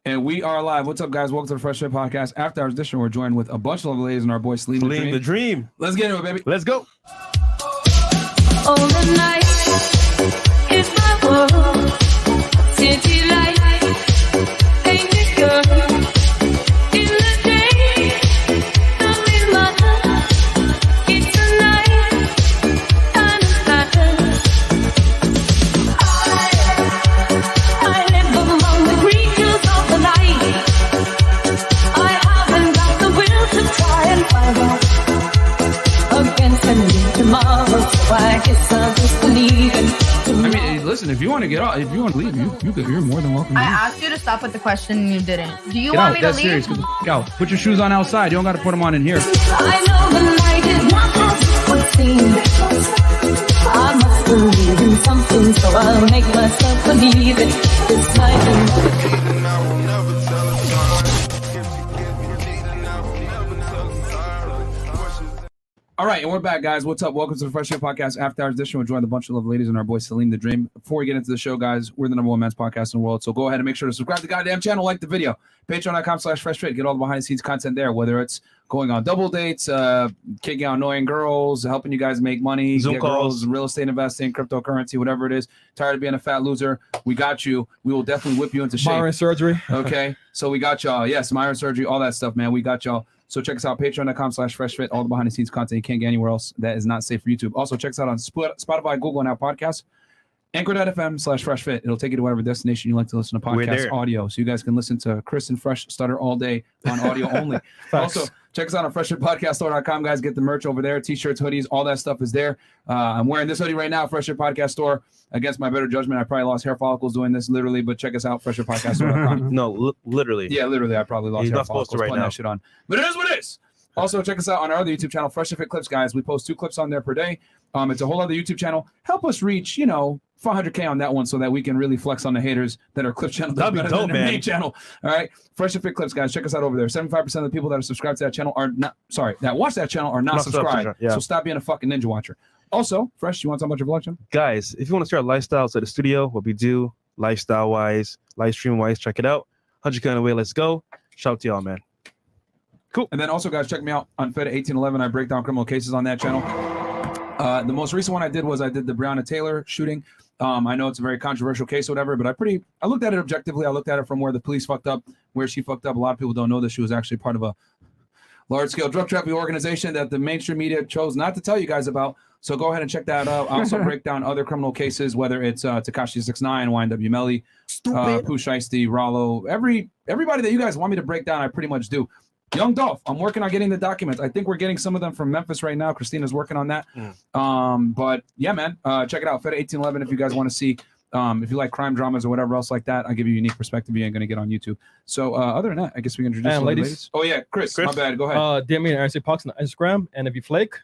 And we are live. What's up, guys? Welcome to the Fresh Fit Podcast. After Hours edition, we're joined with a bunch of lovely ladies and our boy Salim the Dream. Let's get into it, baby. Let's go. All the night is my world. City light, painted girl. In the day, nothing matters. It's a night, kind of pattern. I live among the green hills of the night. I haven't got the will to try and find out against the new tomorrow. So I guess I'll just believe in. I mean, listen, if you want to get off, if you want to leave, you're more than welcome. I asked you to stop with the question and you didn't. Do you Get want out. me to That's leave? serious. Get the f- out. Put your shoes on outside. You don't got to put them on in here. I know the night is not as it would seem. I must believe in something, so I'll make myself believe it. This night All right, and we're back, guys. What's up? Welcome to the Fresh Fit Podcast After Hours edition. We're joined a bunch of lovely ladies and our boy Salim the Dream. Before we get into the show, guys, we're the number one men's podcast in the world. So go ahead and make sure to subscribe to the goddamn channel, like the video. Patreon.com/FreshFit. Get all the behind the scenes content there, whether it's going on double dates, kicking out annoying girls, helping you guys make money, Zoom get calls, girls, real estate investing, cryptocurrency, whatever it is. Tired of being a fat loser? We got you. We will definitely whip you into shape. Myron surgery. Okay, so we got y'all. Yes, Myron surgery, all that stuff, man. We got y'all. So check us out, patreon.com/freshfit, all the behind the scenes content you can't get anywhere else that is not safe for YouTube. Also, check us out on Spotify, Google, and our podcast. Anchor.fm/freshfit. It'll take you to whatever destination you like to listen to podcast audio. So you guys can listen to Chris and Fresh stutter all day on audio only. Also, check us out on FreshandFitPodcastStore.com, guys. Get the merch over there. T-shirts, hoodies, all that stuff is there. I'm wearing this hoodie right now, Fresh Fit Podcast Store. Against my better judgment, I probably lost hair follicles doing this, literally, but check us out, FreshandFitPodcastStore.com. No, literally. Yeah, literally, I probably lost hair follicles right putting now. that shit on. But it is what it is. Also, check us out on our other YouTube channel, Fresh Fit Clips, guys. We post 2 clips on there per day. It's a whole other YouTube channel. Help us reach, 400K on that one so that we can really flex on the haters that are clip channel. That'd be better dope, than their man. main channel. All right. Fresh Fit Clips, guys. Check us out over there. 75% of the people that are subscribed to that channel that watch that channel are not subscribed. Yeah. So stop being a fucking ninja watcher. Also, Fresh, you want to talk about your vlog channel? Guys, if you want to start lifestyles at the studio, what we do, lifestyle-wise, live stream-wise, check it out. 100K on the way. Let's go. Shout out to y'all, man. Cool. And then also, guys, check me out on Fed 1811. I break down criminal cases on that channel. The most recent one I did the Breonna Taylor shooting. I know it's a very controversial case or whatever, but I looked at it objectively. I looked at it from where the police fucked up, where she fucked up. A lot of people don't know that she was actually part of a large-scale drug trafficking organization that the mainstream media chose not to tell you guys about. So go ahead and check that out. I also break down other criminal cases, whether it's Tekashi 6ix9ine, YNW Melly, Pooh Shiesty, Rollo, everybody that you guys want me to break down, I pretty much do. Young Dolph, I'm working on getting the documents. I think we're getting some of them from Memphis right now. Christina's working on that. But yeah, man, check it out. Fed 1811 if you guys want to see. If you like crime dramas or whatever else like that, I give you a unique perspective you ain't going to get on YouTube. So other than that, I guess we can introduce some ladies. Oh, yeah, Chris, my bad. Go ahead. DM me and RC Parks on Instagram. And if you flake,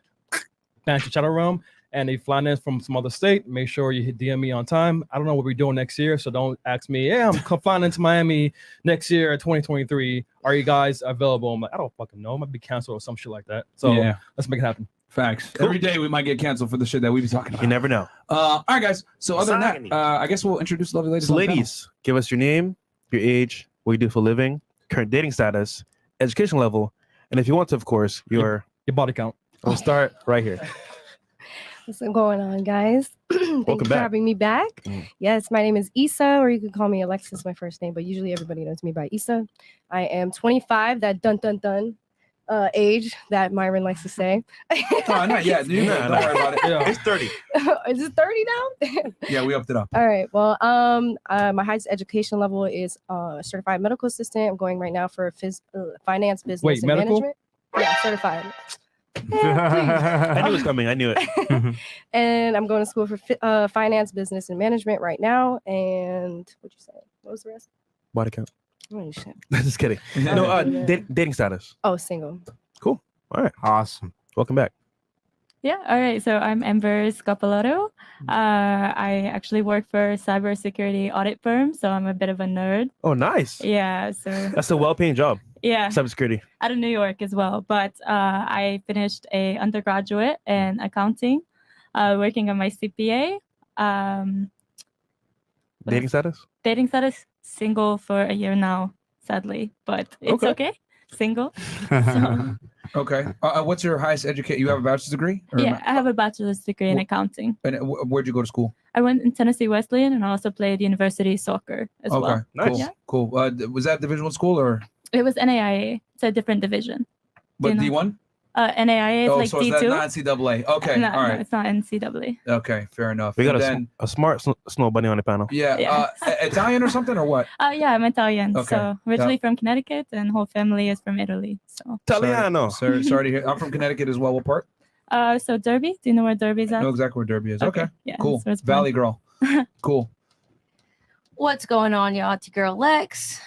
dance your chat room. And if you fly in from some other state, make sure you hit DM me on time. I don't know what we're doing next year, so don't ask me, yeah, I'm flying into Miami next year, 2023. Are you guys available? I'm like, I don't fucking know. I might be canceled or some shit like that. So yeah, let's make it happen. Facts. Cool. Every day we might get canceled for the shit that we be talking about. You never know. All right, guys. So other than that, I guess we'll introduce lovely ladies. So ladies, give us your name, your age, what you do for a living, current dating status, education level, and if you want to, of course, your body count. We'll start right here. What's going on, guys? Thank you for having me back. Yes, my name is Issa, or you can call me Alexis, my first name, but usually everybody knows me by Issa. I am 25, that dun age that Myron likes to say. Not yet, dude. Don't worry about it. Yeah. It's 30. Is it 30 now? Yeah, we upped it up. All right. Well, my highest education level is certified medical assistant. I'm going right now for finance, business, and management. Yeah, certified. I knew it was coming. I knew it. And I'm going to school for finance, business, and management right now. And what'd you say? What was the rest? Body count. Oh, shit. Just kidding. No, dating status. Oh, single. Cool. All right. Awesome. Welcome back. Yeah. All right. So I'm Ember Scapolato. I actually work for a cybersecurity audit firm, so I'm a bit of a nerd. Oh, nice. Yeah. So that's a well-paying job. Yeah. Cybersecurity. Out of New York as well. But I finished a undergraduate in accounting, working on my CPA. Dating status? Dating status, single for a year now. sadly, but it's Okay. okay. Single. So, Okay. What's your highest education? You have a bachelor's degree? Or yeah, I have a bachelor's degree in accounting. And where'd you go to school? I went in Tennessee Wesleyan and I also played university soccer as Okay. well. Cool. Yeah. Cool. Was that Division 1 school or? It was NAIA. It's a different division. But you know? D1? NAIA is Oh, like so D2. it's not NCAA. Okay. No, All no, right. it's not NCAA. Okay. Fair enough. We got And a smart snow bunny on the panel. Yeah. Yeah. Italian or something or what? Yeah, I'm Italian. Okay. So originally from Connecticut and whole family is from Italy. So Italiano. Sorry to hear. I'm from Connecticut as well. What part? so Derby. Do you know where Derby's I at? know exactly where Derby is. Okay. Yeah. Cool. So it's Valley girl. Cool. What's going on, y'all? It's your girl Lex.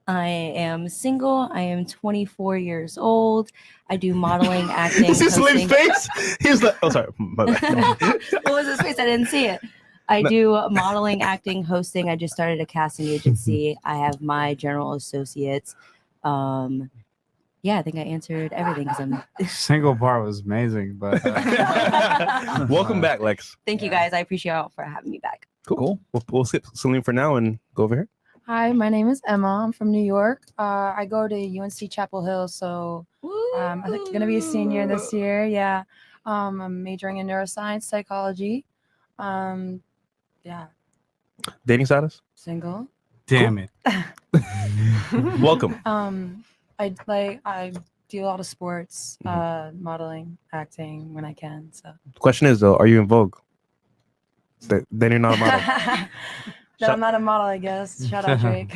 I am single. I am 24 years old. I do modeling, acting. You see Salim's hosting. face? He was like, oh, sorry. My bad. What was his face? I didn't see it. I do modeling, acting, hosting. I just started a casting agency. I have my general associates. Yeah, I think I answered everything because I'm Single part was amazing, but Welcome back, Lex. Thank you guys. I appreciate y'all for having me back. Cool. We'll skip Salim for now and go over here. Hi, my name is Emma. I'm from New York. I go to UNC Chapel Hill, so I think I'm gonna be a senior this year. Yeah, I'm majoring in neuroscience, psychology. Yeah, Dating status? single. damn it. Welcome. I do a lot of sports, modeling, acting when I can. So Question is though, are you in Vogue? Then you're not a model. no, I'm not a model, I guess. Shout out Drake.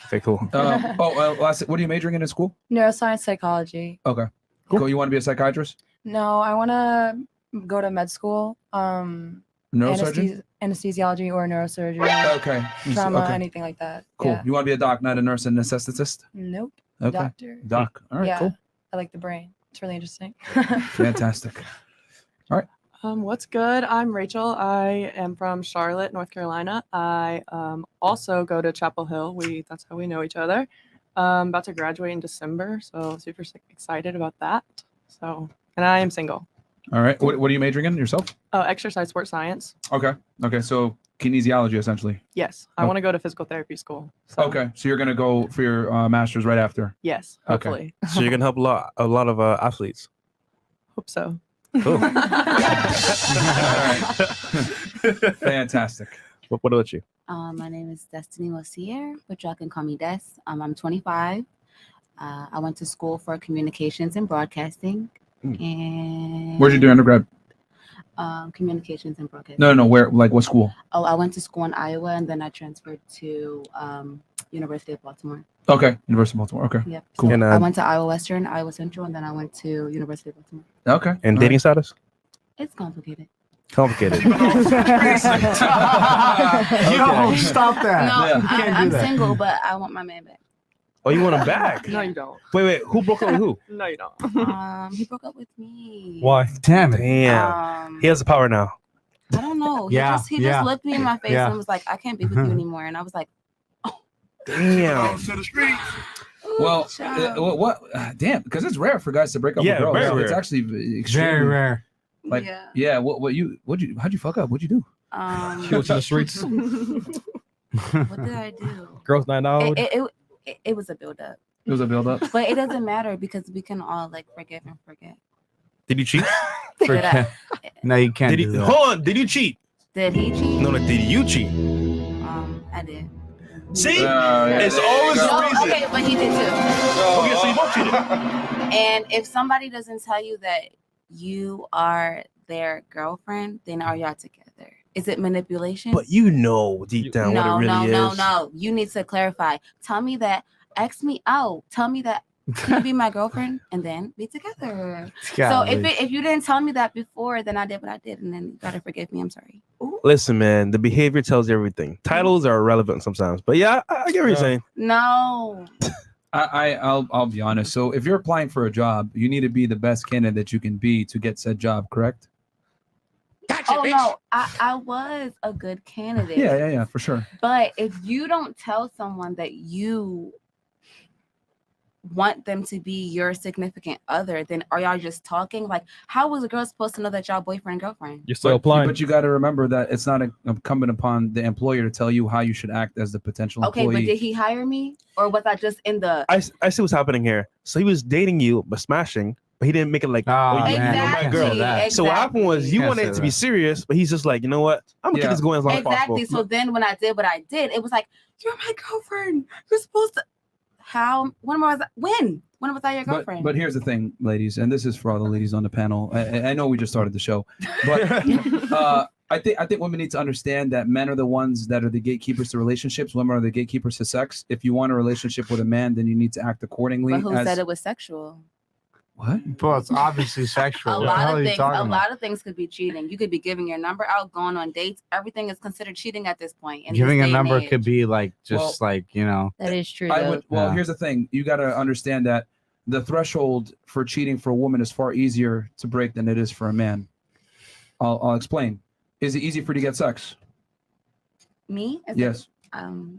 Okay, cool. What are you majoring in school? Neuroscience, psychology. Okay. Cool. You want to be a psychiatrist? No, I want to go to med school. Neurosurgeon? Anesthesiology or neurosurgery. Okay. Trauma, Okay. anything like that. Cool. Yeah. You want to be a doc, not a nurse and anesthetist? Nope. Okay. Doctor. Doc. All right. Yeah. Cool. I like the brain. It's really interesting. Fantastic. What's good? I'm Rachel. I am from Charlotte, North Carolina. I also go to Chapel Hill. That's how we know each other. About to graduate in December, so super excited about that. So, and I am single. All right. What are you majoring in yourself? Exercise sports science. Okay. Okay. So kinesiology, essentially. Yes, I Oh. want to go to physical therapy school. So, Okay. So you're gonna go for your master's right after. Yes, Okay. hopefully. So you're gonna help a lot of athletes. Hope so. Cool. Fantastic. What about you? My name is Destiny Mosier, but y'all can call me Des. I'm 25. I went to school for communications and broadcasting. And Where'd you do undergrad? Communications and broadcasting. No. Where? Like what school? Oh, I went to school in Iowa, and then I transferred to University of Baltimore. Okay. University of Baltimore. Okay. Yep. Cool. And, I went to Iowa Western, Iowa Central, and then I went to University of Baltimore. Okay. And All dating status? It's complicated. Complicated. Yo, stop that. No, You can't do I'm that. single, but I want my man back. Oh, you want him back? No, you don't. Wait. Who broke up with who? No, you don't. He broke up with me. Why? Damn it. Damn. He has the power now. I don't know. Yeah, He just looked me in my face yeah. and was like, "I can't be with you anymore." And I was like, Damn. Well, child. what? Damn, because it's rare for guys to break up Yeah, with girls. very It's rare. actually extremely Very rare. Like, Yeah. yeah. How'd you fuck up? What'd you do? She was in the streets. What did I do? Girls night out. It was a build up, It was a build up. but it doesn't matter because we can all like forgive and forget. Did you cheat? Did I? No, you can't Did do he? that. Hold on. Did you cheat? Did he cheat? No. Did you cheat? I did. See? Yeah, It's there you always go. the reason. Okay, but he did too. Okay, so you both cheated. And if somebody doesn't tell you that you are their girlfriend, then are y'all together? Is it manipulation? But you know deep down what it really is. No. You need to clarify. Tell me that. Ask me out. Tell me that. Can you be my girlfriend and then be together? So if you didn't tell me that before, then I did what I did, and then you gotta forgive me. I'm sorry. Listen, man, the behavior tells everything. Titles are irrelevant sometimes, but yeah, I get what you're saying. No. I'll be honest. So if you're applying for a job, you need to be the best candidate that you can be to get said job, correct? No, I was a good candidate. Yeah, for sure. But if you don't tell someone that you want them to be your significant other, then are y'all just talking? Like, how was a girl supposed to know that y'all boyfriend and girlfriend? You're still applying. But you got to remember that it's not incumbent upon the employer to tell you how you should act as the potential employee. Okay, but did he hire me, or was I just in the? I see what's happening here. So he was dating you, but smashing. But he didn't make it like, oh, you're my girl. Exactly. So what happened was you wanted it to be serious, but he's just like, you know what? I'm gonna keep this going as long as possible. Exactly. So then when I did what I did, it was like, you're my girlfriend. You're supposed to. How? When was I? When was I your girlfriend? But here's the thing, ladies, and this is for all the ladies on the panel. I know we just started the show, but I think women need to understand that men are the ones that are the gatekeepers to relationships. Women are the gatekeepers to sex. If you want a relationship with a man, then you need to act accordingly. But who said it was sexual? What? Well, it's obviously sexual. A lot of things could be cheating. You could be giving your number out, going on dates. Everything is considered cheating at this point. Giving a number could be like just That is true. Here's the thing. You got to understand that the threshold for cheating for a woman is far easier to break than it is for a man. I'll explain. Is it easy for you to get sex? Me? Yes.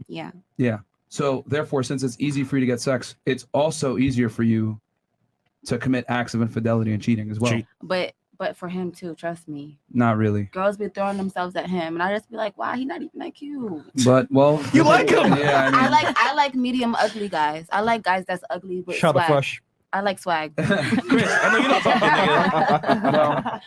Yeah. Yeah. So therefore, since it's easy for you to get sex, it's also easier for you to commit acts of infidelity and cheating as well. But for him too, trust me. Not really. Girls be throwing themselves at him, and I just be like, "Wow, he's not even that cute." But you like him? Yeah. I like medium ugly guys. I like guys that's ugly with Shout out swag. Fresh. I like swag. Chris, I know you're not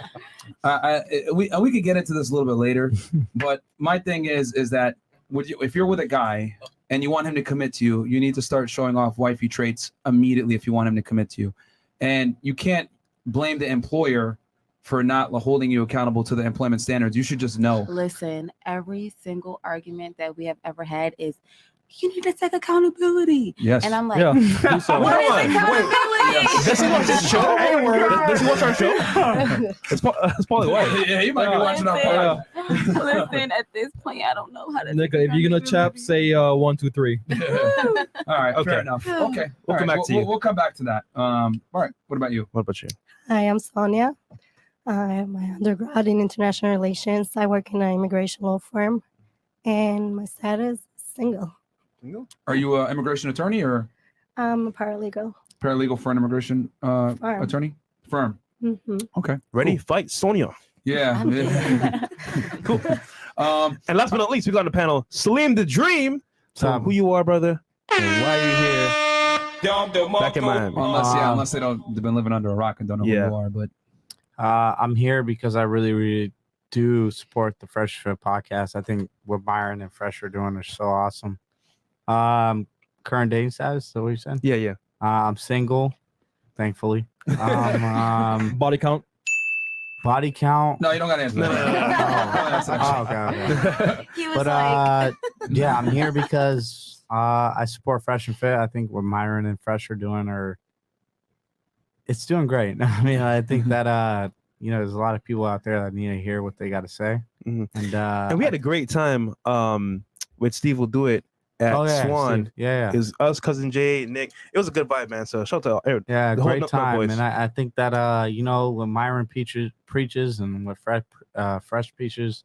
talking. We could get into this a little bit later, but my thing is that if you're with a guy and you want him to commit to you, you need to start showing off wifey traits immediately if you want him to commit to you. And you can't blame the employer for not holding you accountable to the employment standards. You should just know. Listen, every single argument that we have ever had is, you need to take accountability. Yes. And I'm like, Yeah. what is accountability? Does he watch this show? Does he watch our show? It's probably why. Yeah, he might be watching our pod. Listen, at this point, I don't know how to. Nigga, if you're gonna chap, say 1, 2, 3. All right, Okay. fair enough. Okay. We'll come back to you. We'll come back to that. All right. What about you? What about you? Hi, I'm Sonia. I have my undergrad in international relations. I work in an immigration law firm, and my status is single. Are you an immigration attorney or I'm a paralegal. paralegal for an immigration attorney firm? Mm-hmm. Okay. Ready? Fight, Sonia. Yeah. Cool. And last but not least, we got on the panel Salim the Dream. So who you are, brother, and why are you here? Back in Miami. Unless they've been living under a rock and don't know who you are. But I'm here because I really do support the FreshandFit Podcast. I think what Myron and Fresh are doing is so awesome. Current dating status, is that what you said? Yeah. I'm single, thankfully. Body count? Body count? No, you don't got to answer that. Okay. He was Yeah, I'm here because I support Fresh and Fit. I think what Myron and Fresh are doing it's doing great. I mean, I think that there's a lot of people out there that need to hear what they got to say. Mm-hmm. And we had a great time with Steve Will Do It at Swan. Steve. Yeah. It was us, Cousin Jay, Nick. It was a good vibe, man. So shout out to yeah, the great whole time. boys. And I think that when Myron preaches and what Fresh preaches,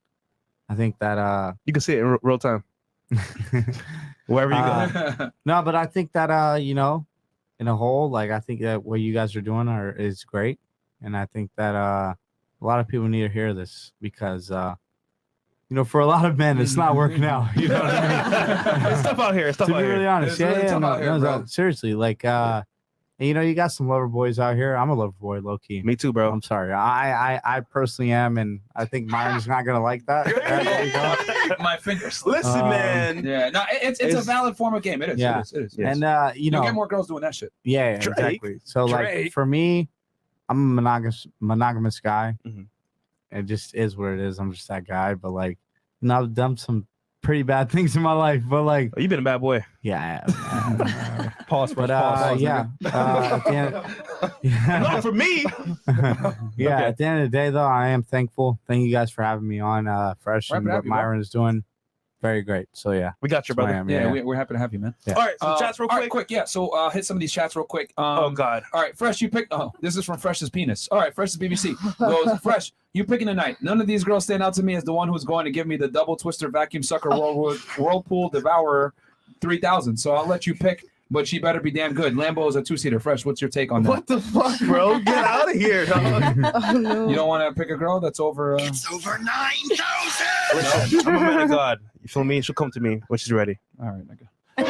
I think that you can see it in real time. Wherever you go. No, but I think that in a whole, like I think that what you guys are doing is great. And I think that a lot of people need to hear this because for a lot of men, it's not working out. You know what I mean? It's tough out here. It's tough to out be really here. honest, Bro. seriously, like you got some lover boys out here. I'm a lover boy, low key. Me too, bro. I'm sorry. I personally am, and I think Myron's not gonna like that. My fingers. Listen, man. Yeah, no, it's a valid form of game. It is. Yeah. It is. And you get more girls doing that shit. Yeah, Drake. exactly. So Drake. like for me, I'm a monogamous guy. Mm-hmm. It just is what it is. I'm just that guy. But like, I've done some pretty bad things in my life. But like, you've been a bad boy. Yeah. Pause. But yeah. Not for me. Yeah. Okay. At the end of the day, though, I am thankful. Thank you guys for having me on Fresh and what Myron is doing. Very great. So yeah, we got you, brother. We're happy to have you, man. Yeah. All right, so chats real quick. All right, quick. Yeah, so hit some of these chats real quick. Oh God. All right, Fresh, you pick. Oh, this is from Fresh's penis. All right, Fresh's BBC goes. Fresh, you picking tonight. None of these girls stand out to me as the one who's going to give me the double twister vacuum sucker whirlpool devourer 3000. So I'll let you pick but she better be damn good. Lambo is a 2-seater. Fresh, what's your take on that? What the fuck, bro? Get out of here, dog. Oh no. You don't want to pick a girl that's over. It's over 9,000. I'm a man of God. You feel me? She'll come to me when she's ready. All right, nigga. Okay,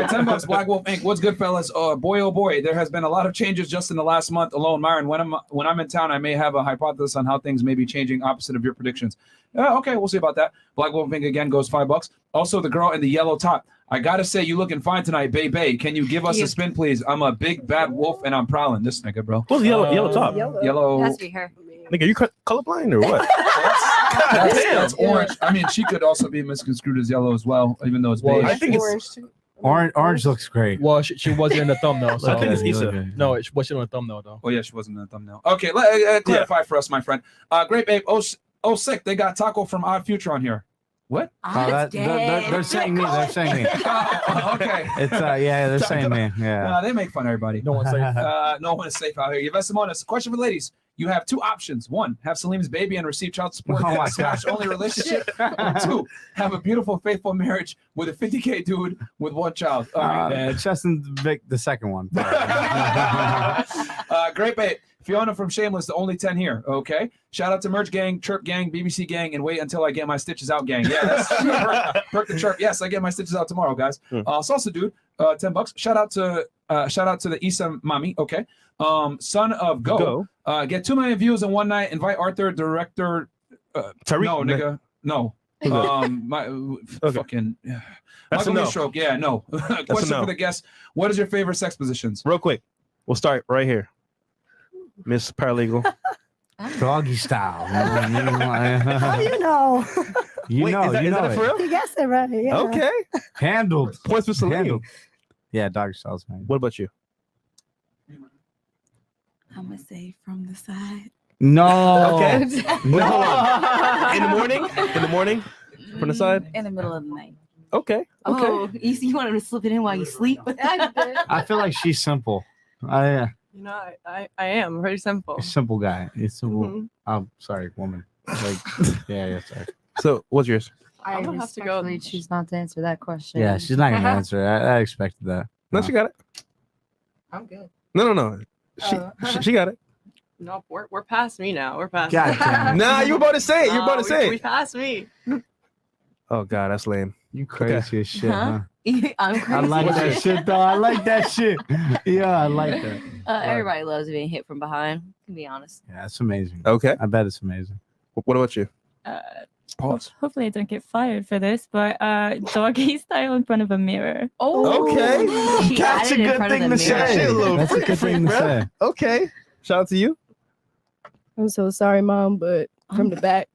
$10. Black Wolf Inc. What's good, fellas? Boy, oh boy, there has been a lot of changes just in the last month alone. Myron, when I'm in town, I may have a hypothesis on how things may be changing opposite of your predictions. Okay, we'll see about that. Black Wolf Inc. again goes $5. Also, the girl in the yellow top. I gotta say, you looking fine tonight, babe. Can you give us a spin, please? I'm a big bad wolf and I'm prowling. This nigga, bro. Who's the yellow top? Yellow. Has to be her. Nigga, you colorblind or what? That's orange. I mean, she could also be misconstrued as yellow as well, even though it's beige. I think orange too. Orange looks great. Well, she wasn't in the thumbnail. So. I think it's Issa. No, she wasn't in the thumbnail though. Oh yeah, she wasn't in the thumbnail. Okay, clarify for us, my friend. Great babe. Oh, sick. They got Taco from Odd Future on here. What? They're saying me. They're saying me. Okay. It's they're saying me. Yeah. They make fun of everybody. No one's safe. No one is safe out here. Yvette Simonis. Question for the ladies. You have two options. one, have Salim's baby and receive child support. Oh my Smash only relationship. Or 2, have a beautiful, faithful marriage with a 50K dude with 1 child. Justin, the second one. Great babe. Fiona from Shameless, the only 10 here. Okay. Shout out to Merch Gang, Chirp Gang, BBC Gang, and wait until I get my stitches out gang. Yeah, that's perk the chirp. Yes, I get my stitches out tomorrow, guys. Salsa dude, $10. Shout out to the Issa Mami. Okay. Son of Go. Get 2 million views in one night. Invite Arthur, director. Tariq. No, nigga. No. Fucking. That's Michael a no. Stroke. Yeah, no. Question for the guests. What is your favorite sex positions? Real quick. We'll start right here. Miss Paralegal. Doggy style. How do you know? You know. Is that for real? You guessed it right. Yeah. Okay. Handled. Points for Salim. Yeah, doggy style's man. What about you? I'm gonna say from the side. No. Okay. Wait, hold on. In the morning? In the morning? From the side? In the middle of the night. Okay. Oh, you want him to slip it in while you sleep? I feel like she's simple. You know, I am very simple. Simple guy. It's simple. I'm sorry, woman. Like, yeah, sorry. So, what's yours? I don't have to go. choose not to answer that question. Yeah, she's not gonna answer. I expected that. No, she got it. I'm good. No. She got it. No, we're past me now. We're past. God damn. Nah, you were about to say it. You were about to say We it. passed me. Oh God, that's lame. You crazy as shit, huh? I'm crazy. I like that shit, though. I like that shit. Yeah, I like that. Everybody loves being hit from behind. To be honest. Yeah, it's amazing. Okay. I bet it's amazing. What about you? Pause. Hopefully I don't get fired for this, but doggy style in front of a mirror. Okay. She That's a added in good front of thing the to mirror. say. That's a good thing to say. Okay. Shout out to you. I'm so sorry, Mom, but from the back.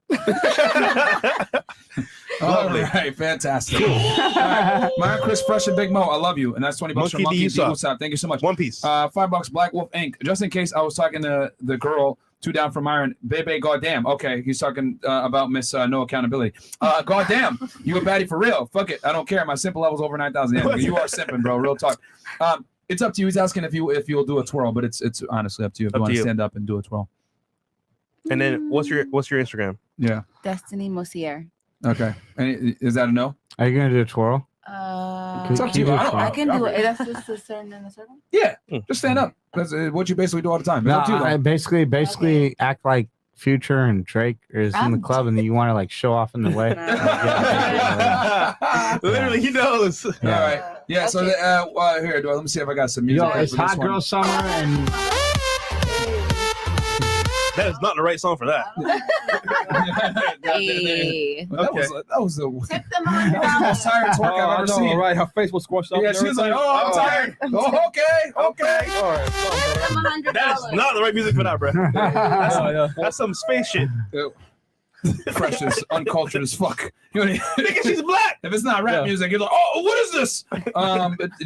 All right, fantastic. Cool. All right. Myron, Chris, Fresh, and Big Mo, I love you. And that's $20 from Monkey Monkey D. D. What's Thank you so much. One piece. $5, Black Wolf Inc. Just in case I was talking to the girl, 2 down from Myron. Bebe, goddamn. Okay, he's talking about Miss No Accountability. Goddamn, you a baddie for real. Fuck it, I don't care. My simple level's over 9,000. Yeah, you are simping, bro. Real talk. It's up to you. He's asking if you'll do a twirl, but it's honestly up to you if you want to stand up and do a twirl. And then what's your Instagram? Yeah. Destiny Mosier. Okay. And is that a no? Are you gonna do a twirl? It's up to you. I can do it. That's just a turn in a circle. Yeah. Just stand up. That's what you basically do all the time. It's No, up to you, though. I basically act like Future and Drake is in the club, and then you want to like show off in the way. Literally, he knows. All right. Yeah. Okay. So here, let me see if I got some music. Yo, it's Hot Girl Summer, and that is not the right song for that. Hey. That was the Tip them $100. most tired twerk I've ever seen. Right, her face was squashed up. Yeah, she was like, "Oh, I'm tired." Oh, okay. All right. Tip them $100. That is not the right music for that, bro. That's some space shit. Fresh is uncultured as fuck. Nigga, she's black. If it's not rap music, you're like, "Oh, what is this?"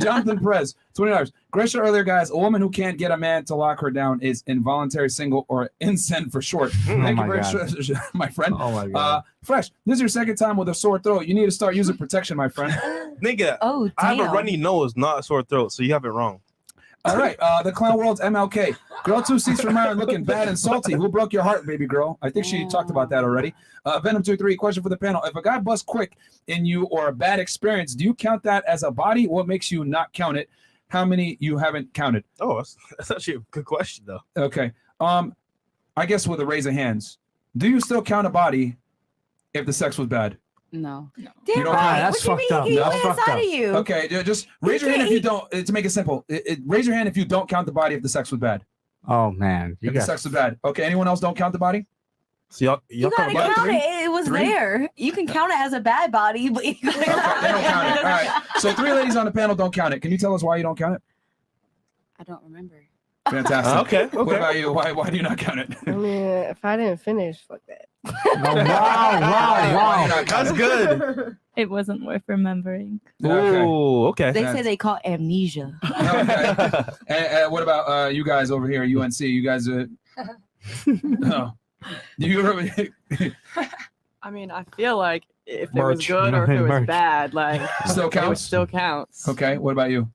Jonathan Perez, $20. Grisha earlier, guys. A woman who can't get a man to lock her down is involuntary single, or incel for short. Thank you very much, my friend. Oh my god. Fresh, this is your second time with a sore throat. You need to start using protection, my friend. Nigga, Oh, I have a damn. runny nose, not a sore throat, so you have it wrong. All right. The clown world's MLK. Girl 2 seats for Myron looking bad and salty. Who broke your heart, baby girl? I think she talked about that already. Venom 23, question for the panel. If a guy busts quick in you or a bad experience, do you count that as a body? What makes you not count it? How many you haven't counted? Oh, that's actually a good question, though. Okay. I guess with a raise of hands. Do you still count a body if the sex was bad? No. Damn You don't right. count it? That's What you fucked up. mean? He That's went fucked inside up. of you. Okay, just raise your hand if you don't. To make it simple, raise your hand if you don't count the body if the sex was bad. Oh man, If the sex was bad. Okay, anyone else don't count the body? So y'all You gotta count count three? it. It was Three? there. You can count it as a bad body, but you gotta They don't count it. All right. So 3 ladies on the panel don't count it. Can you tell us why you don't count it? I don't remember. Fantastic. Okay. What about you? Why do you not count it? I mean, if I didn't finish, fuck that. Oh, wow. That's good. It wasn't worth remembering. Oh, okay. They say they call amnesia. And what about you guys over here, UNC? You guys are. No. Do you remember? I mean, I feel like if it was Merch. good or if it was Merch. bad, like Still it counts? still counts. Okay. What about you?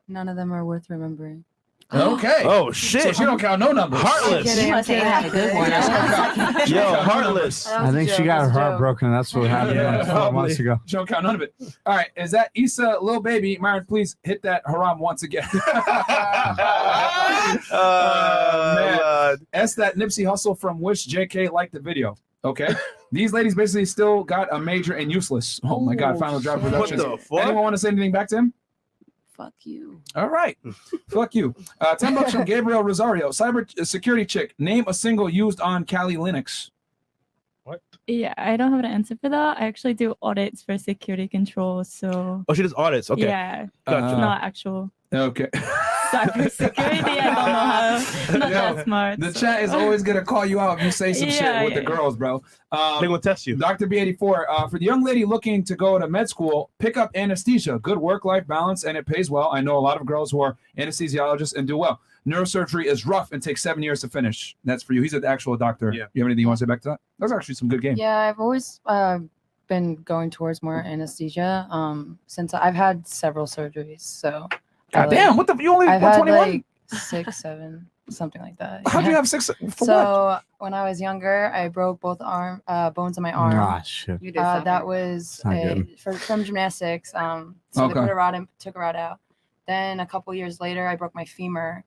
None of them are worth remembering. Okay. Oh shit. So she don't count no numbers. Heartless. You must say I had a good one. Yo, heartless. I think she got her heart broken. That's what happened like 4 months ago. She don't count none of it. All right. Is that Issa, Lil Baby? Myron, please hit that haram once again. Man. S that Nipsey Hussle from Wish JK liked the video. Okay. These ladies basically still got a major and useless. Oh my God. Final Drop What Productions. the fuck? Anyone want to say anything back to him? Fuck you. All right. Fuck you. $10 from Gabriel Rosario. Cyber security chick. Name a single used on Kali Linux. Yeah, I don't have an answer for that. I actually do audits for security control, so Oh, she does audits. Okay. yeah, Gotcha. not actual Okay. cybersecurity. I don't know how. Not Yo, that smart. The chat is always gonna call you out if you say some shit Yeah, with the yeah. girls, bro. They're gonna test you. Dr. B84, for the young lady looking to go to med school, pick up anesthesia. Good work-life balance, and it pays well. I know a lot of girls who are anesthesiologists and do well. Neurosurgery is rough and takes 7 years to finish. That's for you. He's an actual doctor. Yeah. You have anything you want to say back to that? That's actually some good game. Yeah, I've always been going towards more anesthesia. Since I've had several surgeries, so. God damn, what the? You only I've had 21? like 6, 7, something like that. How'd you have 6? For So when I was younger, I broke both bones in my arm. Ah, shit. You did suffer. That was not good. from gymnastics. So Okay. they put a rod in, took a rod out. Then a couple years later, I broke my femur.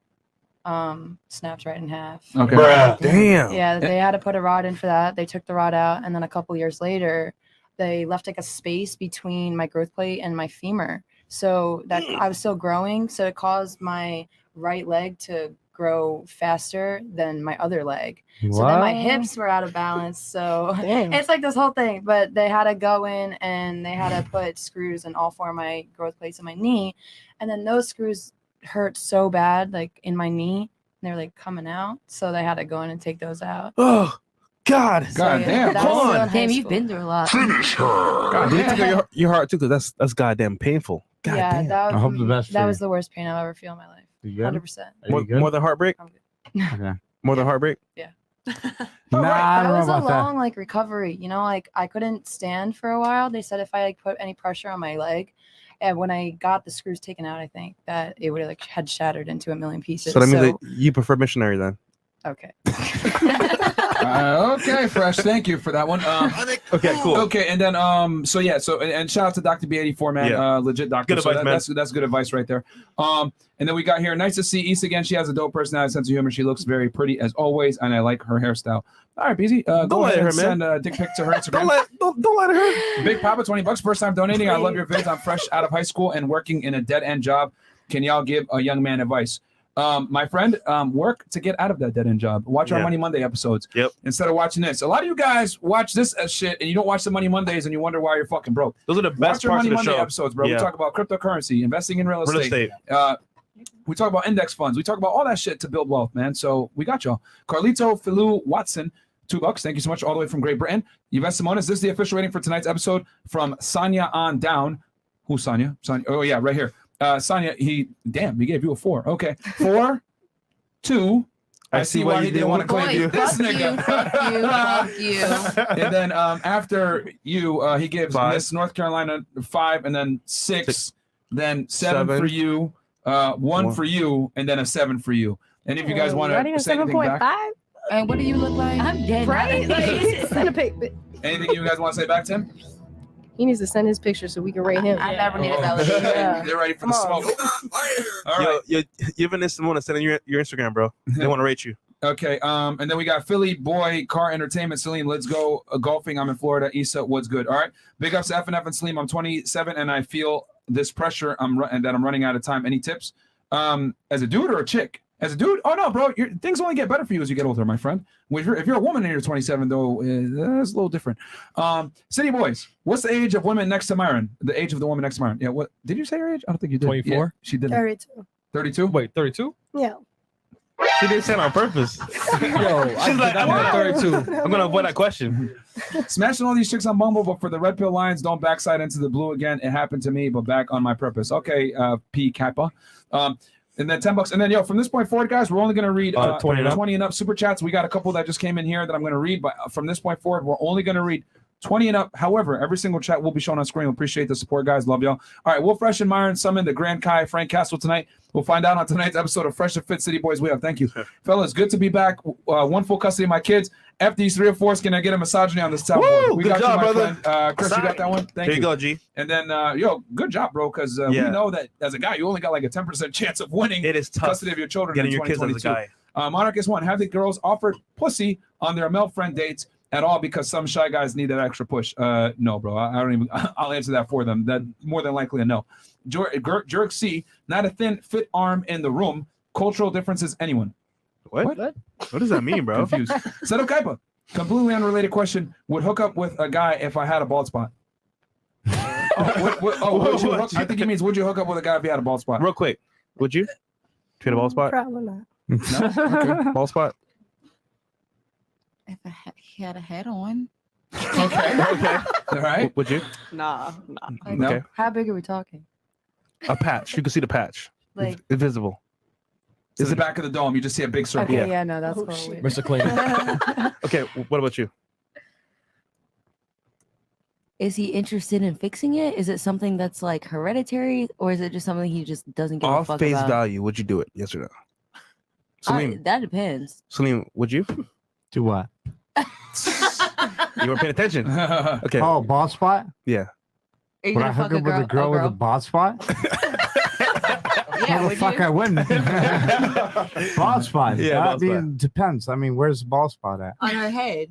Snapped right in half. Okay. Damn. Yeah, they had to put a rod in for that. They took the rod out, and then a couple years later, they left like a space between my growth plate and my femur. So that I was still growing, so it caused my right leg to grow faster than my other leg. So then my What? hips were out of balance. So Damn. it's like this whole thing. But they had to go in and they had to put screws in all 4 of my growth plates in my knee, and then those screws hurt so bad, like in my knee, and they're like coming out. So they had to go in and take those out. Oh God. God damn. that was Come still on. in high Damn, you've school. been through a lot. Finish her. God, you need to get your heart too, because that's goddamn painful. God Yeah, damn. that, I hope the best that for was you. the worst pain I've ever felt in my life. You good? 100%. Are you good? More than heartbreak. I'm good. Okay. More than heartbreak. Nah, I That don't know was a about that. long like recovery. You know, like I couldn't stand for a while. They said if I like put any pressure on my leg, and when I got the screws taken out, I think that it would have like had shattered into a million pieces. So that means that you prefer missionary then. Okay. Okay, Fresh. Thank you for that one. Okay, cool. Okay, and then so yeah, so and shout out to Dr. B84, man, Yeah. legit doctor. Good So advice, man. that's good advice right there. And then we got here. Nice to see Issa again. She has a dope personality, sense of humor. She looks very pretty as always, and I like her hairstyle. All right, BZ, go let ahead her, and man. send a dick pic to her Instagram. Don't let her. Big Papa, $20. First time donating. I love your vids. I'm fresh out of high school and working in a dead end job. Can y'all give a young man advice? My friend, work to get out of that dead end job. Watch our Yeah. Money Monday episodes. Yep. Instead of watching this. A lot of you guys watch this as shit and you don't watch the Money Mondays and you wonder why you're fucking broke. Those are the best Watch our parts Money of the Monday show. episodes, bro. Yeah. We talk about cryptocurrency, investing in real Real estate. estate. We talk about index funds. We talk about all that shit to build wealth, man. So we got y'all. Carlito Filou Watson, $2. Thank you so much. All the way from Great Britain. Yvette Simonis, this is the official rating for tonight's episode from Sonia on down. Who's Sonia? Sonia. Oh, yeah, right here. Sonia, he gave you a 4. Okay. 4, 2. I see why he didn't want to claim you. This nigga. Fuck you. And then after you, he gives 5. Miss North Carolina 5, and then 6, then 7 for7. you. 1 for you, and then a 7 for you. And if you guys want to say anything back, and what do you look like? I'm dead. Right? Like, send a pic. anything you guys want to say back to him? He needs to send his picture so we can rate him. I never needed validation. Yeah. They're ready for the smoke. All right. Yo, you have an Simona, send in your Instagram, bro. They want to rate you. Okay. And then we got Philly Boy Car Entertainment. Salim, let's go golfing. I'm in Florida. Issa, what's good? All right. Big ups to FNF and Salim. I'm 27 and I feel this pressure. And that I'm running out of time. Any tips? As a dude or a chick? As a dude? Oh no, bro. Things only get better for you as you get older, my friend. If you're a woman and you're 27, though, that's a little different. City Boys, what's the age of women next to Myron? The age of the woman next to Myron? Yeah. What did you say her age? I don't think you did. 24. Yeah, she did. 32. 32. Wait, 32? Yeah. She didn't say it on purpose. Yo, She's like, I'm at 32. I'm gonna avoid that question. Smashing all these chicks on Bumble, but for the red pill lines, don't backside into the blue again. It happened to me, but back on my purpose. Okay, P Kappa. And then $10. And then, from this point forward, guys, we're only going to read 20 and up super chats. We got a couple that just came in here that I'm going to read. But from this point forward, we're only going to read 20 and up. However, every single chat will be shown on screen. We appreciate the support, guys. Love y'all. All right, Will Fresh and Myron summon the Grand Kai Frank Castle tonight. We'll find out on tonight's episode of Fresh and Fit City Boys. We have. Thank you. Fellas, good to be back. One full custody of my kids. F these 3 or 4s. Can I get a misogyny on this towel? We got job, you, my brother. friend. Chris, you got that one? Thank you. There you go, G. And then, good job, bro, because we know that as a guy, you only got like a 10% chance of winning It is tough custody of your children getting in your kids as a 2022. guy. Monarchist 1, have the girls offered pussy on their male friend dates at all because some shy guys need that extra push? No, bro. I don't even. I'll answer that for them. That more than likely a no. Jerk C, not a thin, fit arm in the room. Cultural differences, anyone? What does that mean, bro? Confused. Set up Kaipa. Completely unrelated question. Would hook up with a guy if I had a bald spot? I think he means would you hook up with a guy if he had a bald spot? Real quick. Would you? If you had a bald spot? Probably not. No? Okay. Bald spot? If he had a head on. Okay. All right. Would you? Nah. No. Okay. How big are we talking? A patch. You can see the patch. Like, It's visible. It's the back of the dome. You just see a big circle. okay, yeah, no, that's cool. Mr. Clean. Okay, what about you? Is he interested in fixing it? Is it something that's like hereditary, or is it just something he just doesn't give a Off fuck face about? value, would you do it? Yes or no? Salim, That depends. Salim, would you? Do what? You weren't paying attention. Okay. Oh, bald spot? Yeah. Are you Would I gonna hook fuck up with a girl with a bald spot? Yeah, How the fuck I wouldn't? Bald spot. Yeah, I bald mean, spot. depends. I mean, where's the bald spot at? on her head?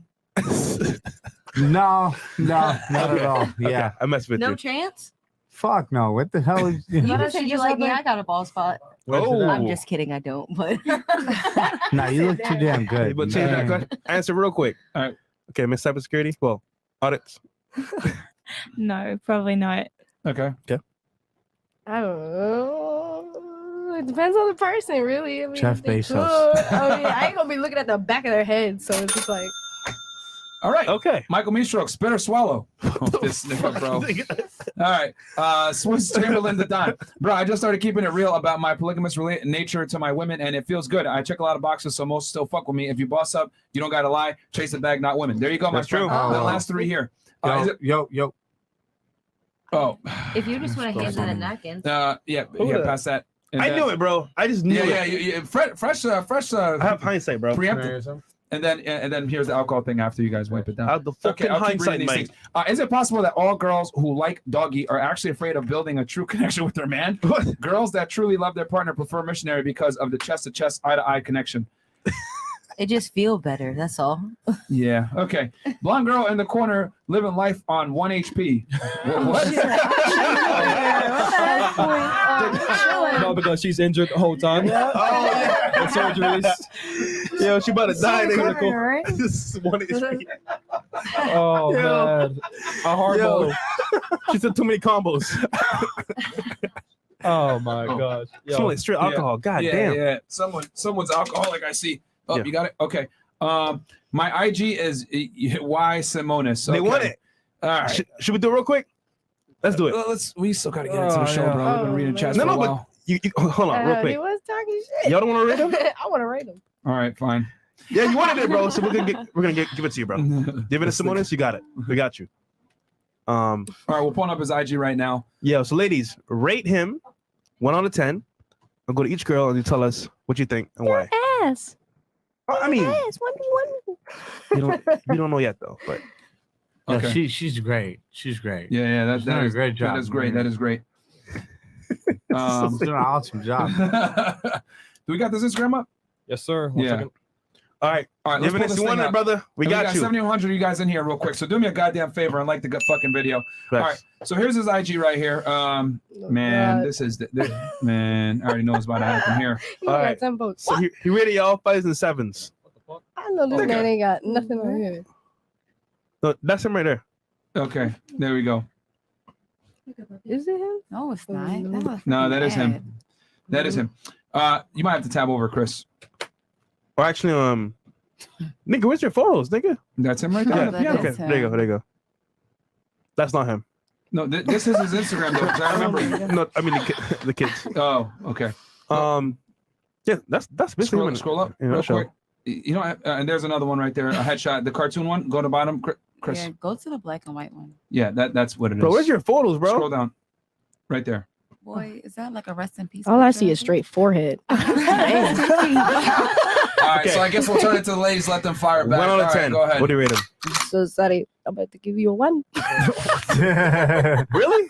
No, not at all. Yeah. Okay, I mess with No you. chance. Fuck no. What the hell is You What can if say she you just like had me. like- I got a ball spot. Oh. I'm just kidding. I don't. But Nah, you look too damn good. But change that question. Answer real quick. All right. Okay, Miss Cybersecurity. Well, audits. No, probably not. Okay. I don't know. It depends on the person, really. I mean, Jeff if they Bezos. could- I mean, I ain't gonna be looking at the back of their head, so it's just like. All right. Okay. Michael Meestroke, spit or swallow. This nigga, bro. All right. Swiss Chamberlain the Don. Bro, I just started keeping it real about my polygamous nature to my women, and it feels good. I check a lot of boxes, so most still fuck with me. If you boss up, you don't got to lie. Chase the bag, not women. There you go, my That's friend. true. The last 3 here. Yo. Oh. if you just want to hand in a napkin, Yeah, Who past that. And I then- knew it, bro. I just knew Yeah, it. yeah. Fresh. I have hindsight, bro. Preemptive. And then here's the alcohol thing after you guys wipe it down. I have the fucking I'll keep hindsight, reading these mate. things. Is it possible that all girls who like doggy are actually afraid of building a true connection with their man? Girls that truly love their partner prefer missionary because of the chest-to-chest, eye-to-eye connection. it just feel better. That's all. Yeah. Okay. Blonde girl in the corner living life on 1 HP. What? No, because she's injured the whole time. Oh, yeah. And surgeries. Yo, she about to die. Critical, right? This is one HP. Oh, Yo. man. A hard Yo. mode. She said too many combos. Oh, my gosh. Yo. Smelling straight alcohol. God damn. Yeah. Someone's alcoholic, I see. Oh, Yeah. you got it? Okay. My IG is Y Simonis. They Okay. want it. All right. Should we do it real quick? Let's do it. We still got to get into the show, yeah. bro. We've been reading chats No, for a no, but while. you hold on real He quick. was talking shit. Y'all don't want to rate him? I want to rate him. All right, fine. Yeah, you wanted it, bro. So we're gonna give it to you, bro. Give it to Simonis. You got it. We got you. All right, we'll pull up his IG right now. Yeah. So ladies, rate him 1 out of 10. I'll go to each girl and you tell us what you think and why. Ass. I mean, Yes, 1v1. you don't know yet though, but Yeah, she's great. She's great. Yeah, She's doing a great job. That is great. That is great. She's doing an awesome job. Do we got this Instagram up? Yes, sir. One second. All right. Let's Living pull this this one, thing up. brother. We got you. 7,100 of you guys in here real quick. So do me a goddamn favor and like the fucking video. All right. So here's his IG right here. Man, this is man. I already know what's about to happen here. All right. So he ready, y'all. 5s and 7s. I know this man ain't got nothing on here. No, that's him right there. Okay. There we go. Is it him? No, it's not. No, that is him. That is him. You might have to tab over, Chris. Or actually, nigga, where's your photos, nigga? That's him right there. Yeah, okay. There you go. There you go. That's not him. No, this is his Instagram though. 'Cause I remember. No, I mean the kids. Oh, okay. Yeah, that's basically scroll up real quick. You know, and there's another one right there. A headshot, the cartoon one. Go to bottom, Chris. Yeah, go to the black and white one. Yeah, that's what it is. Bro, where's your photos, bro? Scroll down. Right there. Boy, is that like a rest in peace? All I see is straight forehead. All right, so I guess we'll turn it to the ladies. Let them fire back. 1 out of All 10. Right, go ahead. What do you rate him? So sorry, I'm about to give you a 1. Really?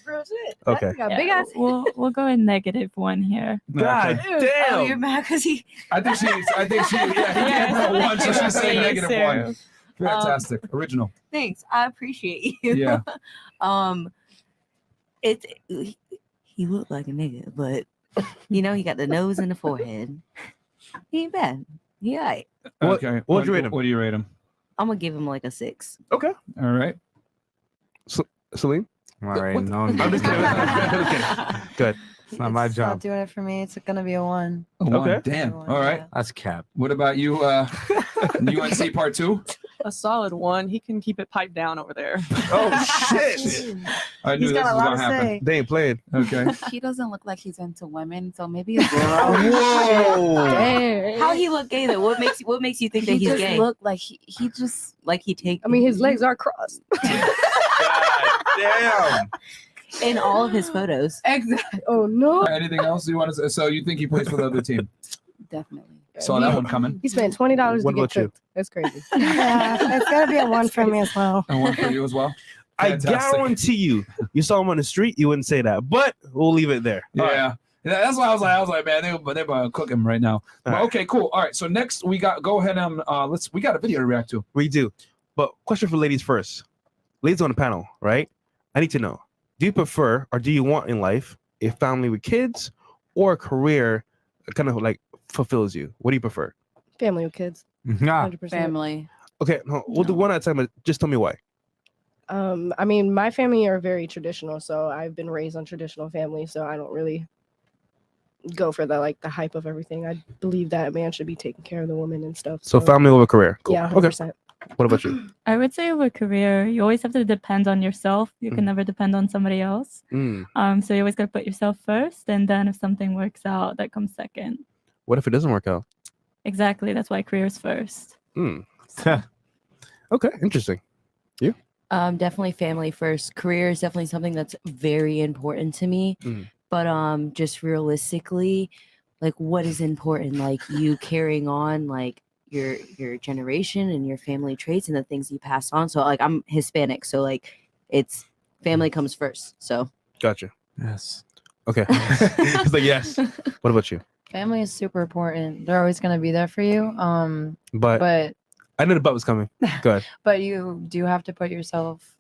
Real shit. Okay. Got big ass. We'll go in -1 here. God damn. Oh, you're mad because he. I think she. Yeah, he gave her a 1, so she's saying -1. Fantastic. Original. Thanks. I appreciate you. Yeah. He looked like a nigga, but you know, he got the nose and the forehead. He ain't bad. He all right. Okay. What do you rate him? What do you rate him? I'm gonna give him like a 6. Okay. All right. Salim? I'm all right. No, I'm just kidding. Okay. Good. It's not my It's job. not doing it for me. It's gonna be a 1. A 1. Okay. Damn. All right. That's cap. What about you, UNC Part 2? A solid 1. He can keep it piped down over there. Oh shit! I knew He's this got a was lot gonna to happen. say. They ain't playing. Okay. He doesn't look like he's into women, so maybe a 0. Whoa! How he look gay though? What makes you think that He he's just gay? look like he just Like he take? I mean, his legs are crossed. God damn! in all of his photos. Exactly. Oh no! Anything else you want to say? So you think he plays for the other team? Definitely. Saw that one coming. He spent $20 to What get about you? cooked. That's crazy. Yeah, it's gonna be a 1 for me as well. And one for you as well. I Fantastic. guarantee you saw him on the street, you wouldn't say that. But we'll leave it there. All right. Yeah. Yeah, that's why I was like, man, they're about to cook him right now. But, right. okay, cool. All right, so next we go ahead and we got a video to react to. We do. But question for ladies first. Ladies on the panel, right? I need to know, do you prefer or do you want in life a family with kids or a career that kind of like fulfills you? What do you prefer? Family with kids. Nah. 100%. Family. Okay, no, we'll do one at a time, but just tell me why. I mean, my family are very traditional, so I've been raised on traditional family, so I don't really go for the hype of everything. I believe that a man should be taking care of the woman and stuff. So family over career. Cool. Yeah, Okay. 100%. What about you? I would say with career, you always have to depend on yourself. You can never depend on somebody else. So you always got to put yourself first, and then if something works out, that comes second. What if it doesn't work out? Exactly. That's why career is first. Okay, interesting. You? Definitely family first. Career is definitely something that's very important to me. But just realistically, like what is important? Like you carrying on like your generation and your family traits and the things you pass on. So like I'm Hispanic, so like it's family comes first. So Gotcha. Yes. Okay. It's like yes. What about you? Family is super important. They're always gonna be there for you. But I knew the butt was coming. Go ahead. But you do have to put yourself,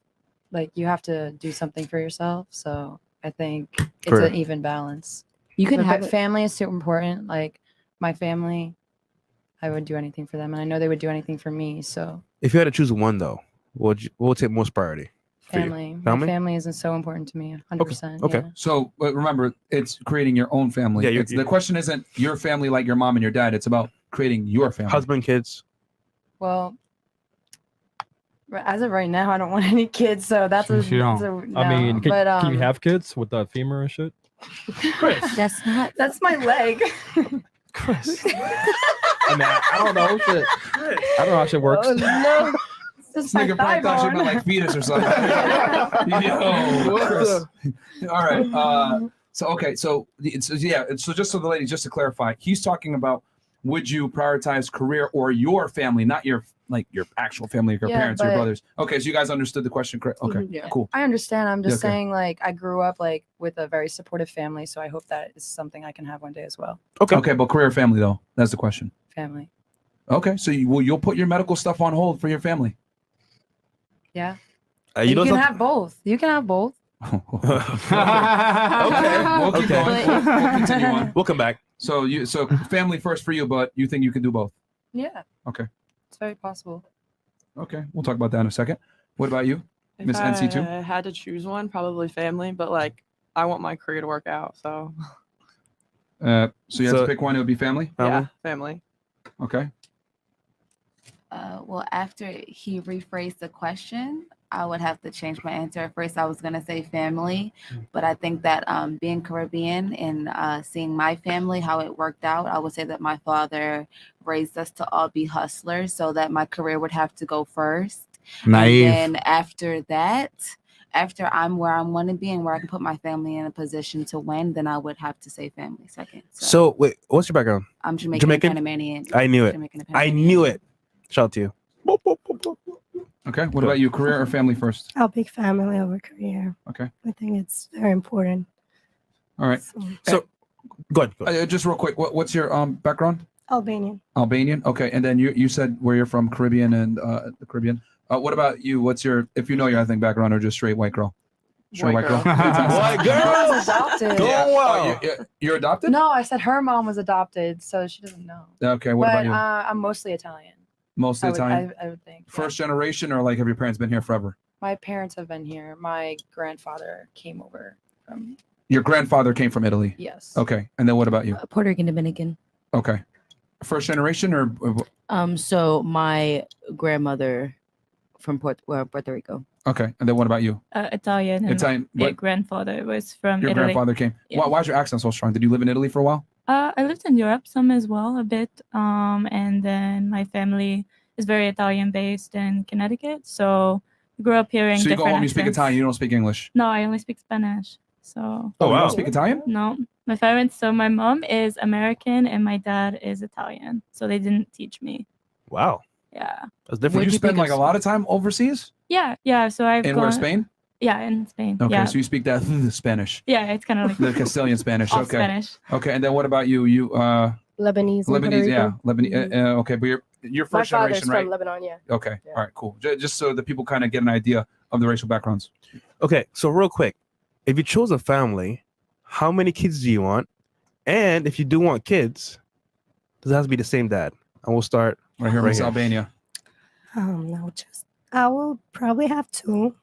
like you have to do something for yourself. So I think it's Correct. an even balance. You can But have family is super important. Like my family, I would do anything for them, and I know they would do anything for me. So If you had to choose one though, what would take most priority? For you? family, my Family? family isn't so important to me. 100%. Okay. Yeah. So but remember, it's creating your own family. Yeah, The question isn't your family like your mom and your dad. It's about creating your family. Husband, kids. Well, as of right now, I don't want any kids, so that's a. You don't. No. I mean, can but, you have kids with the femur and shit? that's not. That's my leg. Chris. I mean, I don't know. Shit. I don't know how shit works. Oh, no. This nigga probably thought she meant like fetus or something. Yo, Chris. All right. So just so the lady, just to clarify, he's talking about would you prioritize career or your family, not your actual family, your parents, or your brothers. Okay, so you guys understood the question correct. Okay, cool. I understand. I'm just saying, like, I grew up like with a very supportive family, so I hope that is something I can have one day as well. Okay, but career or family though? That's the question. Family. Okay, so you'll put your medical stuff on hold for your family. Yeah. You can have both. You can have both. Okay, we'll keep going. We'll continue on. We'll come back. So family first for you, but you think you can do both? Yeah. Okay. It's very possible. Okay, we'll talk about that in a second. What about you, Miss If NC2? I had to choose one, probably family, but like I want my career to work out, so. So you have to pick one. It would be family. Yeah, family. Okay. Well, after he rephrased the question, I would have to change my answer. At first, I was going to say family, but I think that being Caribbean and seeing my family, how it worked out, I would say that my father raised us to all be hustlers, so that my career would have to go first. Naive. And then after that, after I'm where I want to be and where I can put my family in a position to win, then I would have to say family second. So wait, what's your background? I'm Jamaican. Panamanian. I knew it. I knew it. Shout out to you. Okay. What about you? Career or family first? I'll pick family over career. Okay. I think it's very important. All right. So go ahead. Just real quick. What's your background? Albanian. Albanian. Okay. And then you said where you're from, Caribbean and the Caribbean. What about you? What's your, if you know your ethnic background, or just straight white girl? Straight white girl. White girl. Adopted. You're adopted? No, I said her mom was adopted, so she doesn't know. Okay. What about you? I'm mostly Italian. Mostly Italian. I would think. First generation, or like have your parents been here forever? My parents have been here. My grandfather came over from. Your grandfather came from Italy. Yes. Okay. And then what about you? Puerto Rican, Dominican. Okay. First generation, or So my grandmother from Puerto Rico. okay. And then what about you? Italian. And Italian. My What? grandfather was from Your Italy. grandfather came. Yeah. Why's your accent so strong? Did you live in Italy for a while? I lived in Europe some as well, a bit. And then my family is very Italian based in Connecticut. So I grew up hearing So you go different home, you speak accents. Italian, you don't speak English. No, I only speak Spanish. So Oh, wow. You don't speak Italian? No. My parents, so my mom is American and my dad is Italian. So they didn't teach me. Wow. Yeah. That's Did you spend like a lot of time overseas? Yeah. So I've In gone, where, Spain? Yeah, in Spain. Okay, yeah. so you speak that Spanish. Yeah, it's kind of like The Castilian Spanish. all Okay. Spanish. Okay, and then what about you? You Lebanese. and Puerto Lebanese, yeah. Rico. Lebanese. Okay, but you're My first father's generation, right? from Lebanon, yeah. Okay. All right, cool. Just so that people kind of get an idea of the racial backgrounds. Okay, so real quick, if you chose a family, how many kids do you want? And if you do want kids, does it have to be the same dad? And we'll start right here, Miss Albania. No, I will probably have two.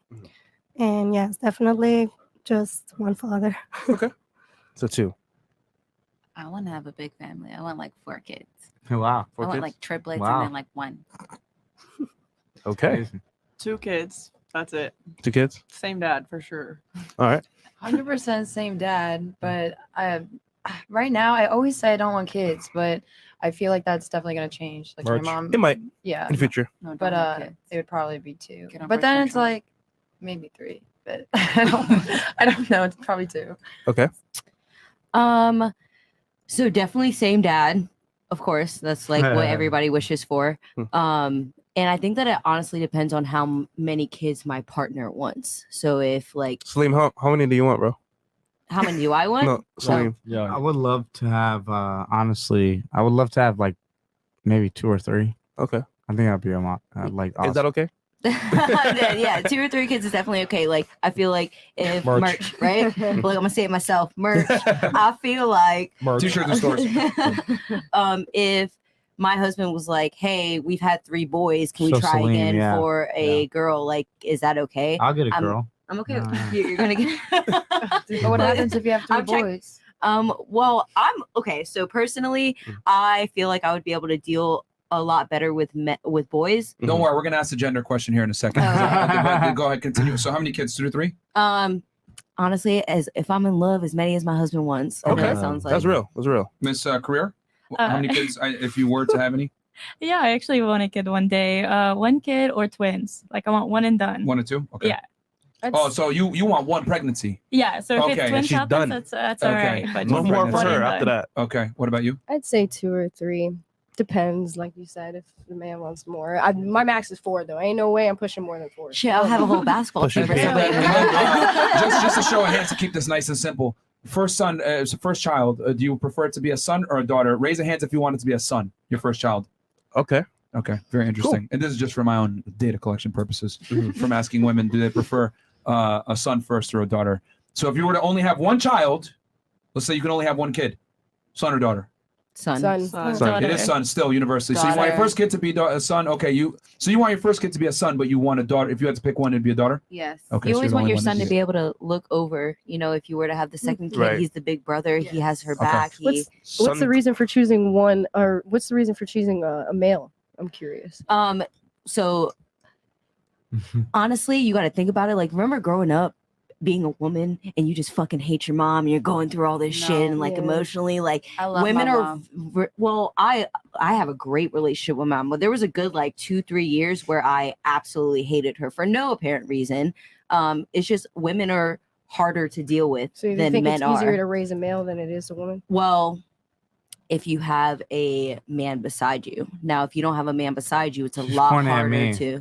And yes, definitely just one father. Okay. So two. I want to have a big family. I want like 4 kids. Wow. I want like triplets Wow. and then like 1. Okay. 2 kids. That's it. 2 kids? Same dad for sure. All right. 100% same dad, but right now I always say I don't want kids, but I feel like that's definitely gonna change. Like March. my mom, It might. yeah, In the future. No, but don't have kids. it would probably be 2. Get on But birth then it's control. like maybe 3, but I don't know. It's probably 2. Okay. So definitely same dad, of course. That's like what everybody wishes for. And I think that it honestly depends on how many kids my partner wants. So if like Salim, how many do you want, bro? how many do I want? No, Salim. I would love to have honestly, I would love to have like maybe 2 or 3. Okay. I think that'd be a lot. Like awesome. Is that okay? Yeah, 2 or 3 kids is definitely okay. Like I feel like if merch right? Like I'm gonna say it myself, merch. I feel like T-shirt in the stores. if my husband was like, "Hey, we've had 3 boys. Can we So try Salim, again yeah, for a girl? Like, is that okay?" I'll get a girl. I'm okay. No. You're gonna get. But what happens if you have 3 I'm check- boys? Well, I'm okay. So personally, I feel like I would be able to deal a lot better with boys. Don't worry, we're gonna ask the gender question here in a second. Go ahead, continue. So how many kids? 2 or 3? Honestly, as if I'm in love, as many as my husband wants. I know Okay, that sounds like That's real. That's real. Miss Career. How many kids? If you were to have any? Yeah, I actually want a kid one day. 1 kid or twins. Like I want 1 and done. 1 or 2? Okay. Yeah. Oh, so you want one pregnancy? Yeah. So if Okay, it's twins she's happens, done. that's all Okay. right. But No just more one for and her done. after that. Okay. What about you? I'd say 2 or 3. Depends, like you said, if the man wants more. My max is 4 though. Ain't no way I'm pushing more than 4. Shit, I'll have a whole basketball Push your team. for pants. somebody. Just to show of hands to keep this nice and simple. First son, first child. Do you prefer it to be a son or a daughter? Raise your hands if you want it to be a son. Your first child. Okay. Okay, very interesting. And this is just for my own data collection purposes. From asking women, do they prefer a son first or a daughter? So if you were to only have one child, let's say you can only have one kid, son or daughter. Son. It is son still universally. So you want your first kid to be a son. Okay, so you want your first kid to be a son, but you want a daughter. If you had to pick one, it'd be a daughter. Yes. Okay, You so always you're the want only your one son that to be able to look over. You know, if you were to have the second kid, Right. he's the big brother. He has her back. What's the reason for choosing one, or what's the reason for choosing a male? I'm curious. So honestly, you got to think about it. Like, remember growing up, being a woman, and you just fucking hate your mom, and you're going through all this shit, and like emotionally, like I love women my are. mom. Well, I have a great relationship with my mom, but there was a good like 2-3 years where I absolutely hated her for no apparent reason. It's just women are harder to deal with So you than think men it's are. easier to raise a male than it is a woman? Well, if you have a man beside you. Now, if you don't have a man beside you, it's a lot pointing at harder me. to.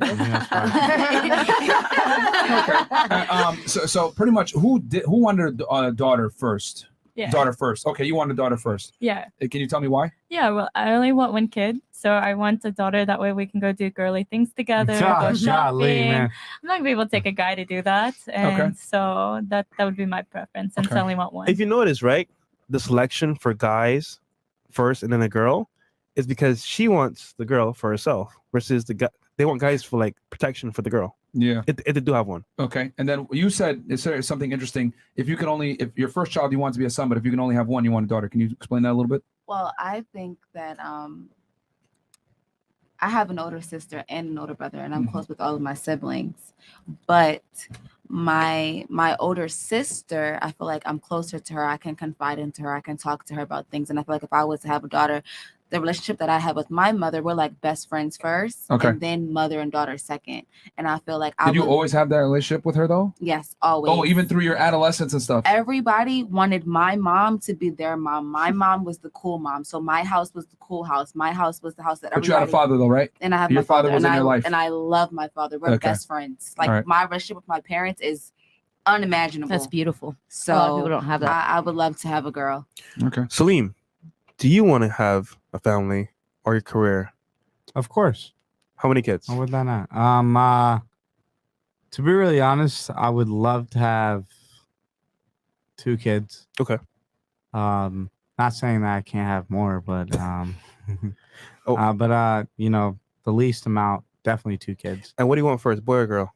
So pretty much, who wanted a daughter first? Yeah. Daughter first. Okay, you want a daughter first. Yeah. Can you tell me why? Yeah, well, I only want one kid, so I want a daughter. That way we can go do girly things together. Go Golly, shopping. man. I'm not gonna be able to take a guy to do that, and so that would be my preference. And so I only want one. If you notice, right, the selection for guys first and then a girl is because she wants the girl for herself versus the guy. They want guys for like protection for the girl. Yeah. If they do have one. Okay. And then you said something interesting. If your first child you want to be a son, but if you can only have one, you want a daughter. Can you explain that a little bit? Well, I think that I have an older sister and an older brother, and I'm close with all of my siblings. But my older sister, I feel like I'm closer to her. I can confide into her. I can talk to her about things. And I feel like if I was to have a daughter, the relationship that I have with my mother, we're like best friends first, and then mother and daughter second. And I feel like Did you always have that relationship with her though? Yes, always. Oh, even through your adolescence and stuff. Everybody wanted my mom to be their mom. My mom was the cool mom. So my house was the cool house. My house was the house that But you had a father though, right? And I have your my father was and in your life. And I love my father. We're best friends. Like my relationship with my parents is unimaginable. That's beautiful. So a lot of people don't have that. I would love to have a girl. Okay. Salim, do you want to have a family or your career? Of course. How many kids? How would that not? To be really honest, I would love to have 2 kids. Okay. Not saying that I can't have more, but you know, the least amount, definitely 2 kids. And what do you want first, boy or girl?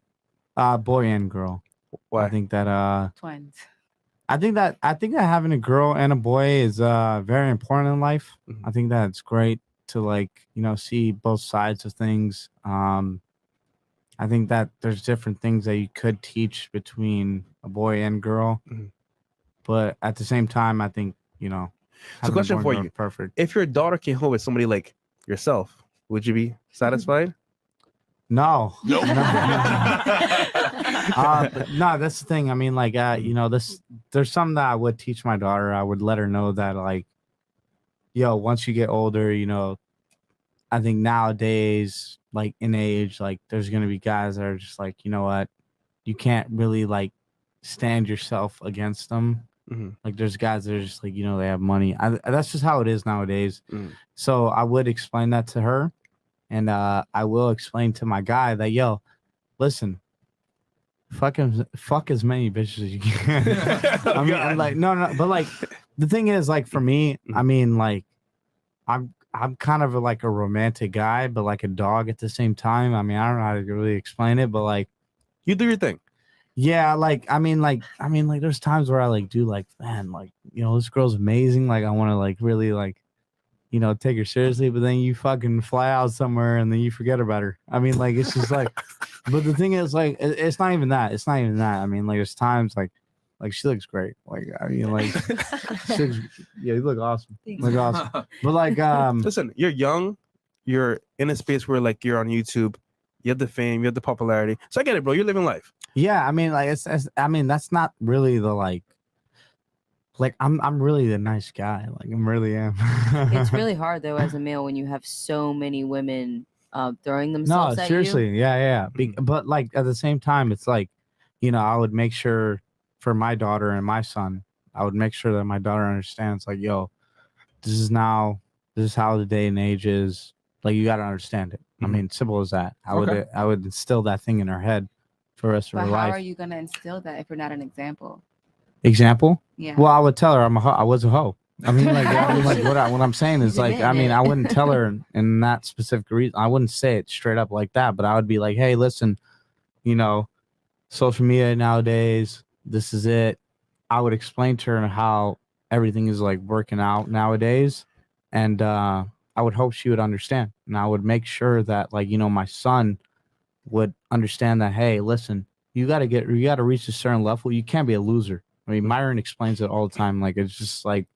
Boy and girl. Why? I think that twins. I think that having a girl and a boy is very important in life. Mm-hmm. I think that it's great to like, you know, see both sides of things. I think that there's different things that you could teach between a boy and girl. Mm-hmm. But at the same time, I think, you know, So question for you. Perfect. If your daughter came home with somebody like yourself, would you be satisfied? No. Nope. No, that's the thing. I mean, like, you know, there's something that I would teach my daughter. I would let her know that, like, yo, once you get older, you know, I think nowadays, like in age, like there's going to be guys that are just like, you know what, you can't really like stand yourself against them. Mm-hmm. Like there's guys that are just like, you know, they have money. That's just how it is nowadays. So I would explain that to her. And I will explain to my guy that, yo, listen, fuck as many bitches as you can. I mean, I'm like, no, but like the thing is, like for me, I mean, like I'm kind of like a romantic guy, but like a dog at the same time. I mean, I don't know how to really explain it, but like you do your thing. Yeah, like I mean, there's times where I like do like, man, like, you know, this girl's amazing. Like I want to like really like, you know, take her seriously, but then you fucking fly out somewhere and then you forget about her. I mean, like, it's just like, but the thing is, like, it's not even that. It's not even that. I mean, like, there's times like she looks great. Like, I mean, like, yeah, you look awesome. Look awesome. But like, listen, you're young, you're in a space where like you're on YouTube, you have the fame, you have the popularity. So I get it, bro. You're living life. Yeah, I mean, like I mean, that's not really the like I'm really the nice guy. Like I'm really am. It's really hard though as a male when you have so many women throwing No, themselves at seriously, you. yeah. But like at the same time, it's like, I would make sure for my daughter and my son, I would make sure that my daughter understands, like, yo, this is how the day and age is. Like, you got to understand it. I mean, simple as that. I would instill that thing in her head for the rest of But her how life. are you gonna instill that if you're not an example? Example? Yeah. Well, I would tell her I was a hoe. I mean, like, what I'm saying is, like, I mean, I wouldn't tell her in that specific reason. I wouldn't say it straight up like that, but I would be like, hey, listen, social media nowadays, this is it. I would explain to her how everything is like working out nowadays, and I would hope she would understand, and I would make sure that, like, my son would understand that, hey, listen, you got to reach a certain level. You can't be a loser. I mean, Myron explains it all the time. Like, it's just like,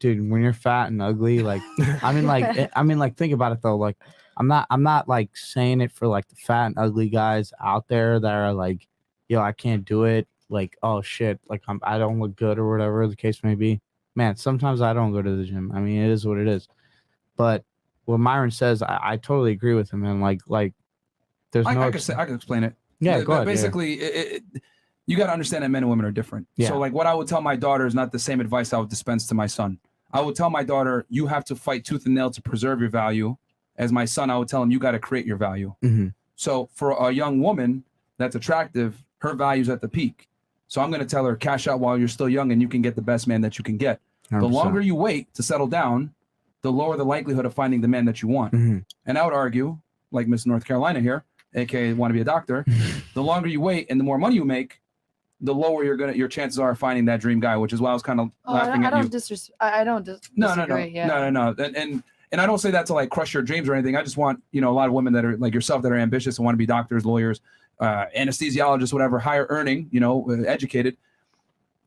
dude, when you're fat and ugly, like, I mean, like, think about it though. Like, I'm not like saying it for like the fat and ugly guys out there that are like, yo, I can't do it. Like, oh shit, like I don't look good or whatever the case may be. Man, sometimes I don't go to the gym. I mean, it is what it is. But what Myron says, I totally agree with him. And like, there's I can explain it. Yeah, go ahead. Basically, you got to understand that men and women are different. Yeah. So like what I would tell my daughter is not the same advice I would dispense to my son. I would tell my daughter, you have to fight tooth and nail to preserve your value. As my son, I would tell him, you got to create your value. Mm-hmm. So for a young woman that's attractive, her value's at the peak. So I'm going to tell her, cash out while you're still young and you can get the best man that you can get. 100%. The longer you wait to settle down, the lower the likelihood of finding the man that you want. Mm-hmm. And I would argue, like Miss North Carolina here, aka want to be a doctor, the longer you wait and the more money you make, the lower your chances are of finding that dream guy, which is why I was kind of laughing at you. I don't disagree. No. And I don't say that to like crush your dreams or anything. I just want, a lot of women that are like yourself that are ambitious and want to be doctors, lawyers, anesthesiologists, whatever, higher earning, educated.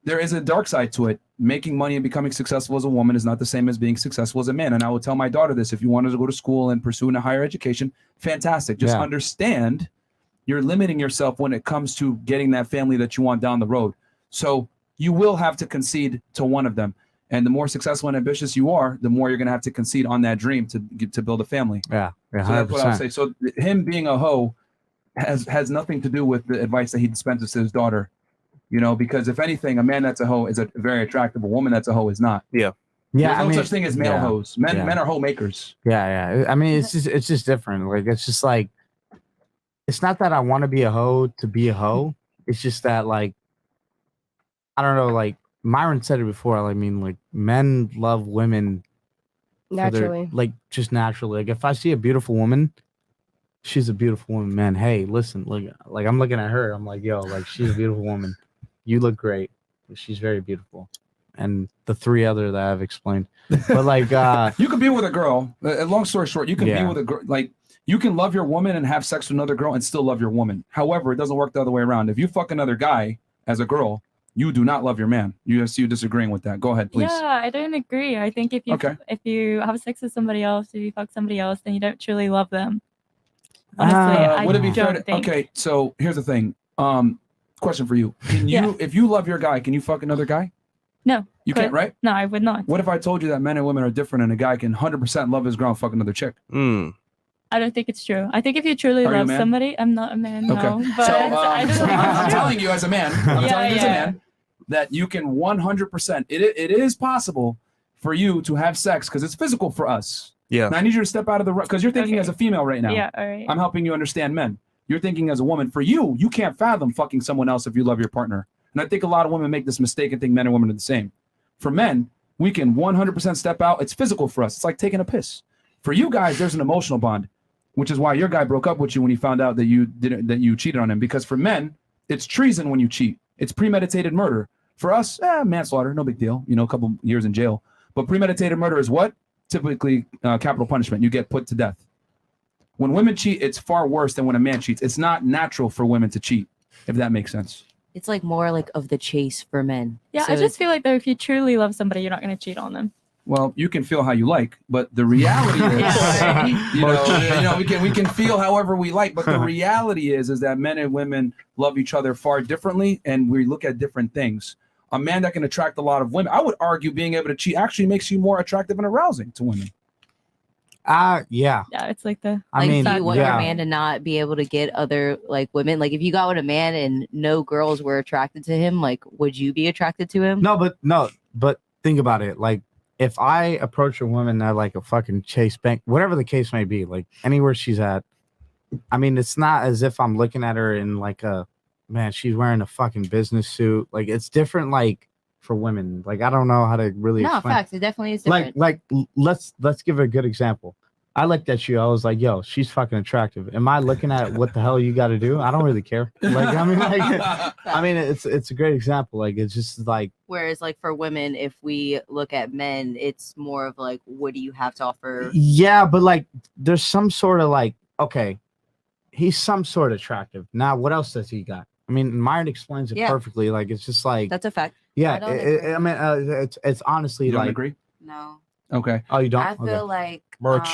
There is a dark side to it. Making money and becoming successful as a woman is not the same as being successful as a man. And I would tell my daughter this: if you wanted to go to school and pursue a higher education, fantastic. Just understand you're limiting yourself when it comes to getting that family that you want down the road. So you will have to concede to one of them. And the more successful and ambitious you are, the more you're going to have to concede on that dream to build a family. Yeah, 100%. So that's what I would say. So him being a hoe has nothing to do with the advice that he dispenses to his daughter. Because if anything, a man that's a hoe is a very attractive. A woman that's a hoe is not. Yeah. There's no such thing as male hoes. Men are hoe makers. Yeah. I mean, it's just different. Like, it's just like, it's not that I want to be a hoe to be a hoe. It's just that, like, I don't know, like Myron said it before. I mean, like, men love women naturally, like just naturally. Like, if I see a beautiful woman, she's a beautiful woman, man. Hey, listen, like I'm looking at her. I'm like, yo, like, she's a beautiful woman. You look great. She's very beautiful. And the three other that I've explained, but like, you could be with a girl. Long story short, you can be with a girl. Like, you can love your woman and have sex with another girl and still love your woman. However, it doesn't work the other way around. If you fuck another guy as a girl, you do not love your man. You disagreeing with that. Go ahead, please. Yeah, I don't agree. I think if you have sex with somebody else, if you fuck somebody else, then you don't truly love them. Honestly, would it be fair don't think. Okay, so here's the thing. Question for you. Can you, if you love your guy, can you fuck another guy? No. You can't, right? No, I would not. What if I told you that men and women are different and a guy can 100% love his girl and fuck another chick? I don't think it's true. I think if you truly Are you a love man? somebody, I'm not a man, no. But So, I don't think I'm it's telling true. you as a man, that you can 100%. It is possible for you to have sex because it's physical for us. Yeah. Now I need you to step out of the because you're thinking as a female right now. Yeah, all right. I'm helping you understand men. You're thinking as a woman. For you, you can't fathom fucking someone else if you love your partner. And I think a lot of women make this mistake and think men and women are the same. For men, we can 100% step out. It's physical for us. It's like taking a piss. For you guys, there's an emotional bond, which is why your guy broke up with you when he found out that you cheated on him. Because for men, it's treason when you cheat. It's premeditated murder. For us, manslaughter, no big deal. A couple years in jail. But premeditated murder is what? Typically capital punishment. You get put to death. When women cheat, it's far worse than when a man cheats. It's not natural for women to cheat, if that makes sense. It's like more like of the chase for men. Yeah, So I just feel like though, if you truly love somebody, you're not going to cheat on them. Well, you can feel how you like, but the reality is, you know, we can feel however we like, but the reality is that men and women love each other far differently, and we look at different things. A man that can attract a lot of women, I would argue, being able to cheat actually makes you more attractive and arousing to women. Yeah, it's like the. Like, do you want your man to not be able to get other like women? Like, if you got with a man and no girls were attracted to him, like, would you be attracted to him? But think about it. Like, if I approach a woman at like a fucking Chase Bank, whatever the case may be, like anywhere she's at, I mean, it's not as if I'm looking at her in like a, man, she's wearing a fucking business suit. Like, it's different. Like for women, like I don't know how to really. No, explain. facts. It definitely is different. Let's give a good example. I looked at you. I was like, yo, she's fucking attractive. Am I looking at what the hell you got to do? I don't really care. Like, I mean, it's a great example. Like, it's just like. Whereas, like for women, if we look at men, it's more of like, what do you have to offer? Yeah, but like, there's some sort of like, okay, he's some sort of attractive. Now, what else does he got? I mean, Myron explains it perfectly. Like, it's just like. That's a fact. Yeah, I mean, it's honestly You don't like. agree? No. Okay. Oh, you don't? I feel like merch.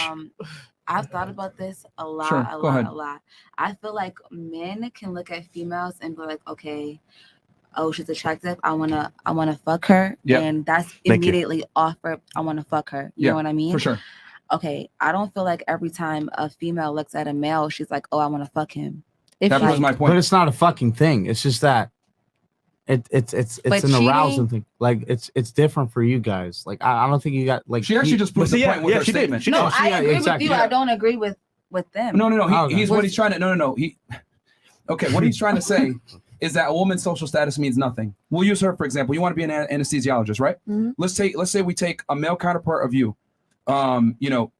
I've thought about this a lot, Sure, a go ahead. lot. I feel like men can look at females and be like, okay, oh, she's attractive. I wanna fuck her. Yep. And that's Thank you. immediately offer. I wanna fuck her. You know what I mean? For sure. Okay. I don't feel like every time a female looks at a male, she's like, oh, I wanna fuck him. That was my point. But it's not a fucking thing. It's just that it's But an arousal cheating- thing. Like it's different for you guys. Like I don't think you got like. She actually just proved the point with her statement. No, I agree with you. I don't agree with them. No. He's what he's trying to. No. Okay, what he's trying to say is that a woman's social status means nothing. We'll use her for example. You want to be an anesthesiologist, right? Mhm. Let's say we take a male counterpart of you. You know,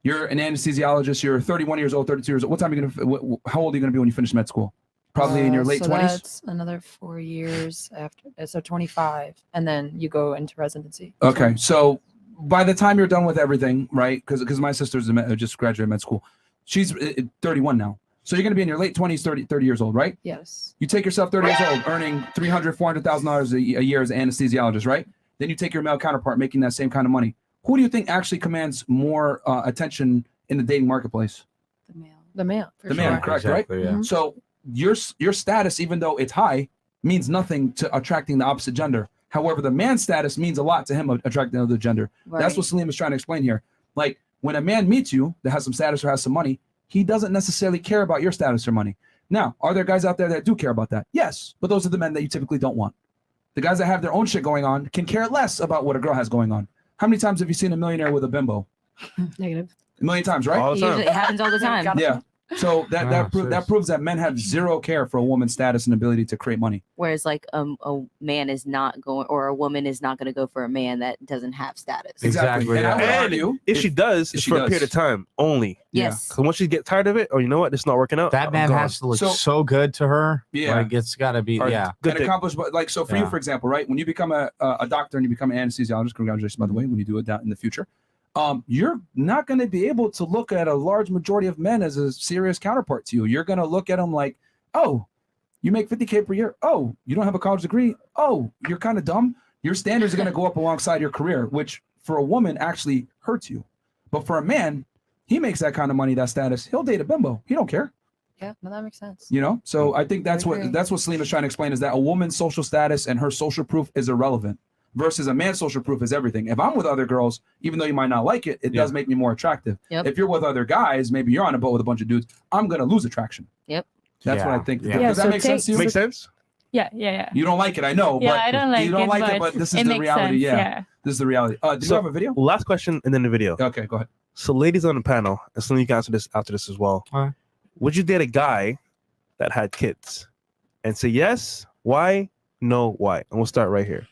you're an anesthesiologist. You're 31 years old, 32 years old. What time are you gonna? How old are you gonna be when you finish med school? Probably in your late 20s. That's another 4 years after. So 25, and then you go into residency. Okay, so by the time you're done with everything, right? Because my sister's just graduated med school. She's 31 now. So you're going to be in your late 20s, 30 years old, right? Yes. You take yourself 30 years old, earning $300,000, $400,000 a year as an anesthesiologist, right? Then you take your male counterpart making that same kind of money. Who do you think actually commands more attention in the dating marketplace? The male. For The sure. man, correct, right? Mhm. So your status, even though it's high, means nothing to attracting the opposite gender. However, the man's status means a lot to him attracting the other gender. Right. That's what Salim is trying to explain here. Like when a man meets you that has some status or has some money, he doesn't necessarily care about your status or money. Now, are there guys out there that do care about that? Yes, but those are the men that you typically don't want. The guys that have their own shit going on can care less about what a girl has going on. How many times have you seen a millionaire with a bimbo? Negative. A million times, right? All the time. Usually it happens all the time. Yeah. So that proves that men have zero care for a woman's status and ability to create money. Whereas like a man is not going, or a woman is not going to go for a man that doesn't have status. Exactly. And I would argue if she does, it's for a period of time only. Yes. Because once you get tired of it, or you know what, it's not working out. That man has to look so good to her. Yeah. Like it's got to be. Or Yeah. and accomplish, but like so for you, for example, right? When you become a doctor and you become an anesthesiologist, congratulations by the way, when you do it down in the future. You're not going to be able to look at a large majority of men as a serious counterpart to you. You're going to look at them like, oh, you make $50K per year. Oh, you don't have a college degree. Oh, you're kind of dumb. Your standards are going to go up alongside your career, which for a woman actually hurts you. But for a man, he makes that kind of money, that status. He'll date a bimbo. He don't care. Yeah, no, that makes sense. You know, so I think that's agree. what Salim is trying to explain is that a woman's social status and her social proof is irrelevant. Versus a man's social proof is everything. If I'm with other girls, even though you might not like it, it does make me more attractive. Yep. If you're with other guys, maybe you're on a boat with a bunch of dudes, I'm going to lose attraction. Yep. That's what I think. Yeah, Does that so make sense to you? Makes sense? Yeah. You don't like it, I know. Yeah, but I don't like you don't it, like it, but but this is it the makes reality. sense, Yeah. yeah. This is the reality. Do you have a video? Last question and then the video. Okay, go ahead. So ladies on the panel, and some of you can answer this after this as well. All right. Would you date a guy that had kids? And say yes, why, no, why? And we'll start right here.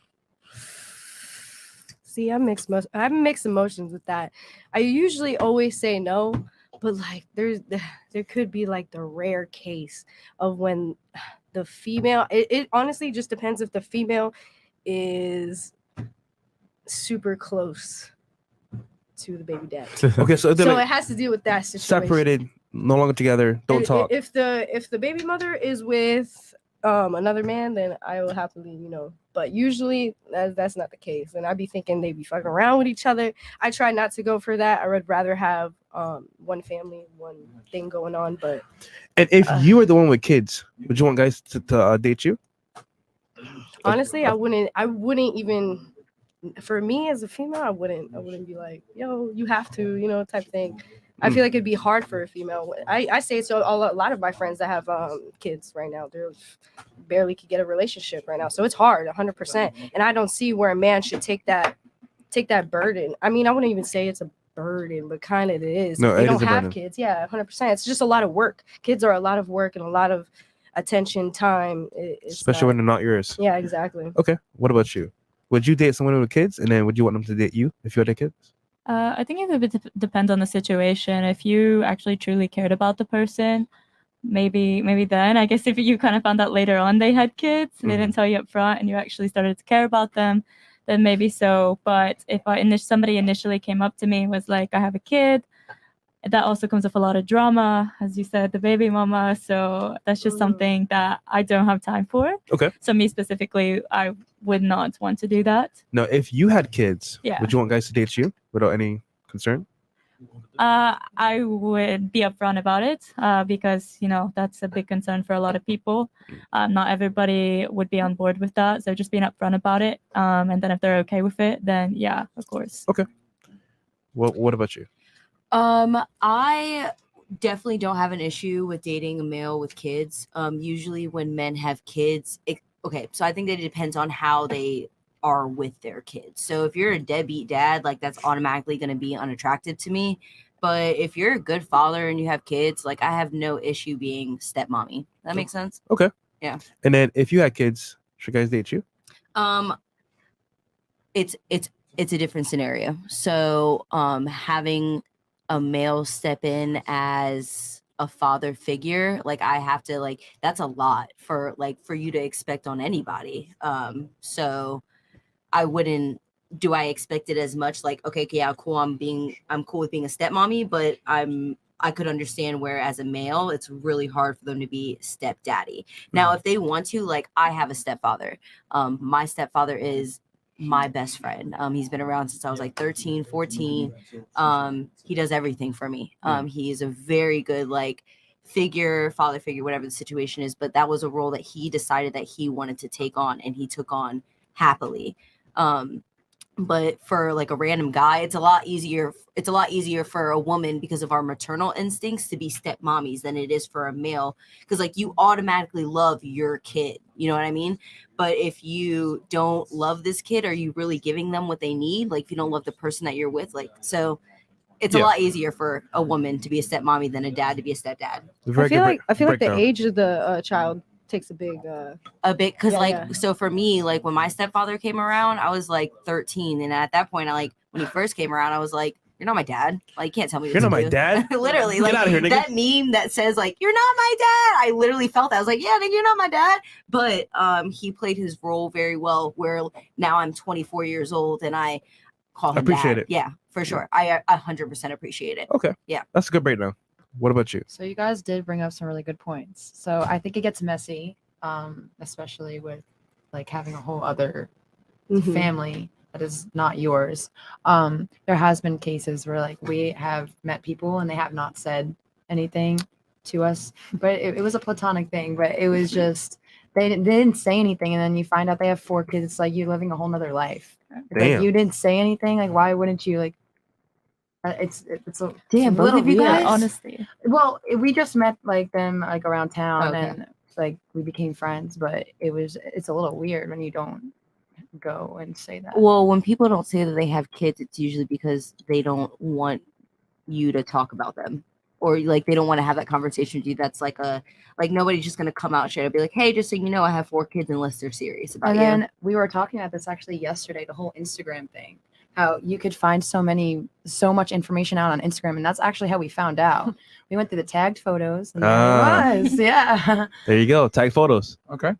See, I have mixed emotions with that. I usually always say no, but like there could be like the rare case of when the female. It honestly just depends if the female is super close to the baby dad. Okay, so So it has to do with that situation. separated, no longer together, don't talk. If the baby mother is with another man, then I will happily, But usually that's not the case. And I'd be thinking they be fucking around with each other. I try not to go for that. I would rather have one family, one thing going on. But And if you were the one with kids, would you want guys to date you? honestly, I wouldn't even, for me as a female, I wouldn't be like, yo, you have to, type thing. I feel like it'd be hard for a female. I say it to a lot of my friends that have kids right now. They're barely could get a relationship right now. So it's hard, 100%. And I don't see where a man should take that burden. I mean, I wouldn't even say it's a burden, but kind of it is. No, they it don't is a have burden. kids. Yeah, 100%. It's just a lot of work. Kids are a lot of work and a lot of attention, time. Especially when they're not yours. Yeah, exactly. Okay. What about you? Would you date someone with kids, and then would you want them to date you if you had kids? I think it depends on the situation. If you actually truly cared about the person, maybe then. I guess if you kind of found out later on they had kids and they didn't tell you up front, and you actually started to care about them, then maybe so. But if somebody initially came up to me and was like, I have a kid, that also comes with a lot of drama, as you said, the baby mama. So that's just something that I don't have time for. Okay. So me specifically, I would not want to do that. Now, if you had kids, Yeah. would you want guys to date you without any concern? I would be upfront about it because, that's a big concern for a lot of people. Not everybody would be on board with that. So just being upfront about it. And then if they're okay with it, then yeah, of course. Okay. What about you? I definitely don't have an issue with dating a male with kids. Usually when men have kids, so I think that it depends on how they are with their kids. So if you're a deadbeat dad, like that's automatically going to be unattractive to me. But if you're a good father and you have kids, like I have no issue being stepmommy. That makes sense? Okay. Yeah. And then if you had kids, should guys date you? It's a different scenario. So having a male step in as a father figure, like I have to, like, that's a lot for you to expect on anybody. So I wouldn't, do I expect it as much? Like, okay, yeah, cool. I'm cool with being a stepmommy, but I could understand where as a male, it's really hard for them to be stepdaddy. Now, if they want to, like, I have a stepfather. My stepfather is my best friend. He's been around since I was like 13, 14. He does everything for me. He is a very good, like, father figure, whatever the situation is. But that was a role that he decided that he wanted to take on, and he took on happily. But for like a random guy, it's a lot easier for a woman because of our maternal instincts to be stepmommies than it is for a male, because like you automatically love your kid, you know what I mean? But if you don't love this kid, are you really giving them what they need? Like if you don't love the person that you're with, like, so it's a lot easier for a woman to be a stepmommy than a dad to be a stepdad. I feel like the age of the child takes a big because so for me, like when my stepfather came around, I was like 13, and at that point, when he first came around, I was like, you're not my dad. Like, you can't tell me You're not my dad. Literally, Get like out of here, nigga. that meme that says like you're not my dad. I literally felt that. I was like, yeah, nigga, you're not my dad. But he played his role very well, where now I'm 24 years old and I call him Appreciate dad. it. Yeah, for sure. I 100% appreciate it. Okay. Yeah. That's a good breakdown. What about you? So you guys did bring up some really good points. So I think it gets messy, especially with like having a whole other family that is not yours. There has been cases where like we have met people and they have not said anything to us, but it was a platonic thing, but it was just they didn't say anything, and then you find out they have 4 kids. It's like you're living a whole nother life. Like, you didn't say anything. Like, why wouldn't you? Like, it's a damn, both of you guys, honestly. Well, we just met like them like around town, Okay. and like we became friends, but it's a little weird when you don't go and say that. Well, when people don't say that they have kids, it's usually because they don't want you to talk about them, or like they don't want to have that conversation with you. That's like nobody's just gonna come out straight and be like, hey, just so you know, I have 4 kids unless they're serious about And you. then we were talking about this actually yesterday, the whole Instagram thing, how you could find so much information out on Instagram, and that's actually how we found out. We went through the tagged photos, and there it was. Yeah. There you go. Tag photos. Okay.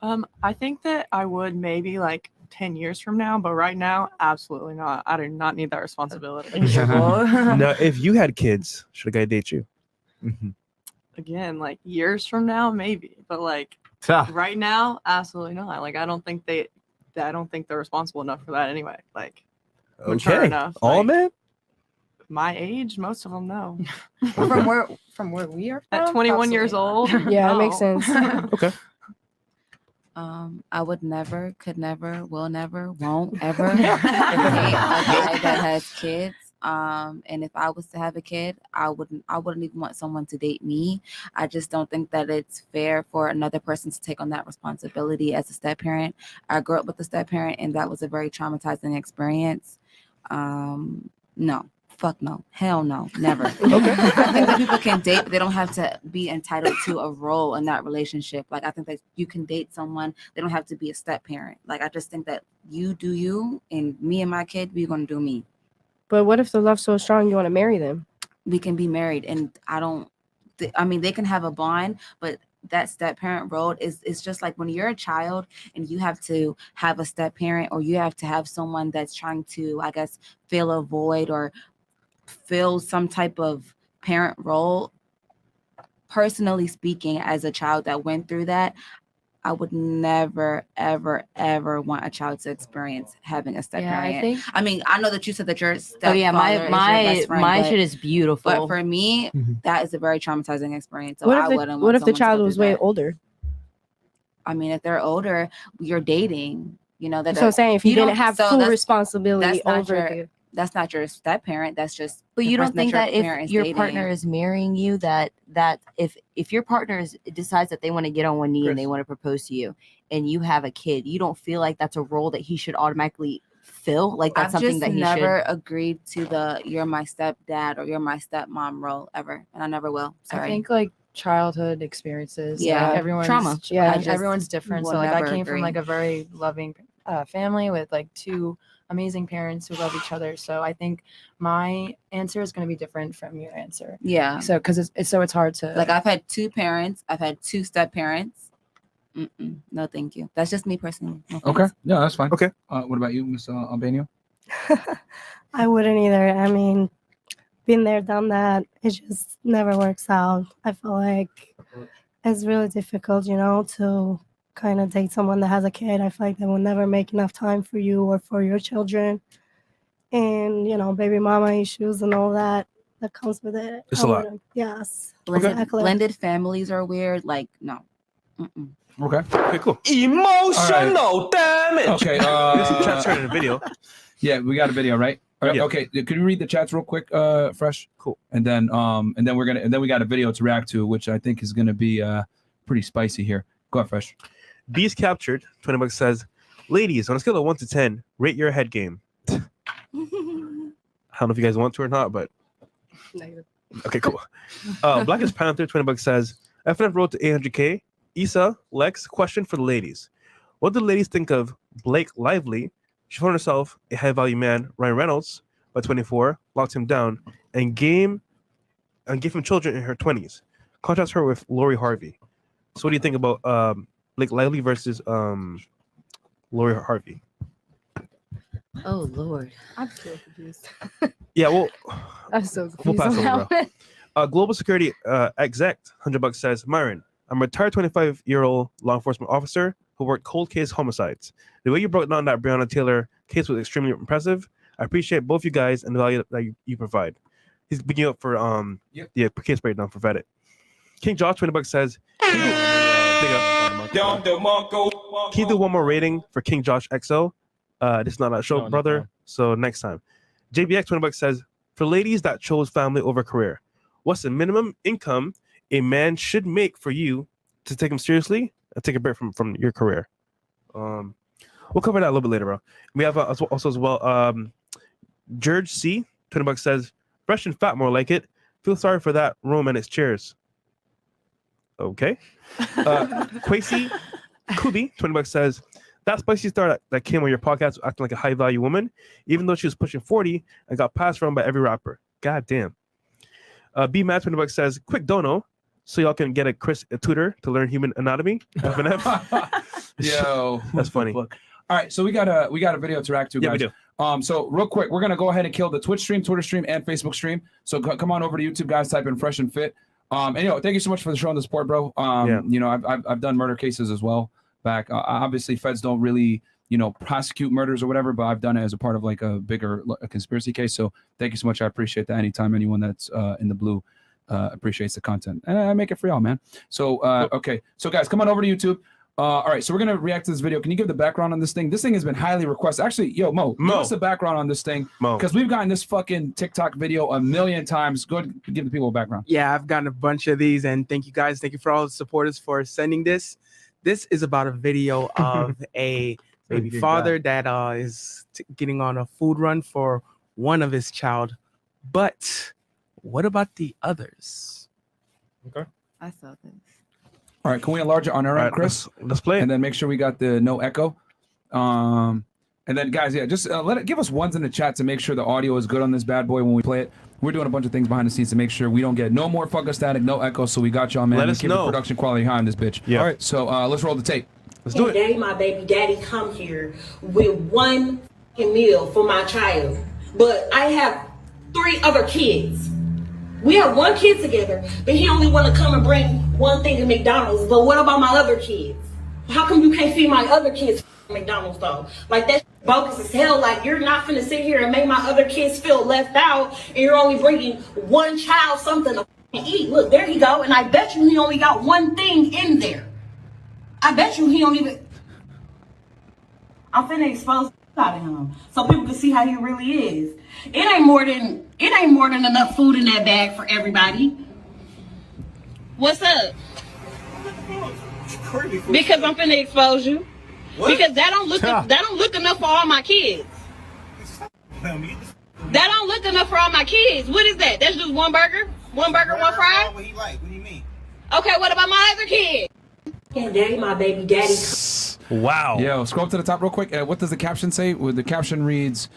I think that I would maybe like 10 years from now, but right now, absolutely not. I do not need that responsibility. Now, if you had kids, should a guy date you? Again, like years from now, maybe, but like Right now, absolutely not. Like I don't think they're responsible enough for that anyway. Like mature Okay. enough. All like, men? my age, most of them no. From where we are from? At 21 years old. Yeah, it makes sense. Okay. I would never, could never, will never, won't ever date a guy that has kids. And if I was to have a kid, I wouldn't even want someone to date me. I just don't think that it's fair for another person to take on that responsibility as a step parent. I grew up with a step parent, and that was a very traumatizing experience. No. Fuck no. Hell no. Never. Okay. I think that people can date, but they don't have to be entitled to a role in that relationship. Like, I think that you can date someone. They don't have to be a step parent. Like, I just think that you do you, and me and my kid, we're going to do me. But what if the love's so strong you want to marry them? We can be married, and they can have a bond, but that step parent role is just like when you're a child and you have to have a step parent, or you have to have someone that's trying to, I guess, fill a void or fill some type of parent role. Personally speaking, as a child that went through that, I would never, ever, ever want a child to experience having a step parent. I mean, I know that you said that your stepfather is your best friend, my but- shit is beautiful. But for me, that is a very traumatizing experience. So What if the child was way older? I mean, if they're older, you're dating. You know, That's what I'm saying. If you didn't have full responsibility that's not your step parent. That's just. But you don't think that parent if is your dating. partner is marrying you, that if your partner decides that they want to get on one knee and they want to propose to you, and you have a kid, you don't feel like that's a role that he should automatically fill? Like that's something that he never agreed to the "you're my stepdad" or "you're my stepmom" role ever, and I never will. Sorry. I think like childhood experiences. Yeah. like, everyone's Trauma. Yeah, I just everyone's different. will So like I never came from agree. like a very loving family with like two amazing parents who love each other. So I think my answer is going to be different from your answer. Yeah. So because it's hard to Like I've had two parents. I've had two step parents. No, thank you. That's just me personally. No Okay. thanks. Yeah, that's fine. Okay. What about you, Ms. Albania? I wouldn't either. I mean, been there, done that. It just never works out. I feel like it's really difficult, to kind of date someone that has a kid. I feel like they will never make enough time for you or for your children. And, baby mama issues and all that comes with it. It's a lot. Yes. Blended families are weird. Like, no. Okay. Okay, cool. Emotional damage. Okay. This is chat started a video. Yeah, we got a video, right? All right, Yeah. Okay. Can you read the chats real quick, Fresh? Cool. And then we got a video to react to, which I think is gonna be pretty spicy here. Go ahead, Fresh. Beast Captured, $20 says, ladies, on a scale of 1 to 10, rate your head game. I don't know if you guys want to or not, but okay, cool. Blackest Panther, $20 says, FNF road to 800K. Issa, Lex, question for the ladies. What do the ladies think of Blake Lively? She found herself a high value man, Ryan Reynolds, by 24, locked him down, and gave him children in her 20s. Contrast her with Lori Harvey. So what do you think about Blake Lively versus Lori Harvey? Oh Lord, I'm so confused. Yeah, well, I'm so we'll confused pass on over, that bro. one. Global Security exec, $100 says, Myron, I'm a retired 25-year-old law enforcement officer who worked cold case homicides. The way you broke down that Breonna Taylor case was extremely impressive. I appreciate both you guys and the value that you provide. He's picking up for the case breakdown for Reddit. King Josh, $20 says, can you do one more rating for King Josh XO? This is not a show, brother. So next time. JBX, $20 says, for ladies that chose family over career, what's the minimum income a man should make for you to take him seriously and take a break from your career? We'll cover that a little bit later, bro. We have also as well, George C, $20 says, fresh and fat, more like it. Feel sorry for that room and its chairs. Okay. Quasi Kubi, $20 says, that spicy star that came on your podcast acting like a high value woman, even though she was pushing 40 and got passed around by every rapper. God damn. B Matt, $20 says, quick dono, so y'all can get a tutor to learn human anatomy. FNF. Yo, that's funny. All right, so we got a video to react to, guys. Yeah, we do. So real quick, we're gonna go ahead and kill the Twitch stream, Twitter stream, and Facebook stream. So come on over to YouTube, guys. Type in Fresh and Fit. Anyway, thank you so much for showing the support, bro. You know, I've done murder cases as well. Back, obviously, feds don't really, you know, prosecute murders or whatever, but I've done it as a part of like a bigger conspiracy case. So thank you so much. I appreciate that. Anytime anyone that's in the blue appreciates the content, and I make it for y'all, man. So okay, so guys, come on over to YouTube. All right, so we're gonna react to this video. Can you give the background on this thing? This thing has been highly requested. Actually, yo, Mo, give us the background on this thing, because we've gotten this fucking TikTok video a million times. Go ahead, give the people a background. Yeah, I've gotten a bunch of these, and thank you guys. Thank you for all the supporters for sending this. This is about a video of a baby father that is getting on a food run for one of his child. But what about the others? Okay. I saw this. All right, can we enlarge it on our end, Chris? Let's play it. And then make sure we got the no echo. And then, guys, yeah, just give us ones in the chat to make sure the audio is good on this bad boy when we play it. We're doing a bunch of things behind the scenes to make sure we don't get no more fucking static, no echo. So we got y'all, man. Let us keep know. the production quality high on this bitch. Yeah. All right, so let's roll the tape. Let's do it. Daddy, my baby daddy, come here with one meal for my child, but I have 3 other kids. We have 1 kid together, but he only want to come and bring one thing to McDonald's. But what about my other kids? How come you can't feed my other kids McDonald's though? Like, that's bogus as hell. Like, you're not finna sit here and make my other kids feel left out, and you're only bringing one child something to eat. Look, there you go. And I bet you he only got 1 thing in there. I bet you he don't even. I'm finna expose out of him so people can see how he really is. It ain't more than enough food in that bag for everybody. What's up? Because I'm finna expose you. What? Because that don't look enough for all my kids. That don't look enough for all my kids. What is that? That's just 1 burger? 1 burger, 1 fry? What he like? What do you mean? Okay, what about my other kids? And daddy, my baby daddy. Wow. Yo, scroll up to the top real quick. What does the caption say? Well, the caption reads,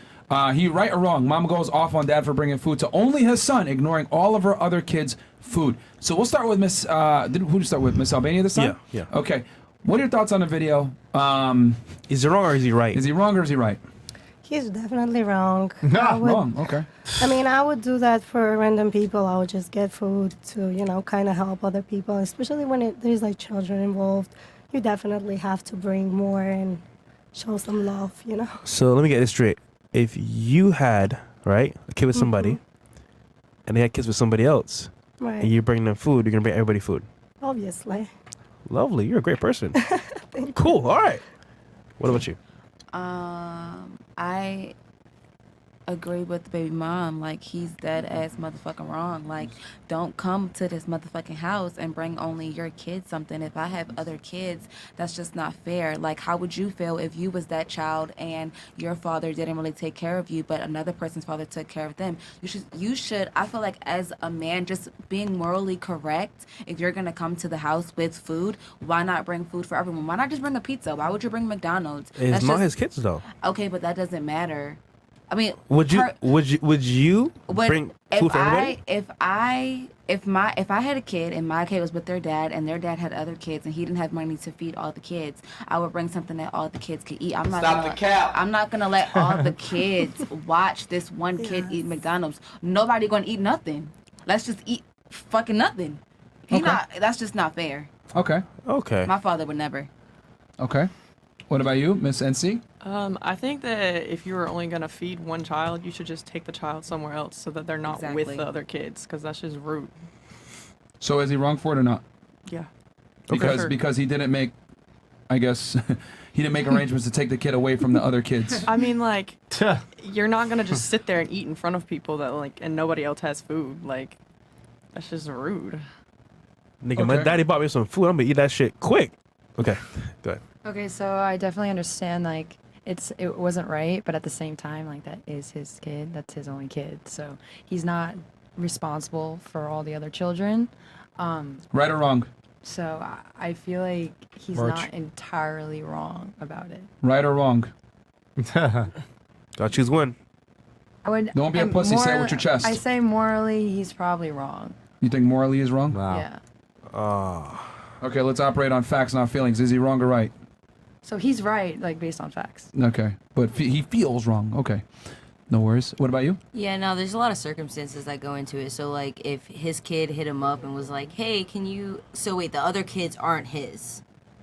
he right or wrong, mom goes off on dad for bringing food to only his son, ignoring all of her other kids' food. So we'll start with Miss, who did you start with? Miss Albania this time? Yeah. Okay. What are your thoughts on the video? Is he wrong or is he right? Is he wrong or is he right? He's definitely wrong. Wrong. Okay. I mean, I would do that for random people. I would just get food to, you know, kind of help other people, especially when there's like children involved. You definitely have to bring more and show some love, you know? So let me get this straight. If you had, right, a kid with somebody, and they had kids with somebody else, Right. and you bring them food, you're going to bring everybody food. Obviously. Lovely. You're a great person. Cool. All right. What about you? I agree with the baby mom. Like, he's dead ass motherfucking wrong. Like, don't come to this motherfucking house and bring only your kids something. If I have other kids, that's just not fair. Like, how would you feel if you was that child and your father didn't really take care of you, but another person's father took care of them? You should, I feel like, as a man, just being morally correct, if you're gonna come to the house with food, why not bring food for everyone? Why not just bring a pizza? Why would you bring McDonald's? It's not his kids though. Okay, but that doesn't matter. I mean, Would you bring food for everybody? If I had a kid and my kid was with their dad and their dad had other kids and he didn't have money to feed all the kids, I would bring something that all the kids could eat. I'm not gonna let all the kids watch this one kid eat McDonald's. Nobody gonna eat nothing. Let's just eat fucking nothing. That's just not fair. Okay. My father would never. Okay. What about you, Miss NC? I think that if you were only going to feed one child, you should just take the child somewhere else so that they're not with the other kids, because that's just rude. So is he wrong for it or not? Yeah. Because he didn't make, I guess, he didn't make arrangements to take the kid away from the other kids. I mean, like, you're not going to just sit there and eat in front of people that, like, and nobody else has food. Like, that's just rude. Nigga, my daddy bought me some food. I'm gonna eat that shit quick. Okay, go ahead. Okay, so I definitely understand, like, it wasn't right, but at the same time, like, that is his kid. That's his only kid. So he's not responsible for all the other children. Right or wrong? So I feel like he's not entirely wrong about it. Right or wrong? Gotta choose one. I would. Don't be a pussy. Say it with your chest. I say morally, he's probably wrong. You think morally is wrong? Wow. Yeah. Okay, let's operate on facts, not feelings. Is he wrong or right? So he's right, like, based on facts. Okay, but he feels wrong. Okay. No worries. What about you? Yeah, no, there's a lot of circumstances that go into it. So, like, if his kid hit him up and was like, hey, can you... So, wait, the other kids aren't his,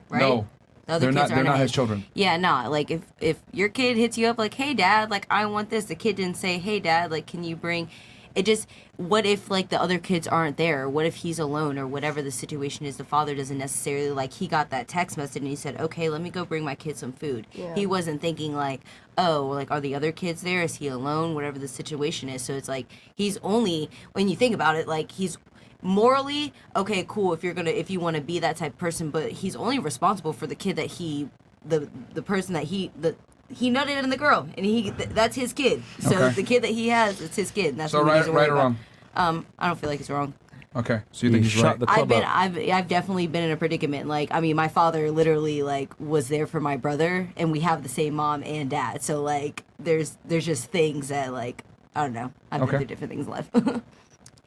right? No. The other They're kids not his children. Yeah, no, like, if your kid hits you up like, hey, Dad, like, I want this. The kid didn't say, hey, Dad, like, can you bring... It just... What if, like, the other kids aren't there? What if he's alone or whatever the situation is? The father doesn't necessarily... Like, he got that text message and he said, okay, let me go bring my kid some food. Yeah. He wasn't thinking, like... Oh, like, are the other kids there? Is he alone? Whatever the situation is. So it's like, he's only, when you think about it, like, he's morally, okay, cool, if you want to be that type of person, but he's only responsible for the kid that the person that he nutted in the girl, and that's his kid. So Okay. the kid that he has, it's his kid. And that's So what he needs to right worry or about. wrong? I don't feel like it's wrong. Okay, so you think he's right? I've definitely been in a predicament. Like, I mean, my father literally like was there for my brother, and we have the same mom and dad. So like, there's just things that like I don't know. I've been Okay. through different things in life.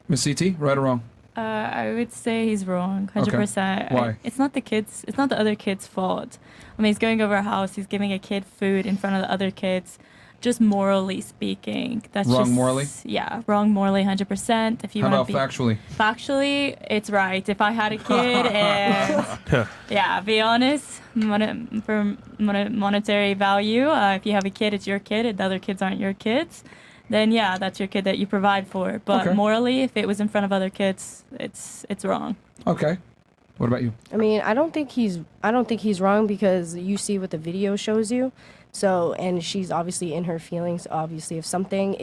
Miss CT, right or wrong? I would say he's wrong, 100%. Why? It's not the other kid's fault. I mean, he's going over a house, he's giving a kid food in front of the other kids. Just morally speaking, that's Wrong just, morally? Yeah, wrong morally, 100%. If you How want about to factually? Factually, it's right. If I had a kid and yeah, be honest, for monetary value, if you have a kid, it's your kid, and the other kids aren't your kids, then yeah, that's your kid that you provide for. But Okay. morally, if it was in front of other kids, it's wrong. Okay. What about you? I mean, I don't think he's wrong because you see what the video shows you. So, and she's obviously in her feelings, obviously, of something.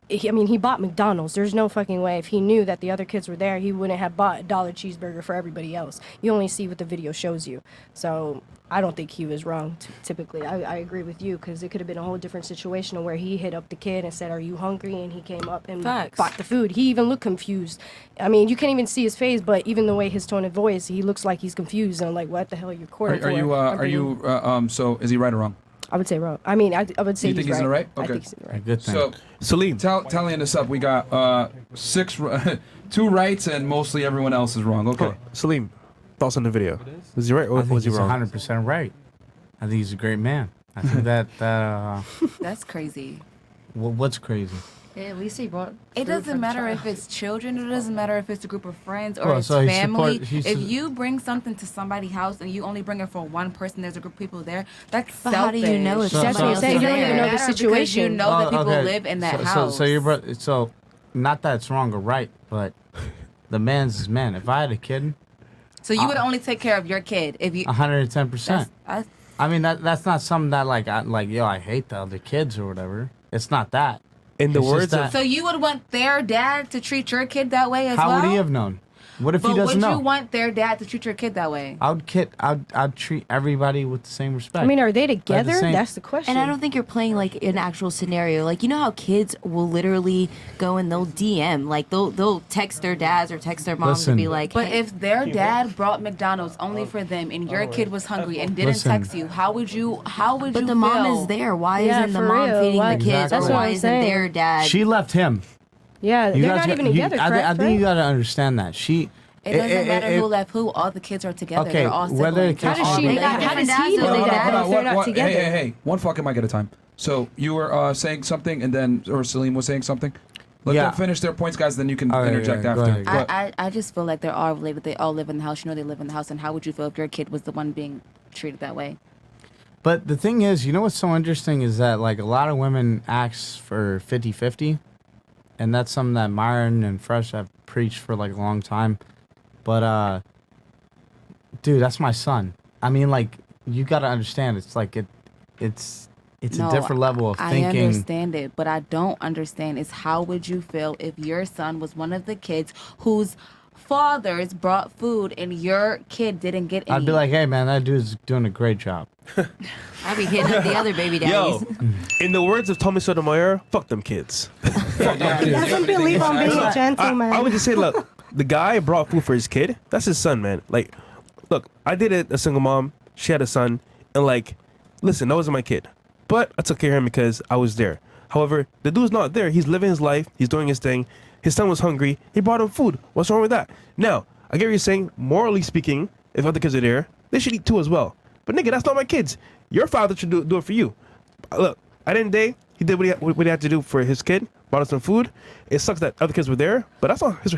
He bought McDonald's. There's no fucking way. If he knew that the other kids were there, he wouldn't have bought a $1 cheeseburger for everybody else. You only see what the video shows you. So, I don't think he was wrong, typically. I agree with you, because it could have been a whole different situation where he hit up the kid and said, are you hungry? And he came up and Facts. bought the food. He even looked confused. I mean, you can't even see his face, but even the way his tone of voice, he looks like he's confused. And I'm like, what the hell are you recording for? So is he right or wrong? I would say wrong. I mean, I would say You think he's he's in the right? I Okay. think he's in the right. Good thing. So, Salim, tallying this up, we got 2 rights and mostly everyone else is wrong. Okay. Salim, thoughts on the video? Was he right or I think was he he's wrong? 100% right. I think he's a great man. I think that That's crazy. what's crazy? Yeah, at least he brought. It food for doesn't the matter child. if it's children. It doesn't matter if it's a group of friends or Well, it's so he family. support- If you bring something to somebody's house and you only bring it for one person, there's a group of people there. That's But how do you selfish. know if That's what I'm saying. You don't even know the Because you situation. know that Oh, people okay. live in that so, house. So not that it's wrong or right, but the man's his man. If I had a kid, So you would only take care of your kid if you. 110%. That's- I mean that's not something that I hate the other kids or whatever. It's not that. In the It's just words of that- So you would want their dad to treat your kid that way as how well? would he have known? What if But he doesn't would know? you want their dad to treat your kid that way? I'd treat everybody with the same respect. I mean, are they Like the together? same- That's the question. And I don't think you're playing like an actual scenario. Like, you know how kids will literally go and they'll DM, like they'll text their dads or text their moms Listen. and be like, But hey. if their dad brought McDonald's only for them and your kid was hungry and didn't Listen. text you, how would you But you the mom feel? is there. Why Yeah, isn't the for mom real. feeding Why- the kids? That's Or what why I'm isn't saying. their dad? She left him. Yeah, You they're guys not even got- you- together, I correct? think you gotta understand that It doesn't matter who left who. All the kids are together. Okay, They're all whether siblings. the kids They're all are related. How does he know Hold on, that hold on, if they're not what- together? Hey, one fucking mic at a time. So you were saying something, and then or Salim was saying something. Let Yeah. them finish their points, guys. Then you can Oh, yeah, interject yeah, go after. ahead, go But- I just feel like they're all related. They all live in the house. You know they live in the house. And how would you feel if your kid was the one being treated that way? But the thing is, you know what's so interesting is that like a lot of women ask for 50-50, and that's something that Myron and Fresh have preached for like a long time. But dude, that's my son. I mean, like you got to understand, it's like it's No, a different level of I thinking. understand it, but I don't understand is how would you feel if your son was one of the kids whose fathers brought food and your kid didn't get any? I'd be like, hey man, that dude's doing a great job. I'd be hitting up the other baby daddies. Yo, in the words of Tommy Sotomayor, fuck them kids. Doesn't believe I'm being a gentleman. I would just say, look, the guy brought food for his kid. That's his son, man. Like, look, I dated a single mom. She had a son, and like, listen, that wasn't my kid, but I took care of him because I was there. However, the dude's not there. He's living his life. He's doing his thing. His son was hungry. He brought him food. What's wrong with that? Now, I get what you're saying. Morally speaking, if other kids are there, they should eat too as well. But nigga, that's not my kids. Your father should do it for you. Look, at the end of the day, He did what he had to do for his kid. Brought us some food. It sucks that other kids were there, but that's all his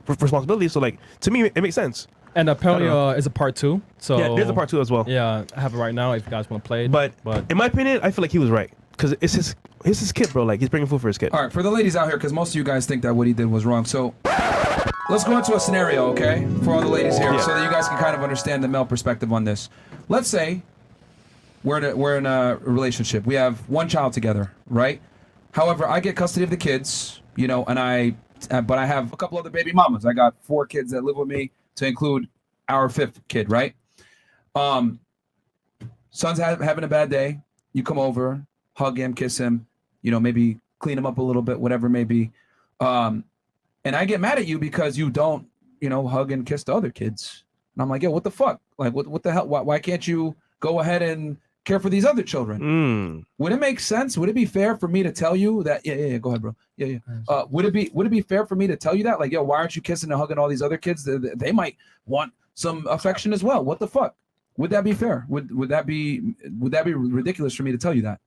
responsibility. So like to me, it makes sense. And apparently, it's a part 2. So yeah, there's a part 2 as well. Yeah, I have it right now if you guys want to play it. But in my opinion, I feel like he was right because it's his kid, bro. Like he's bringing food for his kid. All right, for the ladies out here, because most of you guys think that what he did was wrong. So let's go into a scenario, okay, for all the ladies here, so that you guys can kind of understand the male perspective on this. Let's say we're in a relationship. We have one child together, right? However, I get custody of the kids, you know, but I have a couple other baby mamas. I got 4 kids that live with me, to include our 5th kid, right? Son's having a bad day. You come over, hug him, kiss him, you know, maybe clean him up a little bit, whatever it may be. And I get mad at you because you don't, you know, hug and kiss the other kids. And I'm like, yo, what the fuck? Like, what the hell? Why can't you go ahead and care for these other children? Would it make sense? Would it be fair for me to tell you that? Yeah. Go ahead, bro. Yeah. Would it be fair for me to tell you that? Like, yo, why aren't you kissing and hugging all these other kids? They might want some affection as well. What the fuck? Would that be fair? Would that be ridiculous for me to tell you that?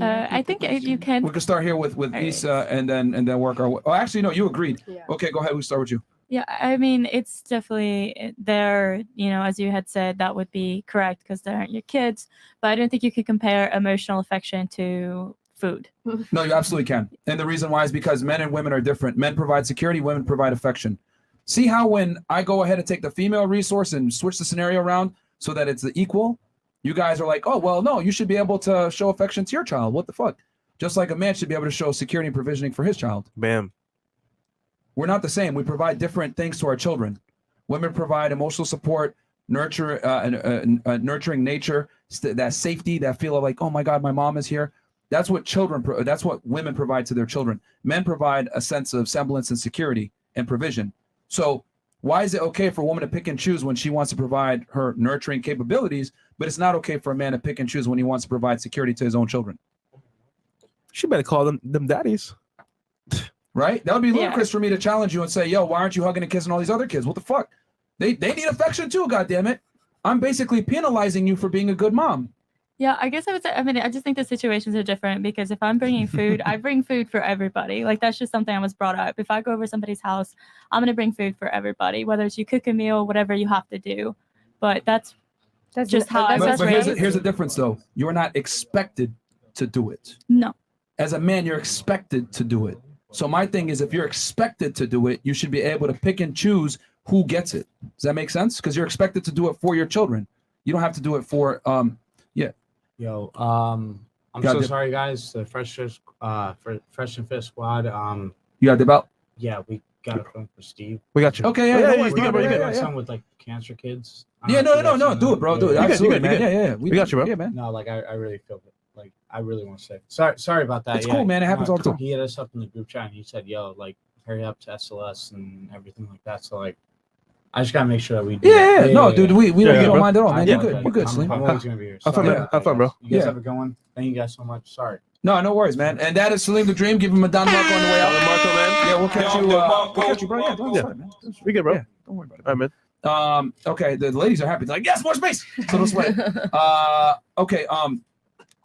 I think you can. We can start here with Issa and then work our way. Oh, actually, no, you agreed. Yeah. Okay, go ahead. We start with you. Yeah, I mean, it's definitely there, you know, as you had said, that would be correct because they aren't your kids. But I don't think you could compare emotional affection to food. No, you absolutely can. And the reason why is because men and women are different. Men provide security, women provide affection. See how when I go ahead and take the female resource and switch the scenario around so that it's equal, you guys are like, oh, well, no, you should be able to show affection to your child. What the fuck? Just like a man should be able to show security and provisioning for his child. Bam. We're not the same. We provide different things to our children. Women provide emotional support, nurturing nature, that safety, that feel of like, oh my God, my mom is here. That's what that's what women provide to their children. Men provide a sense of semblance and security and provision. So why is it okay for a woman to pick and choose when she wants to provide her nurturing capabilities, but it's not okay for a man to pick and choose when he wants to provide security to his own children? She better call them daddies. Right? That would be ludicrous for me to challenge you and say, yo, why aren't you hugging and kissing all these other kids? What the fuck? They need affection too, goddammit. I'm basically penalizing you for being a good mom. Yeah, I guess I would say, I mean, I just think the situations are different because if I'm bringing food, I bring food for everybody. Like, that's just something I was brought up. If I go over somebody's house, I'm going to bring food for everybody, whether it's you cook a meal, whatever you have to do. But that's just how I was raised. Here's the difference, though. You are not expected to do it. No. As a man, you're expected to do it. So my thing is, if you're expected to do it, you should be able to pick and choose who gets it. Does that make sense? Because you're expected to do it for your children. You don't have to do it for, yeah. Yo, I'm so sorry, guys. The Fresh and Fit squad. You got the belt? Yeah, we got a phone for Steve. We got you. Okay, you got my son with like cancer kids. Yeah, no, do it, bro. Do it. Absolutely, man. Yeah. We got you, bro. Yeah, man. No, like I really feel it. Like I really want to say sorry about that. It's cool, man. It happens all the time. He hit us up in the group chat and he said, "Yo, like hurry up to SLS and everything like that." So like, I just gotta make sure that we do. No, dude, we don't mind at all, man. You're good. You're good, Salim. I'm always gonna be here. Have fun, bro. You guys have a good one. Thank you guys so much. Sorry. No worries, man. And that is Salim the Dream. Give him a Don Marco on the way out. Marco, man. Yeah, we'll catch you. We'll catch you, bro. Yeah, don't worry, man. We good, bro. Yeah, don't worry about it. All right, man. Okay, the ladies are happy. They're like, yes, more space. So don't sweat. Okay.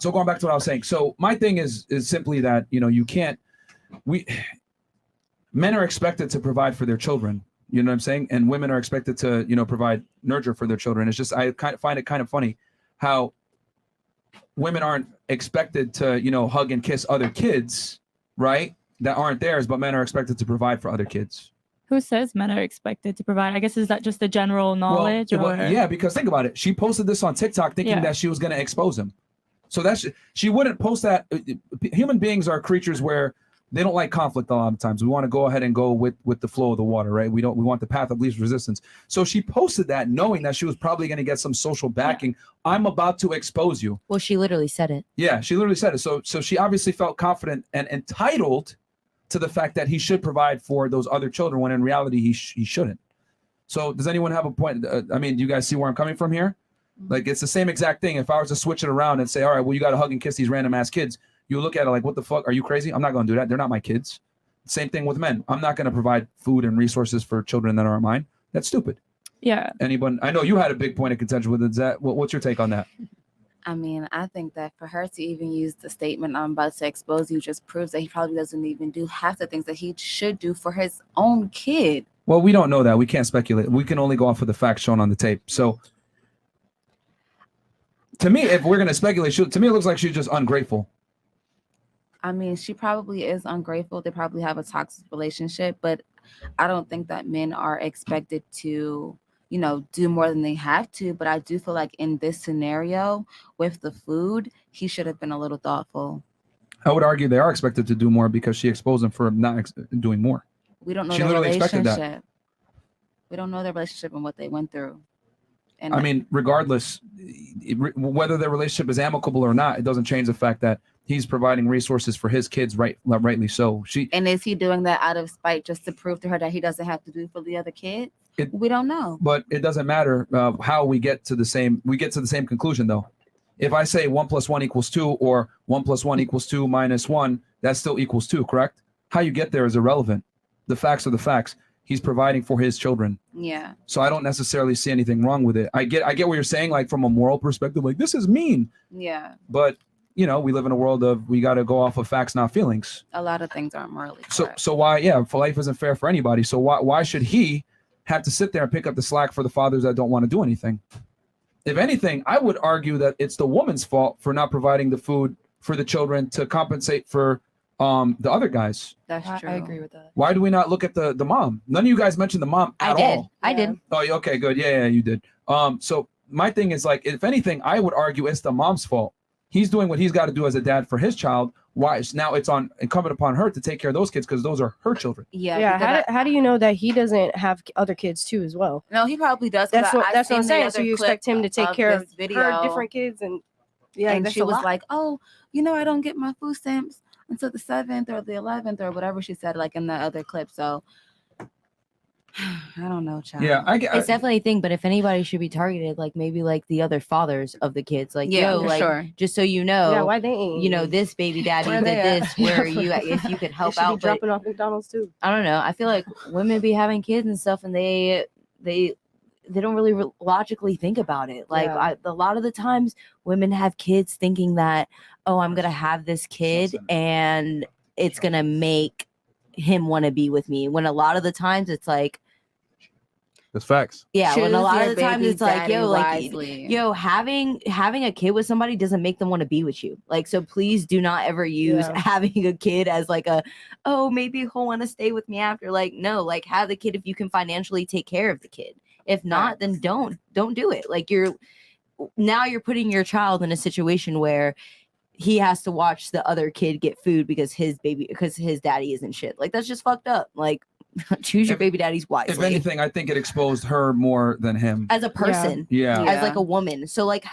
So going back to what I was saying. So my thing is simply that, you know, men are expected to provide for their children. You know what I'm saying? And women are expected to, you know, provide nurture for their children. It's just, I find it kind of funny how women aren't expected to, you know, hug and kiss other kids, right? That aren't theirs, but men are expected to provide for other kids. Who says men are expected to provide? I guess, is that just the general knowledge? Yeah, because think about it. She posted this on TikTok thinking that she was going to expose him. So she wouldn't post that. Human beings are creatures where they don't like conflict a lot of times. We want to go ahead and go with the flow of the water, right? We want the path of least resistance. So she posted that knowing that she was probably going to get some social backing. Yeah. I'm about to expose you. Well, she literally said it. Yeah, she literally said it. So she obviously felt confident and entitled to the fact that he should provide for those other children when in reality he shouldn't. So does anyone have a point? I mean, do you guys see where I'm coming from here? Like, it's the same exact thing. If I was to switch it around and say, all right, well, you got to hug and kiss these random ass kids, you look at it like, what the fuck? Are you crazy? I'm not going to do that. They're not my kids. Same thing with men. I'm not going to provide food and resources for children that aren't mine. That's stupid. Yeah. Anyone? I know you had a big point of contention with it. What's your take on that? I mean, I think that for her to even use the statement "I'm about to expose you" just proves that he probably doesn't even do half the things that he should do for his own kid. Well, we don't know that. We can't speculate. We can only go off of the facts shown on the tape. So, to me, if we're gonna speculate, to me it looks like she's just ungrateful. I mean, she probably is ungrateful. They probably have a toxic relationship, but I don't think that men are expected to, you know, do more than they have to. But I do feel like in this scenario with the food, he should have been a little thoughtful. I would argue they are expected to do more because she exposed them for not doing more. We don't know She their literally expected that. relationship. We don't know their relationship and what they went through. And I mean, regardless, whether their relationship is amicable or not, it doesn't change the fact that he's providing resources for his kids, rightly so. and is he doing that out of spite just to prove to her that he doesn't have to do for the other kid? We don't know. But it doesn't matter how we get to the same. We get to the same conclusion though. If I say 1 + 1 = 2 or 1 + 1 = 2 - 1, that still equals 2, correct? How you get there is irrelevant. The facts are the facts. He's providing for his children. Yeah. So I don't necessarily see anything wrong with it. I get what you're saying, like from a moral perspective, like this is mean. Yeah. But you know, we live in a world of we got to go off of facts, not feelings. A lot of things aren't morally correct. So why? Yeah, for life isn't fair for anybody. So why should he have to sit there and pick up the slack for the fathers that don't want to do anything? If anything, I would argue that it's the woman's fault for not providing the food for the children to compensate for the other guys. That's true. I agree with that. Why do we not look at the mom? None of you guys mentioned the mom at all. I did. Oh, okay, good. Yeah, you did. So my thing is like, if anything, I would argue it's the mom's fault. He's doing what he's got to do as a dad for his child. Why? Now it's incumbent upon her to take care of those kids because those are her children. Yeah. How do you know that he doesn't have other kids too as well? No, he probably does. 'Cause That's what I've I'm seen the saying. So other you expect clip him to take care of this video. her different kids and And that's she a was lot. like, "Oh, you know, I don't get my food stamps until the 7th or the 11th or whatever she said, like in the other clip." So I don't know, child. Yeah, it's definitely a thing. But if anybody should be targeted, like maybe like the other fathers of the kids, like Yeah, yo, for like sure. just so you know, Yeah, why they ain't- you know, this baby daddy Where did they at? this, where Yeah, you for- if you could They help should be out, but dropping off McDonald's too. I don't know. I feel like women be having kids and stuff, and they don't really logically think about it. Like Yeah. a lot of the times, women have kids thinking that, oh, I'm gonna have this kid and it's gonna make him want to be with me. When a lot of the times it's like, That's facts. yeah, when a Choose lot of your the times baby it's like, daddy yo, like, wisely. yo, having a kid with somebody doesn't make them want to be with you. Like, so please do not ever use Yeah. having a kid as like oh, maybe he'll want to stay with me after. Like, no, like have the kid if you can financially take care of the kid. If not, then don't do it. Like you're putting your child in a situation where he has to watch the other kid get food because his daddy isn't shit. Like that's just fucked up. Like choose your baby daddies wisely. If anything, I think it exposed her more than him. As a person, Yeah. as like a woman. So like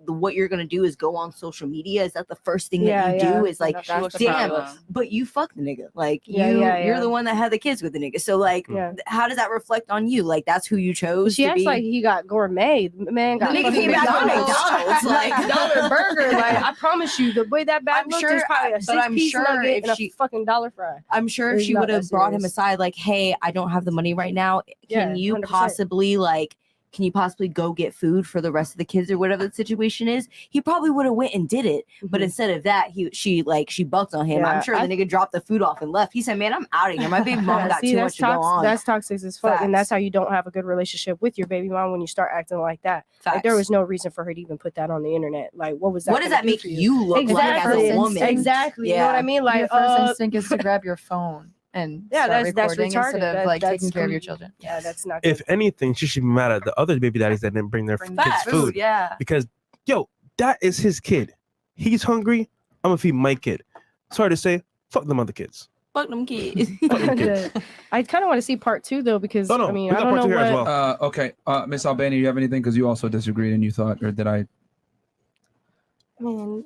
what you're gonna do is go on social media. Is that the first thing that you do? Is like, That's the damn, problem. but you fucked the nigga. Like Yeah, you're yeah. the one that had the kids with the nigga. So like, how does that reflect on you? Like that's who you chose. She to acts be? like he got gourmet. The man got The nigga fucking came back from McDonald's, like like- dollar burger. Like I promise you, the way that bag I'm looked sure- is probably a but I'm 6-piece sure nugget if and she- a fucking dollar fry. I'm sure Or if he's she not would have that brought him serious. aside, like, hey, I don't have the money right now. Can Yeah, you 100%. possibly go get food for the rest of the kids or whatever the situation is? He probably would have went and did it. But instead of that, she bucked on him. Yeah, I'm sure the nigga dropped the food off and left. He said, man, I'm out of here. My baby mom got See, too that's much to go on. That's toxic as fuck, and Facts. that's how you don't have a good relationship with your baby mom when you start acting like that. Like there Facts. was no reason for her to even put that on the internet. Like what was that? What does gonna that do make for you look like as a Exactly. woman? Exactly. You know what I mean? Like Your first instinct is to grab your phone and yeah, start that's recording retarded. instead of That- like that's taking care of your com- children. Yeah, that's not. If anything, she should be mad at the other baby daddies that didn't bring their kids Facts. food. Yeah. Because yo, that is his kid. He's hungry. I'm gonna feed my kid. Sorry to say, fuck them other kids. Fuck them kids. I kind of want to see part 2 though because I mean I don't know what. Okay, Miss Albania, you have anything? Because you also disagreed and you thought, or did I? I mean,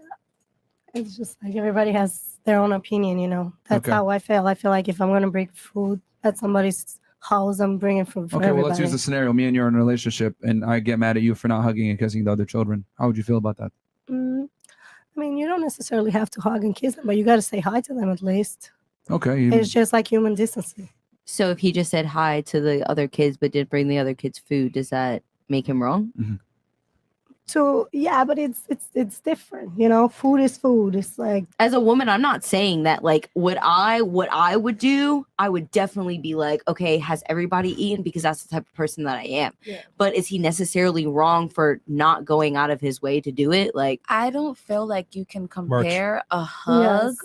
it's just like everybody has their own opinion, you know. That's Okay. how I feel. I feel like if I'm gonna bring food at somebody's house, I'm bringing food for Okay, well, everybody. let's use the scenario. Me and you are in a relationship, and I get mad at you for not hugging and kissing the other children. How would you feel about that? I mean, you don't necessarily have to hug and kiss them, but you got to say hi to them at least. Okay. It's just like human decency. So if he just said hi to the other kids but didn't bring the other kids food, does that make him wrong? but it's different, you know. Food is food. It's like, as a woman, I'm not saying that like what I would do, I would definitely be like, okay, has everybody eaten? Because that's the type of person that I am. Yeah. But is he necessarily wrong for not going out of his way to do it? Like, I don't feel like you can compare a hug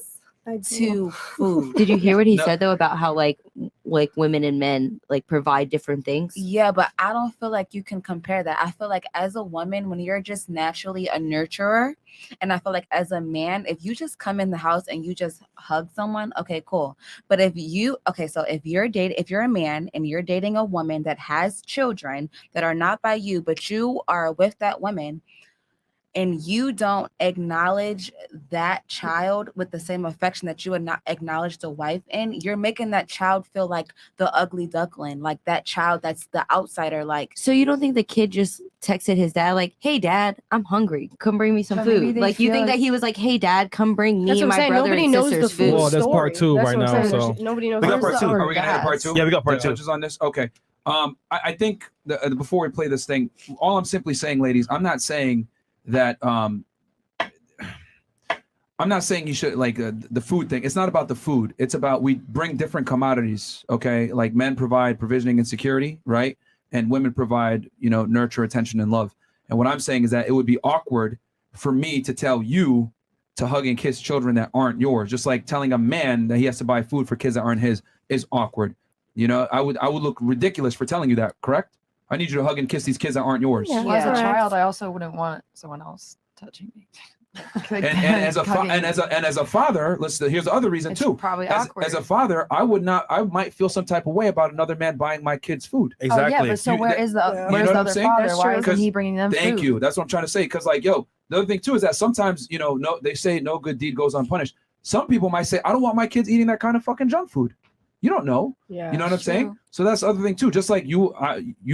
to food. Did you hear what he No. said though about how like women and men like provide different things? Yeah, but I don't feel like you can compare that. I feel like as a woman, when you're just naturally a nurturer, and I feel like as a man, if you just come in the house and you just hug someone, okay, cool. But if you're a man and you're dating a woman that has children that are not by you, but you are with that woman, and you don't acknowledge that child with the same affection that you would not acknowledge the wife in, you're making that child feel like the ugly duckling, like that child that's the outsider. Like, so you don't think the kid just texted his dad like, "Hey dad, I'm hungry. Come bring me some But maybe food." they Like, you think feel- that he was like, "Hey dad, come bring me That's and what I'm my saying. brother Nobody and knows the sister's full food?" Well, there's part two That's right what I'm now. saying. So Nobody knows We got the part two. story. Are we gonna hit part two? Yeah, we got part two. Touches on this. Okay. I think before we play this thing, all I'm simply saying, ladies, I'm not saying that. I'm not saying you should like the food thing. It's not about the food. It's about we bring different commodities. Okay, like men provide provisioning and security, right? And women provide, nurture, attention, and love. And what I'm saying is that it would be awkward for me to tell you to hug and kiss children that aren't yours. Just like telling a man that he has to buy food for kids that aren't his is awkward. I would look ridiculous for telling you that. Correct? I need you to hug and kiss these kids that aren't yours. Well, as a child, I also wouldn't want someone else touching me. And as a father, here's the other reason too. Probably as awkward. a father, I might feel some type of way about another man buying my kids food. Oh, yeah, but so where's the other father? Why isn't he bringing them Thank food? you. That's what I'm trying to say. Because the other thing too is that sometimes they say no good deed goes unpunished. Some people might say I don't want my kids eating that kind of fucking junk food. You don't know. Yeah, you know what I'm saying? So that's the other thing too. Just like you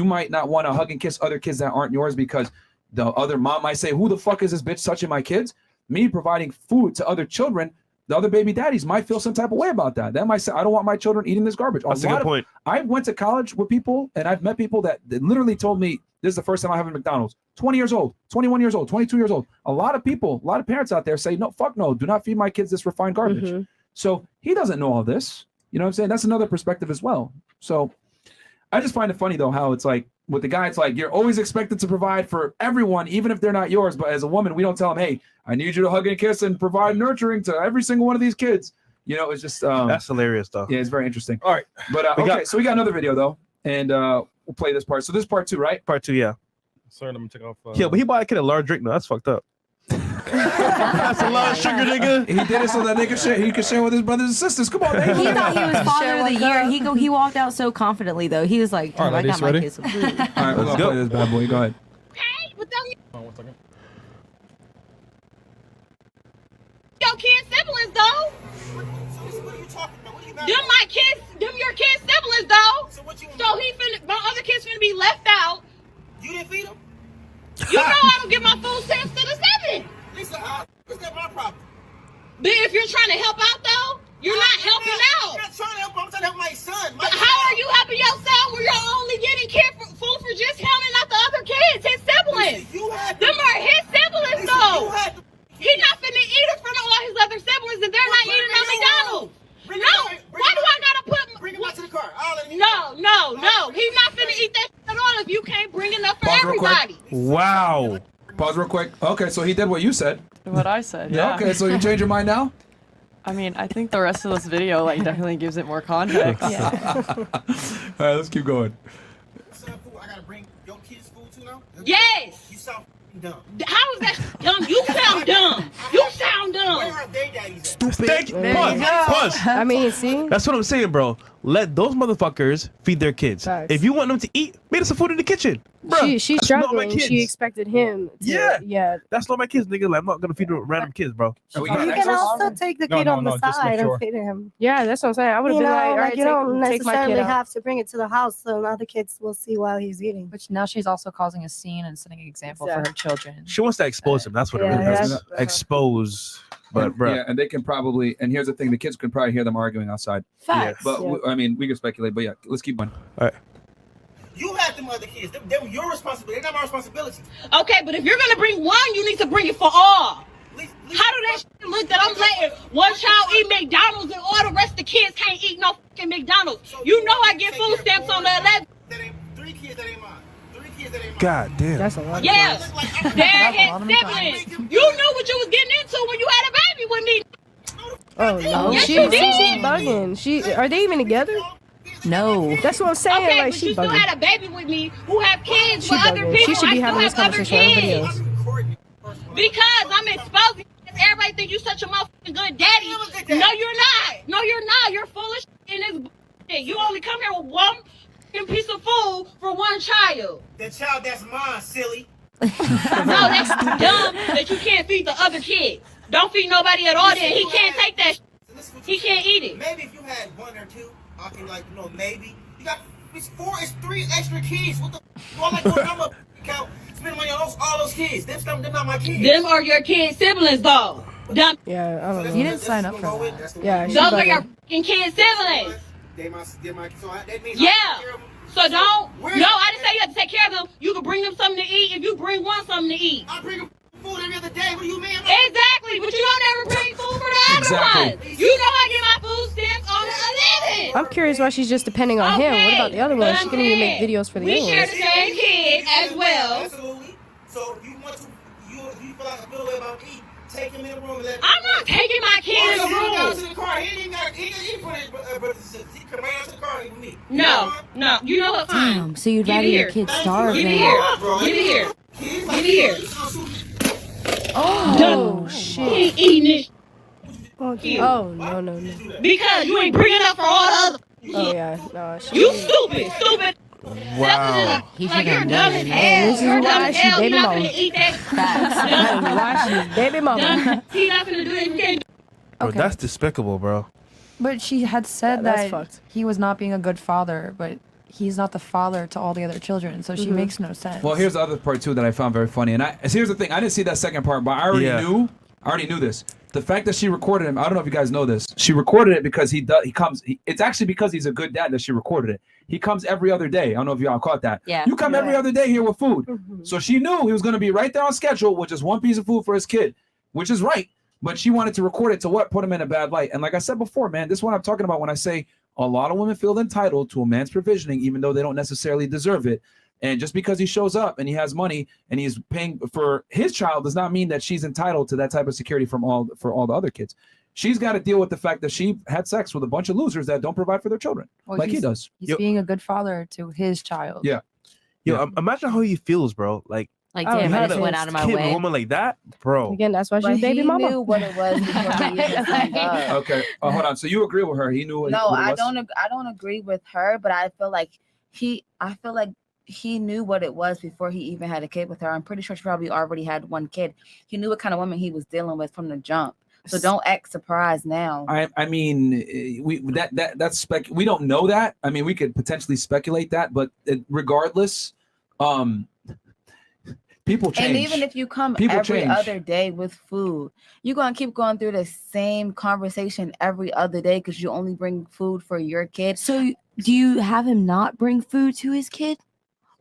might not want to hug and kiss other kids that aren't yours because the other mom might say, "Who the fuck is this bitch touching my kids?" Me providing food to other children, the other baby daddies might feel some type of way about that. They might say, "I don't want my children eating this garbage." That's a good point. I went to college with people, and I've met people that literally told me, "This is the first time I have a McDonald's." 20 years old, 21 years old, 22 years old. A lot of parents out there say, "No, fuck no, do not feed my kids this refined garbage." So he doesn't know all this. You know what I'm saying? That's another perspective as well. So I just find it funny though how it's like with the guy, it's like you're always expected to provide for everyone, even if they're not yours. But as a woman, we don't tell them, "Hey, I need you to hug and kiss and provide nurturing to every single one of these kids." It's just that's hilarious though. Yeah, it's very interesting. All right, but so we got another video though, and we'll play this part. So this is part two, right? Part two, yeah. Sir, let me take off. Yeah, but he bought a kid a large drink. No, that's fucked up. That's a lot of sugar, nigga. He did it so that he could share with his brothers and sisters. Come on, man. He thought he was father of the year. He walked out so confidently though. He was like, All right, "I got ladies, my ready? kids some food." All right, let's play this bad boy. Go ahead. Your kids' siblings, though. Them my kids, them your kids' siblings, though. So my other kids finna be left out. You didn't feed them? You know I don't give my food stamps to the seven. Lisa, how is that my problem? But if you're trying to help out, though, you're not helping out. I'm not trying to help. I'm trying to help my son. How are you helping yourself when you're only getting food for just him and not the other kids, his siblings? Them are his siblings, though. He not finna eat in front of all his other siblings, and they're not eating on McDonald's. No, why do I gotta put? Bring him out to the car. No. He's not finna eat that at all if you can't bring enough for everybody. Wow. Pause real quick. Okay, so he did what you said. What I said, yeah. Okay, so you change your mind now? I mean, I think the rest of this video definitely gives it more context. All right, let's keep going. I gotta bring your kids food too now? Yes. You sound dumb. How is that dumb? You sound dumb. You sound dumb. Where are they daddies at? Stupid. There Pause. you go. Pause. I mean, see, That's what I'm saying, bro. Let those motherfuckers feed their kids. Facts. If you want them to eat, make us some food in the kitchen. Bruh, she's that's not my struggling. kids. She expected him. Yeah. That's not my kids, nigga. Like, I'm not gonna feed random kids, bro. you can also take the kid on the side and feed him. Yeah, that's what I'm saying. I would have been like, all right, you don't take my necessarily kid out. have to bring it to the house so other kids will see while he's eating. Which now she's also causing a scene and setting an example for her children. She wants to expose him. That's what it really is. Expose. But, bro. Yeah, and they can probably, and here's the thing, the kids can probably hear them arguing outside. Facts. But Yeah. I mean, we can speculate, but yeah, let's keep going. All right. You had got them other kids. They're your responsibility. They're not my responsibility. Okay, but if you're gonna bring one, you need to bring it for all. How do that shit look that I'm letting one child eat McDonald's and all the rest of the kids can't eat no fucking McDonald's? You know I get food stamps on the 11th. 3 kids that ain't mine. 3 kids that ain't mine. God damn. That's a lot. Yeah, dad had siblings. You knew what you was getting into when you had a baby with me. Oh no, Yes, she's you did. bugging. Are they even together? No. That's what I'm saying. Okay, like but she you still bugging. had a baby with me who have kids She with other bugging. people. She should be I having still this have other conversation with everybody kids. else. Because I'm exposing. Everybody think you such a motherfucking good daddy. No, you're not. No, you're not. You're full of shit and it's bullshit. You only come here with one fucking piece of food for one child. The child that's mine, silly. No, that's dumb that you can't feed the other kids. Don't feed nobody at all then. He can't take that shit. He can't eat it. Maybe if you had 1 or 2, I can maybe. You got it's 3 extra kids. What the? All like going I'm up count spending money on all those kids. They're not my kids. Them are your kids' siblings though. Dumb. Yeah, I don't know. You didn't sign up for that. Yeah, she Those are your bugging. fucking kids' siblings. They my so that means Yeah. I take care of them. So don't. No, I didn't say you have to take care of them. You can bring them something to eat if you bring one something to eat. I bring them food every other day. What do you mean? Exactly, but you don't ever bring food for the other ones. You know I get my food stamps on the 11th. I'm curious why she's just depending on him. What about the other ones? She can even make videos for the We other share ones. the same kid as well. Absolutely. So you want to you feel like a good way about me? Take him in the room and let. I'm not taking my kid in the He got room. to the car. He didn't got. He put his brothers and sisters. He come right out to the car with me. No. You know what? Fine. Damn. So you'd Give rather it your here. kids starve Give than it here. Give it here. Give it here. Oh shit. He eating it. Oh no. Because you ain't bringing up for all the other. Oh yeah, no. You stupid. Wow. He Like should you're have dumb known. as hell. This is You're why dumb as she hell. You're baby not mama. gonna eat that. That is why she's baby mama. He's not gonna do it. You can't. Bro, Okay. that's despicable, bro. But she had said That's that fucked. he was not being a good father, but he's not the father to all the other children, so she makes no sense. Well, here's the other part too that I found very funny, and here's the thing: I didn't see that second part, but I already knew this. The fact that she recorded him, I don't know if you guys know this. She recorded it because it's actually because he's a good dad that she recorded it. He comes every other day. I don't know if y'all caught that. Yeah. You come every other day here with food. So she knew he was going to be right there on schedule with just one piece of food for his kid, which is right. But she wanted to record it to what? Put him in a bad light. And like I said before, man, this is what I'm talking about when I say a lot of women feel entitled to a man's provisioning, even though they don't necessarily deserve it. And just because he shows up and he has money and he's paying for his child does not mean that she's entitled to that type of security for all the other kids. She's got to deal with the fact that she had sex with a bunch of losers that don't provide for their children, Well, like he does. He's being a good father to his child. Yeah. Yo, imagine how he feels, bro. Like Like, Oh, damn, you I had just a went out of my kid with a way. woman like that, bro. Again, that's why But she's baby he mama. knew what it was before he even signed up. Okay. Hold on. So you agree with her? He knew what No, what it I was? don't. I don't agree with her, but I feel like he knew what it was before he even had a kid with her. I'm pretty sure she probably already had one kid. He knew what kind of woman he was dealing with from the jump. So don't act surprised now. I mean, that's we don't know that. I mean, we could potentially speculate that, but regardless, people change. And even if you come People every change. other day with food, you're gonna keep going through the same conversation every other day because you only bring food for your kid. So do you have him not bring food to his kid?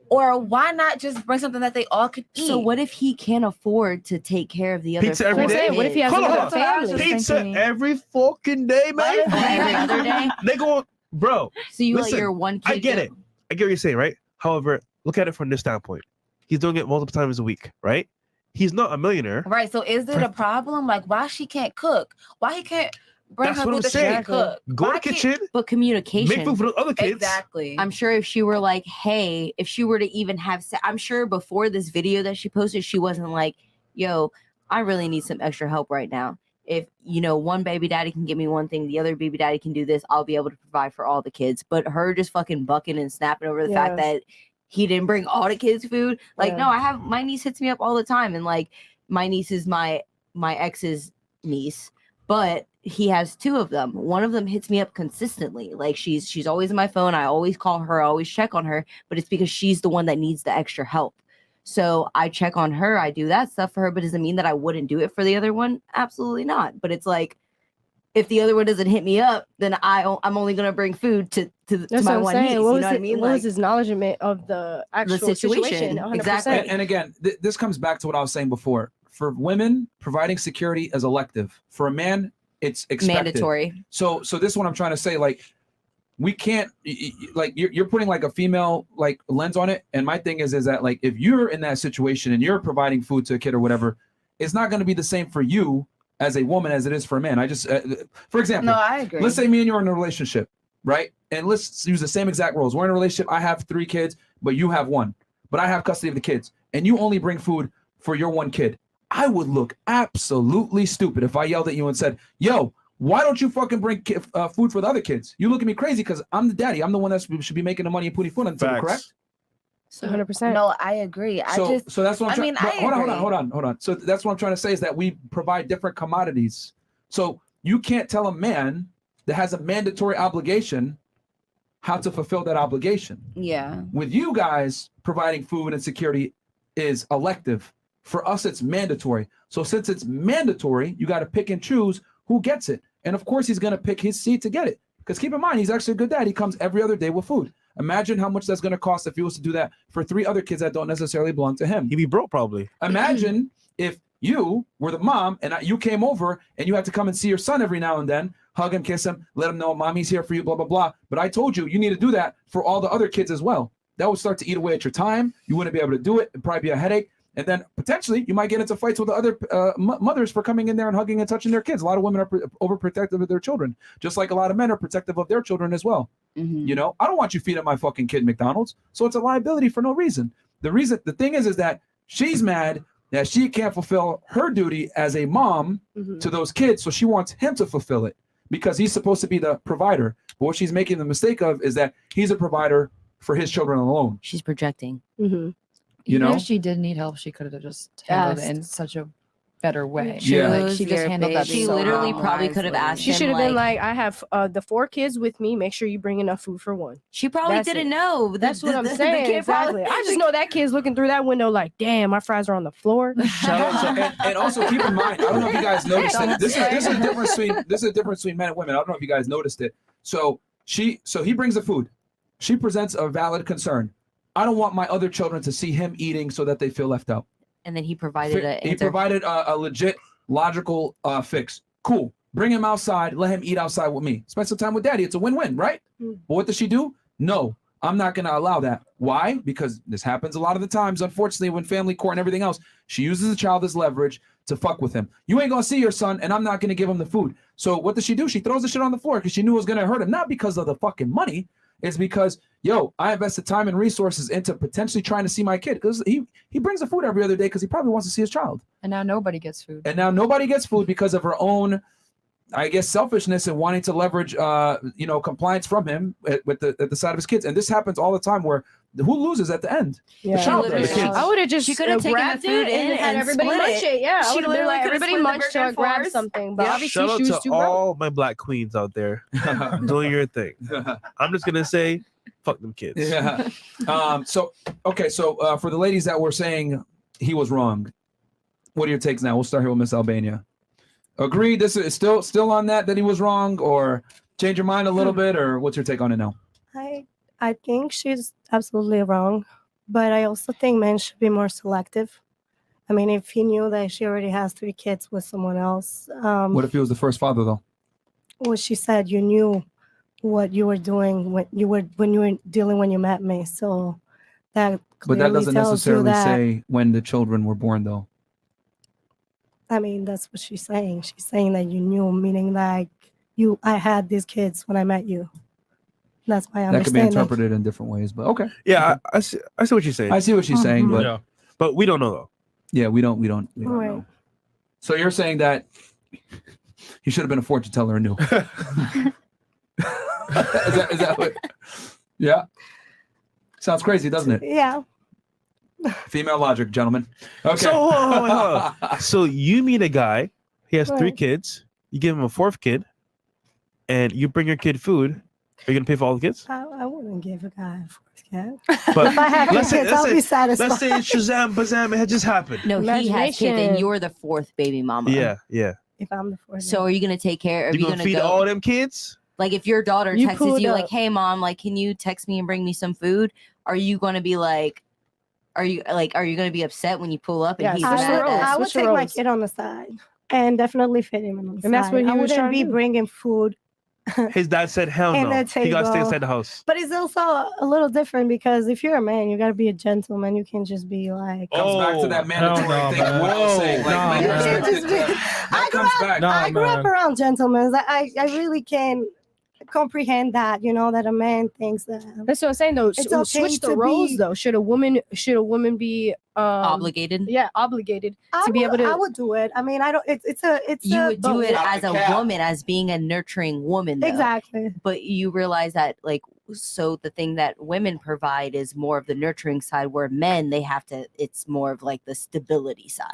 Or why not just bring something that they all could eat? So what if he can't afford to take care of the other Pizza every day? What if he has Hold another on. family? Pizza every fucking day, man. Every other day? They go, bro. So you listen, let your one kid I get go- it. I get what you're saying, right? However, look at it from this standpoint. He's doing it multiple times a week, right? He's not a millionaire. Right. So is it a problem? Like why she can't cook? Why he can't bring That's her what food I'm that she saying. can cook? Go Why to the kitchen. But communication. Make food for the other kids. Exactly. I'm sure if she were like, hey, if she were to even have, I'm sure before this video that she posted, she wasn't like, yo, I really need some extra help right now. If, one baby daddy can give me one thing, the other baby daddy can do this, I'll be able to provide for all the kids. But her just fucking bucking and snapping over the fact that he didn't bring all the kids food. Like, no, my niece hits me up all the time. And like, my niece is my ex's niece, but he has two of them. One of them hits me up consistently. Like she's always on my phone. I always call her, I always check on her, but it's because she's the one that needs the extra help. So I check on her. I do that stuff for her, but does it mean that I wouldn't do it for the other one? Absolutely not. But it's like, if the other one doesn't hit me up, then I'm only gonna bring food to That's my what I'm one saying. niece. What You was know what I mean? what was Like, his acknowledgement of the actual situation? 100%. Exactly. And again, this comes back to what I was saying before. For women, providing security is elective. For a man, it's expected. Mandatory. So this is what I'm trying to say. Like, we can't, like, you're putting like a female like lens on it. And my thing is that like, if you're in that situation and you're providing food to a kid or whatever, it's not going to be the same for you as a woman as it is for a man. I just, for example, No, I agree. let's say me and you are in a relationship, right? And let's use the same exact roles. We're in a relationship. I have 3 kids, but you have 1. But I have custody of the kids, and you only bring food for your 1 kid. I would look absolutely stupid if I yelled at you and said, "Yo, why don't you fucking bring food for the other kids?" You look at me crazy because I'm the daddy. I'm the one that should be making the money and putting food on the table, correct? 100%. No, I agree. So that's what I'm trying. I Hold on. So that's what I'm trying to say is that we provide different commodities. So you can't tell a man that has a mandatory obligation how to fulfill that obligation. Yeah. With you guys, providing food and security is elective. For us, it's mandatory. So since it's mandatory, you got to pick and choose who gets it. And of course, he's going to pick his seat to get it. Because keep in mind, he's actually a good dad. He comes every other day with food. Imagine how much that's going to cost if he was to do that for 3 other kids that don't necessarily belong to him. He'd be broke probably. Imagine if you were the mom and you came over and you had to come and see your son every now and then, hug him, kiss him, let him know mommy's here for you, blah, blah, blah. But I told you, you need to do that for all the other kids as well. That would start to eat away at your time. You wouldn't be able to do it. It'd probably be a headache. And then potentially you might get into fights with the other mothers for coming in there and hugging and touching their kids. A lot of women are overprotective of their children, just like a lot of men are protective of their children as well. Mm-hmm. You know, I don't want you feeding my fucking kid McDonald's. So it's a liability for no reason. The thing is that she's mad that she can't fulfill her duty as a mom to those kids. So she wants him to fulfill it because he's supposed to be the provider. But what she's making the mistake of is that he's a provider for his children alone. She's projecting. You Even know? if she did need help, she could have just handled it in such a better way. Yeah. Like, she just handled that. She so literally probably could have asked She him, should have been like, I have the 4 kids with me. Make sure you bring enough food for 1. She probably That's didn't it. know. That's what I'm the saying. kid Exactly. I just know that kid's looking through that window like, damn, my fries are on the floor. Shout out to, and also keep in mind, I don't know if you guys noticed it. This is a difference between men and women. I don't know if you guys noticed it. So he brings the food. She presents a valid concern. I don't want my other children to see him eating so that they feel left out. And then he provided an He answer. provided a legit, logical fix. Cool. Bring him outside. Let him eat outside with me. Spend some time with daddy. It's a win-win, right? But what does she do? No, I'm not going to allow that. Why? Because this happens a lot of the times, unfortunately, when family court and everything else. She uses the child as leverage to fuck with him. You ain't going to see your son, and I'm not going to give him the food. So what does she do? She throws the shit on the floor because she knew it was going to hurt him. Not because of the fucking money. It's because, yo, I invested time and resources into potentially trying to see my kid because he brings the food every other day because he probably wants to see his child. And now nobody gets food. And now nobody gets food because of her own, I guess, selfishness and wanting to leverage, compliance from him at the side of his kids. And this happens all the time where who loses at the end? Yeah. The child does. I would have just She could have taken grabbed the food it in and had and everybody split munch it. Yeah, I She would have been literally like, could've everybody split the munch burger till I in grab 4s. something. But obviously Shout out she was to too broke. all my black queens out there doing your thing. I'm just gonna say, fuck them kids. Yeah. So for the ladies that were saying he was wrong, what are your takes now? We'll start here with Miss Albania. Agree? This is still on that he was wrong, or change your mind a little bit, or what's your take on it now? I think she's absolutely wrong, but I also think men should be more selective. I mean, if he knew that she already has 3 kids with someone else, What if he was the first father though? well, she said you knew what you were doing when you were dealing when you met me. So that But that clearly doesn't tells you necessarily that, say when the children were born though. I mean, that's what she's saying. She's saying that you knew, meaning like I had these kids when I met you. That's my That could be understanding. interpreted in different ways, but okay. Yeah, I see what you're saying. I see what she's saying, but Yeah. But we don't know though. Yeah, we don't Right. know. So you're saying that he should have been a fortune teller and knew. is that what? Yeah. Sounds crazy, doesn't it? Yeah. Female logic, gentlemen. Okay. So, hold on. So you meet a guy, he has 3 Right. kids, you give him a 4th kid, and you bring your kid food. Are you gonna pay for all the kids? I wouldn't give a guy a 4th kid. But if I had kids, I'll be satisfied. Let's say Shazam, Bazam, it had just happened. No, he has kids, and you're the 4th baby mama. Yeah. if I'm the fourth. So are you gonna take care? Are You you gonna gonna feed go? all them kids? Like if your daughter You texts pulled you up. like, "Hey mom, like can you text me and bring me some food?" Are you gonna be like, are you gonna be upset when you pull up and Yeah, he's I mad would, that- I would Switch the take my roles. kid on the side and definitely feed him on the side. And that's what he I was wouldn't trying to be do. bringing food. His dad said, "Hell And no, the he gotta stay table. inside the house." But it's also a little different because if you're a man, you gotta be a gentleman. You can't just be like. Comes back to that mandatory hell no, thing. man. What I was saying, like, No, men man. expect it to- I that grew comes up. back. No, I grew up man. around gentlemen. I really can comprehend that. That a man thinks that. That's what I'm saying though. It's So okay switch the to roles be- though. Should a woman be obligated? Yeah, obligated I to be able to. I would do it. I mean, I don't. It's You a would do both. it as a woman, as being a nurturing woman. Though. Exactly. But you realize that, like, so the thing that women provide is more of the nurturing side, where men, they have to, it's more of like the stability side.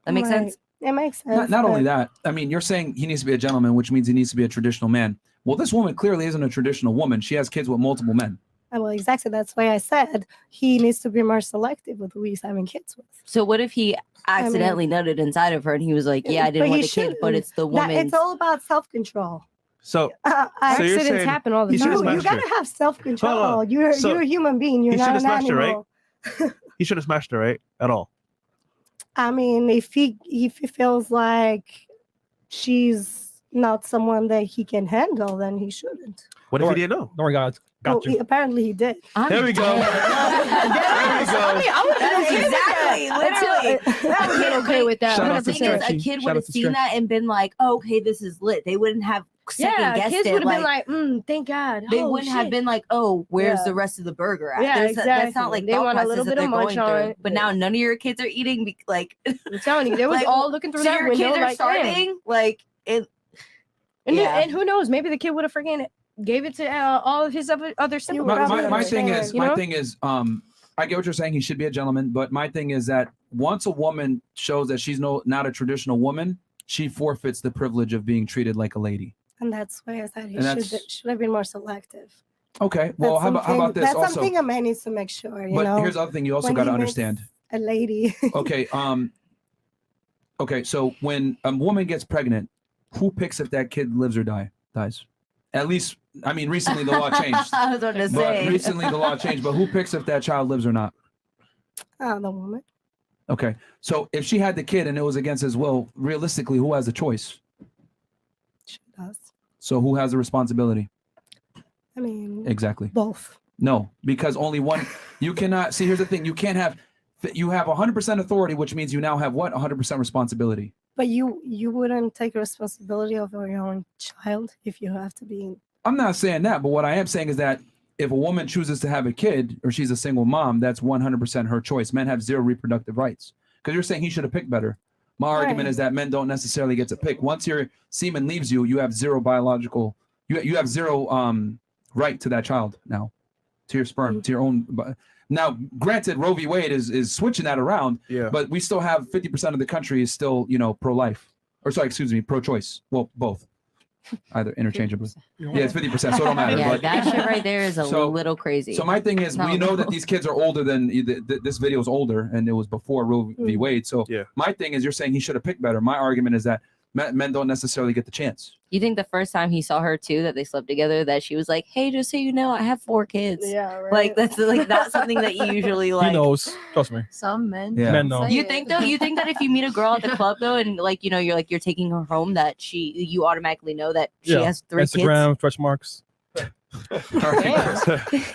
That makes Right. sense? It makes sense. Not only but- that, I mean, you're saying he needs to be a gentleman, which means he needs to be a traditional man. Well, this woman clearly isn't a traditional woman. She has kids with multiple men. Well, exactly. That's why I said he needs to be more selective with who he's having kids with. So what if he accidentally nutted inside of her and he was like, yeah, I didn't But want he the kid, but shouldn't. it's the That- woman. It's all about self-control. So, so you're Accidents saying happen all the he time. should've No, you smashed her. gotta have self-control. Hold on. You're So a human being. You're he not should've an smashed her, right? animal. He should have smashed her, right? At all. I mean, if he feels like she's not someone that he can handle, then he shouldn't. What if he didn't know? Don't worry, guys. Well, apparently he did. There we go. There we go. That's exactly, literally. I would get okay with that. Shout The out to 100%. thing is, a Stretchy. kid Shout would out have to seen Stretchy. that and been like, oh, okay, this is lit. They wouldn't have second Yeah, guessed kids it. would have been Like, like, thank God. they Oh, wouldn't have shit. been like, oh, where's Yeah. the rest of the burger at? Yeah, That's not like exactly. They thought want a process little that bit of they're munch going on through. it. But now none of your kids are eating. Like, I'm telling you, they was like, all looking through so that your window kids are like, damn. starving. Like, it. And, Yeah. and who knows? Maybe the kid would have freaking gave it to all of his other siblings. My thing is, you know? I get what you're saying. He should be a gentleman, but my thing is that once a woman shows that she's not a traditional woman, she forfeits the privilege of being treated like a lady. And that's why I said he And should have been more selective. Okay. Well, That's how about something- this That's also? something a man needs to make sure. You But know, here's the other thing you also when got to he meets understand. a lady. Okay. Okay. So when a woman gets pregnant, who picks if that kid lives or dies? At least, I mean, recently the law changed. I was about to But say. recently the law changed. But who picks if that child lives or not? The woman. Okay. So if she had the kid and it was against his will, realistically, who has the choice? She does. So who has the responsibility? I mean, Exactly. both. No, because only one. You cannot see. Here's the thing: you can't have. You have 100% authority, which means you now have what? 100% responsibility. But you wouldn't take responsibility over your own child if you have to be. I'm not saying that, but what I am saying is that if a woman chooses to have a kid or she's a single mom, that's 100% her choice. Men have zero reproductive rights. Because you're saying he should have picked better. My argument Right. is that men don't necessarily get to pick. Once your semen leaves you, you have zero biological. You have zero right to that child now, to your sperm, to your own. Now, granted, Roe v. Wade is switching that around. Yeah. But we still have 50% of the country is still pro-life, or sorry, excuse me, pro-choice. Well, both, either interchangeably. Yeah, it's 50%, so it don't matter. Yeah, but that shit right there is a So- little crazy. So my thing is, No. we know that these kids are older than this video is older, and it was before Roe v. Wade. So Yeah. my thing is, you're saying he should have picked better. My argument is that men don't necessarily get the chance. You think the first time he saw her too, that they slept together, that she was like, "Hey, just so you know, I have 4 kids." Yeah, right. Like that's not something that you usually like. He knows. Trust me. Some men. Yeah. Men know. You think though? You think that if you meet a girl at the club though, and like you're taking her home, that you automatically know that she Yeah. has 3 Instagram, stretch marks. All right.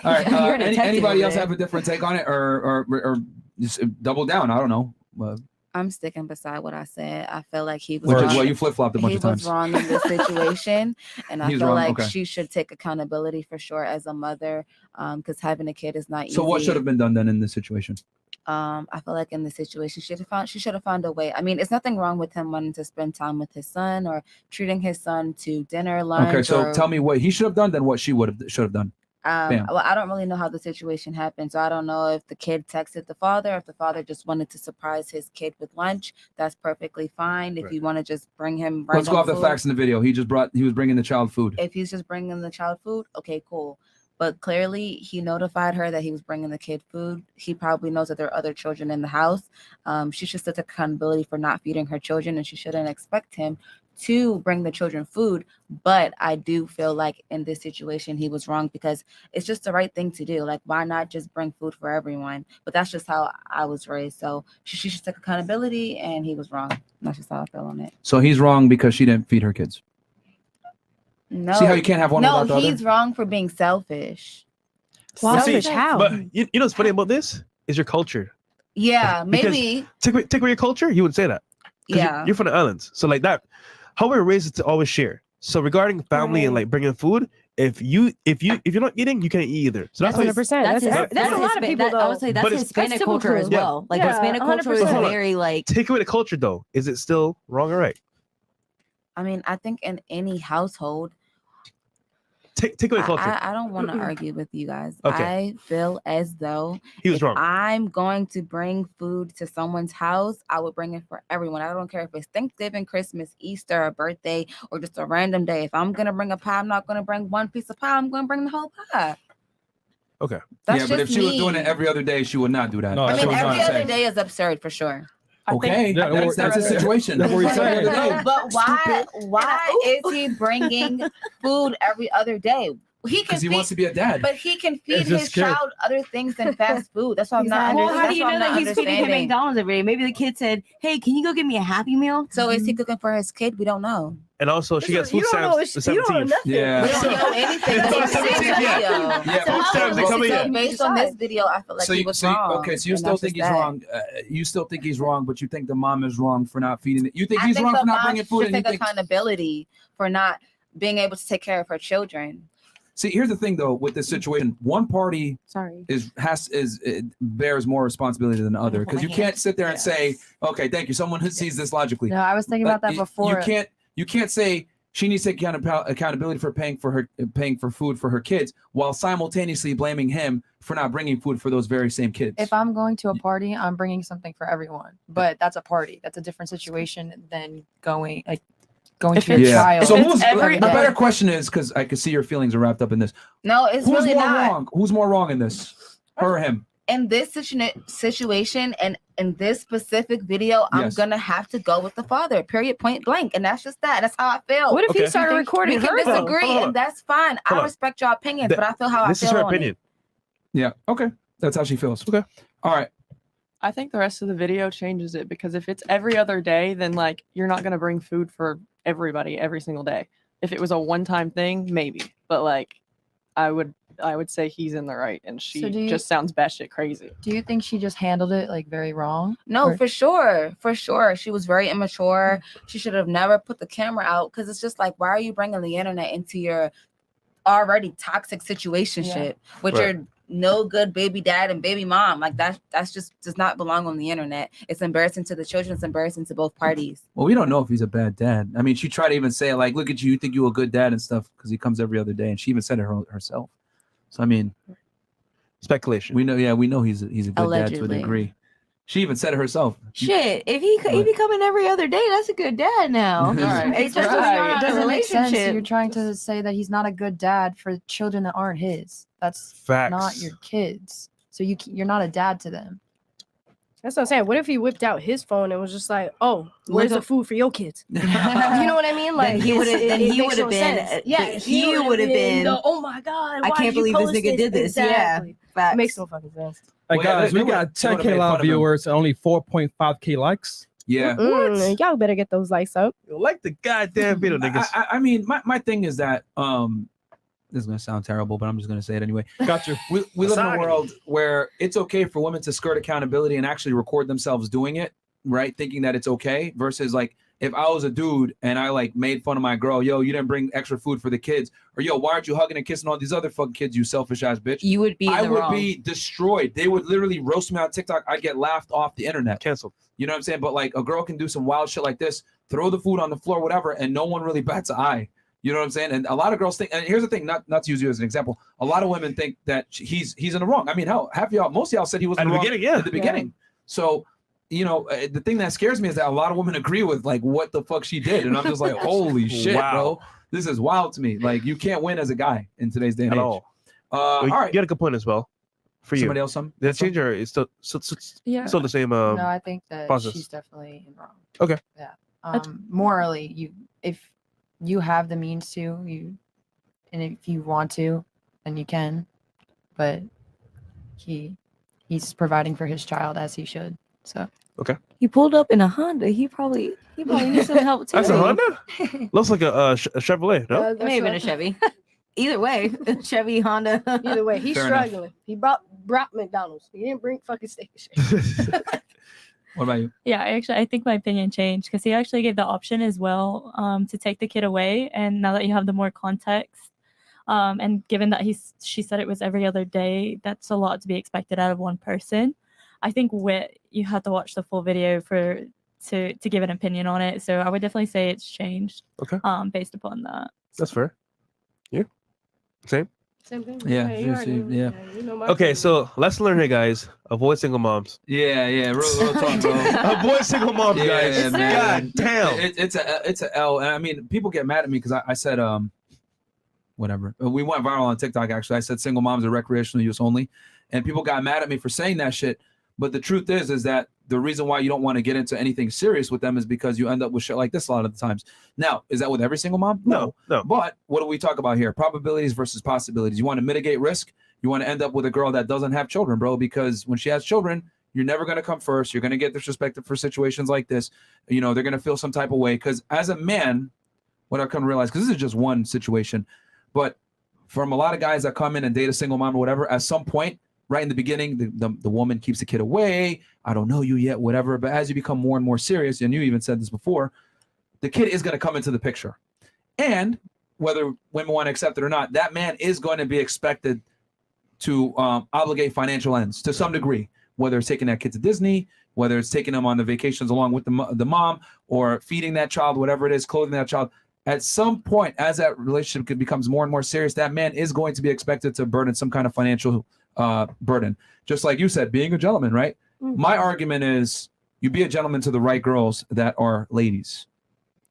All right. You're a detective Anybody over else there. have a different take on it, or just double down? I don't know. I'm sticking beside what I said. I feel like he was Which is wrong. what you flip-flopped a bunch He of times. was wrong in this situation, and I He's feel wrong, like okay. she should take accountability for sure as a mother, because having a kid is not easy. So what should have been done then in this situation? I feel like in this situation, she should have found a way. I mean, it's nothing wrong with him wanting to spend time with his son or treating his son to dinner, lunch. Okay, so or, tell me what he should have done, then what she should have done. Bam. well, I don't really know how the situation happened, so I don't know if the kid texted the father, if the father just wanted to surprise his kid with lunch. That's perfectly fine. If Right. you want to just bring him, Let's go off random the food. facts in the video. He was bringing the child food. If he's just bringing the child food, okay, cool. but clearly he notified her that he was bringing the kid food. He probably knows that there are other children in the house. She should take accountability for not feeding her children, and she shouldn't expect him to bring the children food. But I do feel like in this situation he was wrong, because it's just the right thing to do. Like, why not just bring food for everyone? But that's just how I was raised. So she should take accountability, and he was wrong. That's just how I feel on it. So he's wrong because she didn't feed her kids. No. See how you can't have one without the other? No, he's wrong for being selfish. Selfish how? But you know what's funny about this is your culture. Yeah, Because maybe. take away your culture, you would say that. 'Cause Yeah. you're from the islands, so like that. How we're raised is to always share. So regarding family and like bringing food, if you're not eating, you can't eat either. So that's 100%. That's a lot of people, I would say that's But it's- Hispanic that's culture as typical. well. Like Yeah, Hispanic culture is 100%. very like. Take away the culture though. Is it still wrong or right? I mean, I think in any household, Take away culture. I don't want to argue with you guys. Okay. I feel as though He was if wrong. I'm going to bring food to someone's house, I would bring it for everyone. I don't care if it's Thanksgiving, Christmas, Easter, a birthday, or just a random day. If I'm going to bring a pie, I'm not going to bring one piece of pie. I'm going to bring the whole pie. Okay. That's yeah, but if just she was me. doing it every other day, she would not do that. No, I That's mean, what I'm every trying to other say. day is absurd for sure. Okay, that's a situation. That's what he's saying. No, but why is he bringing food every other day? He can Because he wants to be a dad. But he can feed It's just his kid. child other things than fast food. That's why I'm not Well, understanding. how do you know that he's feeding him McDonald's every day? Maybe the kid said, "Hey, can you go get me a Happy Meal?" So is he cooking for his kid? We don't know. And also, she gets You food don't know stamps the you don't know 17th. nothing. Yeah. We don't know anything. That's what I'm saying. Yeah, So food stamps are coming in. based on this video, I feel like he was wrong. Okay, so you and still that's think just he's that. wrong. You still think he's wrong, but you think the mom is wrong for not feeding it. You think I he's think wrong the for not mom bringing food, should and you take think. accountability for not being able to take care of her children. See, here's the thing though with this situation. One party Sorry. bears more responsibility than the other, because you can't sit there and say, okay, thank you. Someone who sees this logically. No, I was thinking about that before. You can't say she needs to take accountability for paying for food for her kids while simultaneously blaming him for not bringing food for those very same kids. If I'm going to a party, I'm bringing something for everyone. But that's a party. That's a different situation than going to your child. So who's every the day. better question is, because I can see your feelings are wrapped up in this. No, it's Who's really more not. wrong? Who's more wrong in this? Her or him? In this situation and in this specific video, I'm Yes. gonna have to go with the father. Period. Point blank. And that's just that. That's how I feel. What if he Okay. started recording We can her? though? disagree, Hold on. and that's fine. Hold I on. respect your opinions, but I feel how This I is feel her on opinion. Yeah. Okay. That's how she feels. Okay. All right. I think the rest of the video changes it, because if it's every other day, then like you're not gonna bring food for everybody every single day. If it was a one-time thing, maybe. But like I would say he's in the right, and she So do you- just sounds batshit crazy. Do you think she just handled it like very wrong? No, Or- for sure. For sure. She was very immature. She should have never put the camera out, because it's just like, why are you bringing the internet into your already toxic situationship with Right. your no good baby dad and baby mom? Like that's just does not belong on the internet. It's embarrassing to the children. It's embarrassing to both parties. Well, we don't know if he's a bad dad. I mean, she tried to even say like, "Look at you. You think you're a good dad and stuff," because he comes every other day, and she even said it herself. So I mean, speculation. We know. Yeah, we know he's a good dad to a Allegedly. degree. She even said it herself. Shit, if he coming every other day, that's a good dad now. All right. It just It doesn't make sense. relationship. You're trying to say that he's not a good dad for children that aren't his. That's Facts. not your kids. So you're not a dad to them. That's what I'm saying. What if he whipped out his phone and was just like, "Oh, where's Look the food for your kids?" You know what I mean? Like he would have. it He makes would have no been. sense. Yeah, he would have been. the, oh my god! I why can't did you believe this post nigga did this. Exactly. Yeah, It makes no fucking sense. Hey Well, yeah, guys, they we got would've- they would've 10K made fun live of him. viewers and only 4.5K likes. Yeah. Y'all better get those likes up. Like the goddamn video, niggas. I mean, my thing is that this is gonna sound terrible, but I'm just gonna say it anyway. Got you. We live in a Sorry. world where it's okay for women to skirt accountability and actually record themselves doing it, right? Thinking that it's okay, versus like if I was a dude and I like made fun of my girl, yo, you didn't bring extra food for the kids, or yo, why aren't you hugging and kissing all these other fucking kids, you selfish ass bitch? You would be. I in the would wrong. be destroyed. They would literally roast me on TikTok. I'd get laughed off the internet. Canceled. You know what I'm saying? But like a girl can do some wild shit like this, throw the food on the floor, whatever, and no one really bats an eye. You know what I'm saying? And a lot of girls think, and here's the thing, not to use you as an example, a lot of women think that he's in the wrong. I mean, hell, most of y'all said he was in the wrong at the beginning. So, you know, the thing that scares me is that a lot of women agree with like what the fuck she did. And I'm just like, holy shit, Wow. bro. This is wild to me. Like, you can't win as a guy in today's day and At age. all. All right. You got a good point as well. For Somebody you. else, some? Did it change or is still the same no, I think that process? she's definitely wrong. Okay. Yeah. Morally, if you have the means to, and if you want to, then you can. But he's providing for his child as he should. So okay. He pulled up in a Honda. He probably needs some help too. That's a Honda? Looks like a Chevrolet, no? It may have been a Chevy. Either way, Chevy, Honda. Either way, he's Fair enough. struggling. He brought McDonald's. He didn't bring fucking steak and shit. What about you? Yeah, I think my opinion changed because he actually gave the option as well to take the kid away. And now that you have the more context, and given that she said it was every other day, that's a lot to be expected out of one person. I think you have to watch the full video to give an opinion on it. So I would definitely say it's changed. Okay. Based upon that. That's fair. You? Same? Same thing. Yeah, you already- yeah. You know my Okay, opinion. so lesson learned here, guys. Avoid single moms. Yeah, real talk, bro. Avoid single moms, guys. Yeah, man. God damn. It's a L. And I mean, people get mad at me because I said whatever. We went viral on TikTok. Actually, I said single moms are recreational use only, and people got mad at me for saying that shit. But the truth is that the reason why you don't want to get into anything serious with them is because you end up with shit like this a lot of the times. Now, is that with every single mom? No. But what do we talk about here? Probabilities versus possibilities. You want to mitigate risk. You want to end up with a girl that doesn't have children, bro, because when she has children, you're never going to come first. You're going to get disrespected for situations like this. You know, they're going to feel some type of way. Because as a man, what I come to realize, because this is just one situation, but from a lot of guys that come in and date a single mom or whatever, at some point, right in the beginning, the woman keeps the kid away. I don't know you yet, whatever. But as you become more and more serious, and you even said this before, the kid is going to come into the picture. And whether women want to accept it or not, that man is going to be expected to obligate financial ends to some degree, whether it's taking that kid to Disney, whether it's taking them on the vacations along with the mom, or feeding that child, whatever it is, clothing that child. At some point, as that relationship becomes more and more serious, that man is going to be expected to burden some kind of financial burden. Just like you said, being a gentleman, right? Mm-hmm. My argument is you be a gentleman to the right girls that are ladies.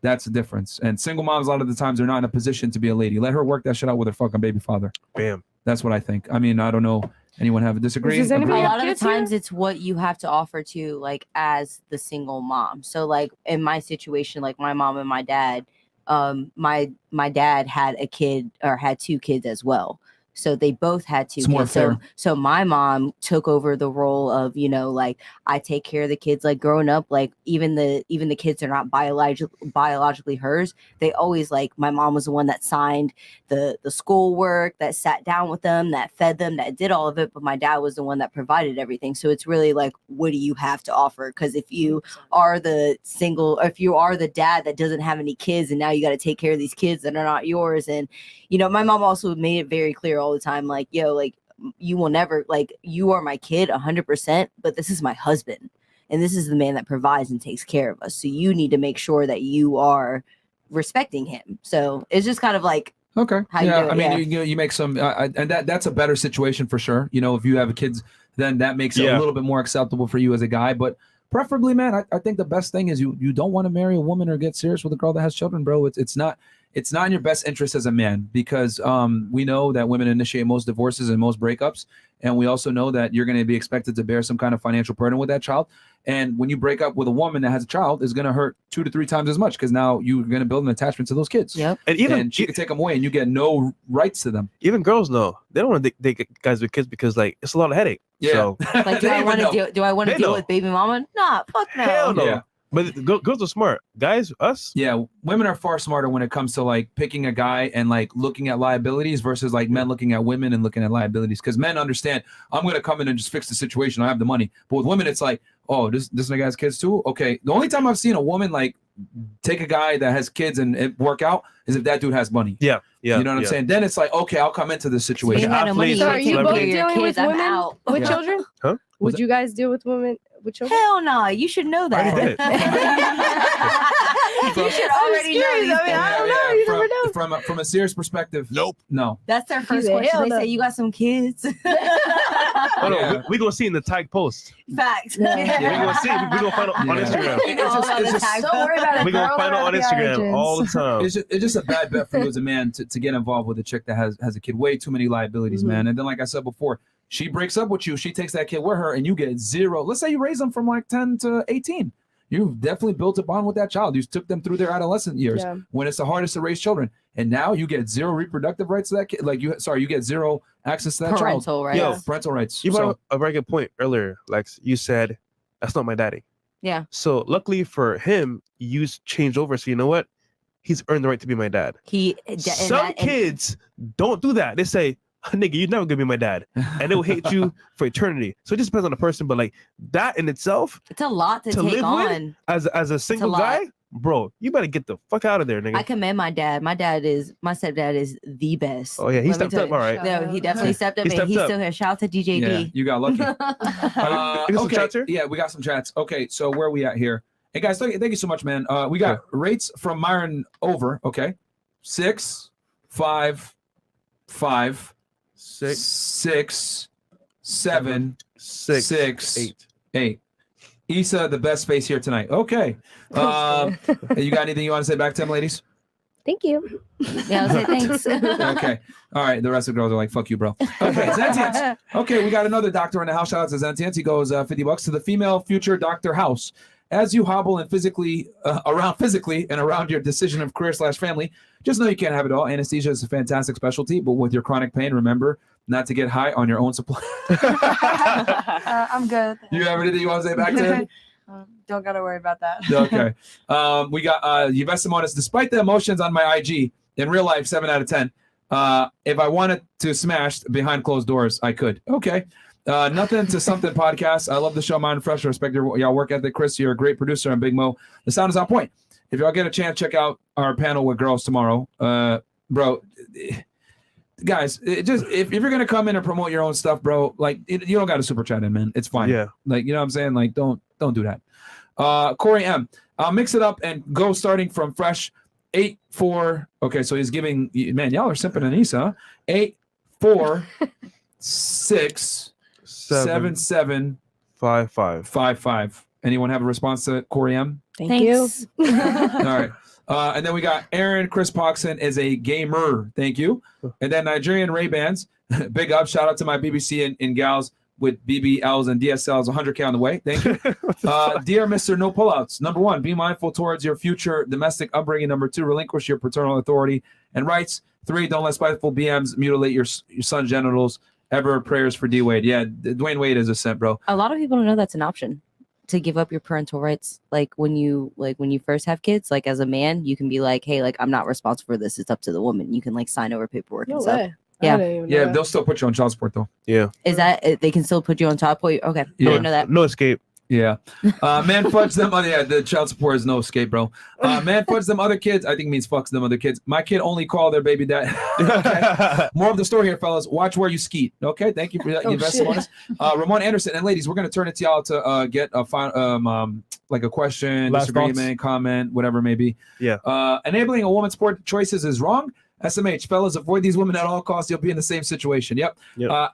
That's the difference. And single moms, a lot of the times, they're not in a position to be a lady. Let her work that shit out with her fucking baby father. Bam. That's what I think. I mean, I don't know. Anyone have a disagree? A lot of the times it's what you have to offer to, like, as the single mom. So, like, in my situation, like my mom and my dad, my dad had a kid or had two kids as well. So they both had two kids. So my mom took over the role of, you know, like, I take care of the kids. Like, growing up, like, even the kids are not biologically hers. They always, like, my mom was the one that signed the schoolwork, that sat down with them, that fed them, that did all of it. But my dad was the one that provided everything. So it's really like, what do you have to offer? Because if you are the single, or if you are the dad that doesn't have any kids, and now you got to take care of these kids that are not yours. And, you know, my mom also made it very clear all the time, like, yo, like, you will never, like, you are my kid 100%, but this is my husband, and this is the man that provides and takes care of us. So you need to make sure that you are respecting him. So it's just kind of like, okay, how you do it, I mean, you make some, and that's a better situation for sure. You know, if you have kids, then that makes it a little bit more acceptable for you as a guy. But preferably, man, I think the best thing is you don't want to marry a woman or get serious with a girl that has children, bro. It's not in your best interest as a man, because we know that women initiate most divorces and most breakups. And we also know that you're going to be expected to bear some kind of financial burden with that child. And when you break up with a woman that has a child, it's going to hurt 2 to 3 times as much, because now you're going to build an attachment to those kids. Yep. And she can take them away and you get no rights to them. Even girls know they don't want to date guys with kids because, like, it's a lot of headache. Yeah. So, like, do I want to deal with baby mama? Nah, fuck no. Hell no. Yeah. But girls are smart. Guys, us? Yeah, women are far smarter when it comes to, like, picking a guy and, like, looking at liabilities versus, like, men looking at women and looking at liabilities. Because men understand, I'm going to come in and just fix the situation. I have the money. But with women, it's like, oh, this nigga has kids too? Okay. The only time I've seen a woman, like, take a guy that has kids and it work out is if that dude has money. Yeah. You know what I'm saying? Then it's like, okay, I'll come into this situation. So are you both dealing with women with children? Huh? Would you guys deal with women with children? Hell no, you should know that. You should already know these things. I don't know. You never know. From a serious perspective, no. That's their first said, question. hell They no. say, you got some kids? Oh, no, we gonna see in the tag post. Facts. Yeah, we gonna see. We gonna find out on Instagram. Don't worry about it. We gonna girl. find out on They're Instagram origins. all the time. It's just a bad bet for you as a man to get involved with a chick that has a kid. Way too many liabilities, man. And then, like I said before, she breaks up with you. She takes that kid with her, and you get zero. Let's say you raise them from like 10 to 18. You've definitely built a bond with that child. You took them through their adolescent years when it's the hardest to raise children. And now you get zero reproductive rights to that kid. You get zero access to that child. Rights. Yo, parental rights. You brought up a very good point earlier, Lex. You said, that's not my daddy. Yeah. So luckily for him, you changed over. So you know what? He's earned the right to be my dad. Some kids don't do that. They say, nigga, you're never gonna be my dad. And they will hate you for eternity. So it just depends on the person. But like that in itself, it's a lot to take live on. With, as a single guy, bro, you better get the fuck out of there, nigga. I commend my dad. My stepdad is the best. Oh yeah, he stepped up. All right. No, he definitely stepped up, and he's still here. Shout out to DJ Yeah, D. you got lucky. some chats here? Yeah, we got some chats. Okay, so where are we at here? Hey guys, thank you so much, man. We got rates from Myron over. Okay, 6, 5, 5, 6, 7, 6, 8. Issa, the best space here tonight. Okay. You got anything you want to say back to them, ladies? Thank you. Yeah, I'll say thanks. Okay. All right. The rest of the girls are like, fuck you, bro. Okay. Zentians. Okay. We got another doctor in the house. Shout out to Zentians. He goes $50 to the female future Dr. House. As you hobble and around your decision of career/family, just know you can't have it all. Anesthesia is a fantastic specialty, but with your chronic pain, remember not to get high on your own supply. I'm good. You have anything you want to say back to him? Don't gotta worry about that. Okay. We got Yves Simonis. Despite the emotions on my IG, in real life, 7 out of 10. If I wanted to smash behind closed doors, I could. Okay. Nothing to something podcast. I love the show, Mind Fresh. I respect y'all work ethic. Chris, you're a great producer, and Big Mo. The sound is on point. If y'all get a chance, check out our panel with girls tomorrow. Bro, guys, if you're gonna come in and promote your own stuff, bro, like you don't got to super chat in, man. It's fine. Yeah. Like, you know what I'm saying? Like, don't do that. Corey M. I'll mix it up and go starting from fresh 8, 4. Okay, so he's giving, man, y'all are simping on Issa, huh? 8, 4, 6, 7, 7, 5, 5. 5, 5. Anyone have a response to Corey M? Thank you. All right. And then we got Aaron Chris Poxon is a gamer. Thank you. And then Nigerian Ray-Bans. Big up. Shout out to my BBC and gals with BBLs and DSLs. 100K on the way. Thank you. Dear Mr. No Pullouts. Number 1, be mindful towards your future domestic upbringing. Number 2, relinquish your paternal authority and rights. 3, don't let spiteful BMs mutilate your son's genitals. Ever prayers for D Wade. Yeah, Dwayne Wade is a simp, bro. A lot of people don't know that's an option to give up your parental rights. Like when you first have kids, like as a man, you can be like, hey, like I'm not responsible for this. It's up to the woman. You can like sign over paperwork and stuff. Yeah. Yeah, they'll still put you on child support though. Yeah. Is that they can still put you on top? Okay. I didn't know that. No escape. Yeah. Man fudge them. Yeah, the child support is no escape, bro. Man fudge them other kids. I think means fucks them other kids. My kid only call their baby dad. Okay. More of the story here, fellas. Watch where you skeet. Okay. Thank you for that. Ramon Anderson. And ladies, we're going to turn it to y'all to get a like a question, Last disagreement, comment, whatever it may be. Yeah. Enabling a woman's sport choices is wrong. SMH, fellas, avoid these women at all costs. You'll be in the same situation. Yep.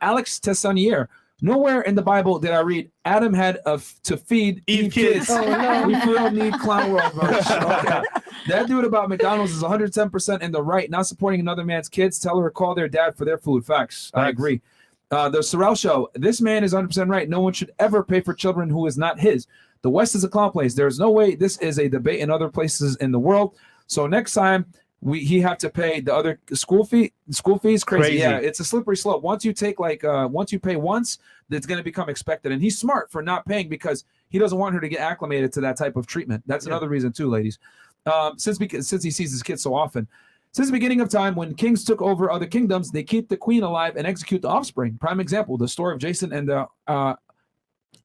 Alex Tessanier. Nowhere in the Bible did I read Adam had to feed Eve kids. Oh, no. We still need clown world merch. Okay. That dude about McDonald's is 110% in the right. Not supporting another man's kids. Tell her to call their dad for their food. Facts. I agree. The Sorrell Show. This man is 100% right. No one should ever pay for children who is not his. The West is a clown place. There is no way this is a debate in other places in the world. So next time he have to pay the other school fees. Crazy. Yeah, it's a slippery slope. Once you take once you pay once, it's going to become expected. And he's smart for not paying because he doesn't want her to get acclimated to that type of treatment. That's another reason too, ladies. Since he sees his kids so often. Since the beginning of time, when kings took over other kingdoms, they keep the queen alive and execute the offspring. Prime example, the story of Jason and the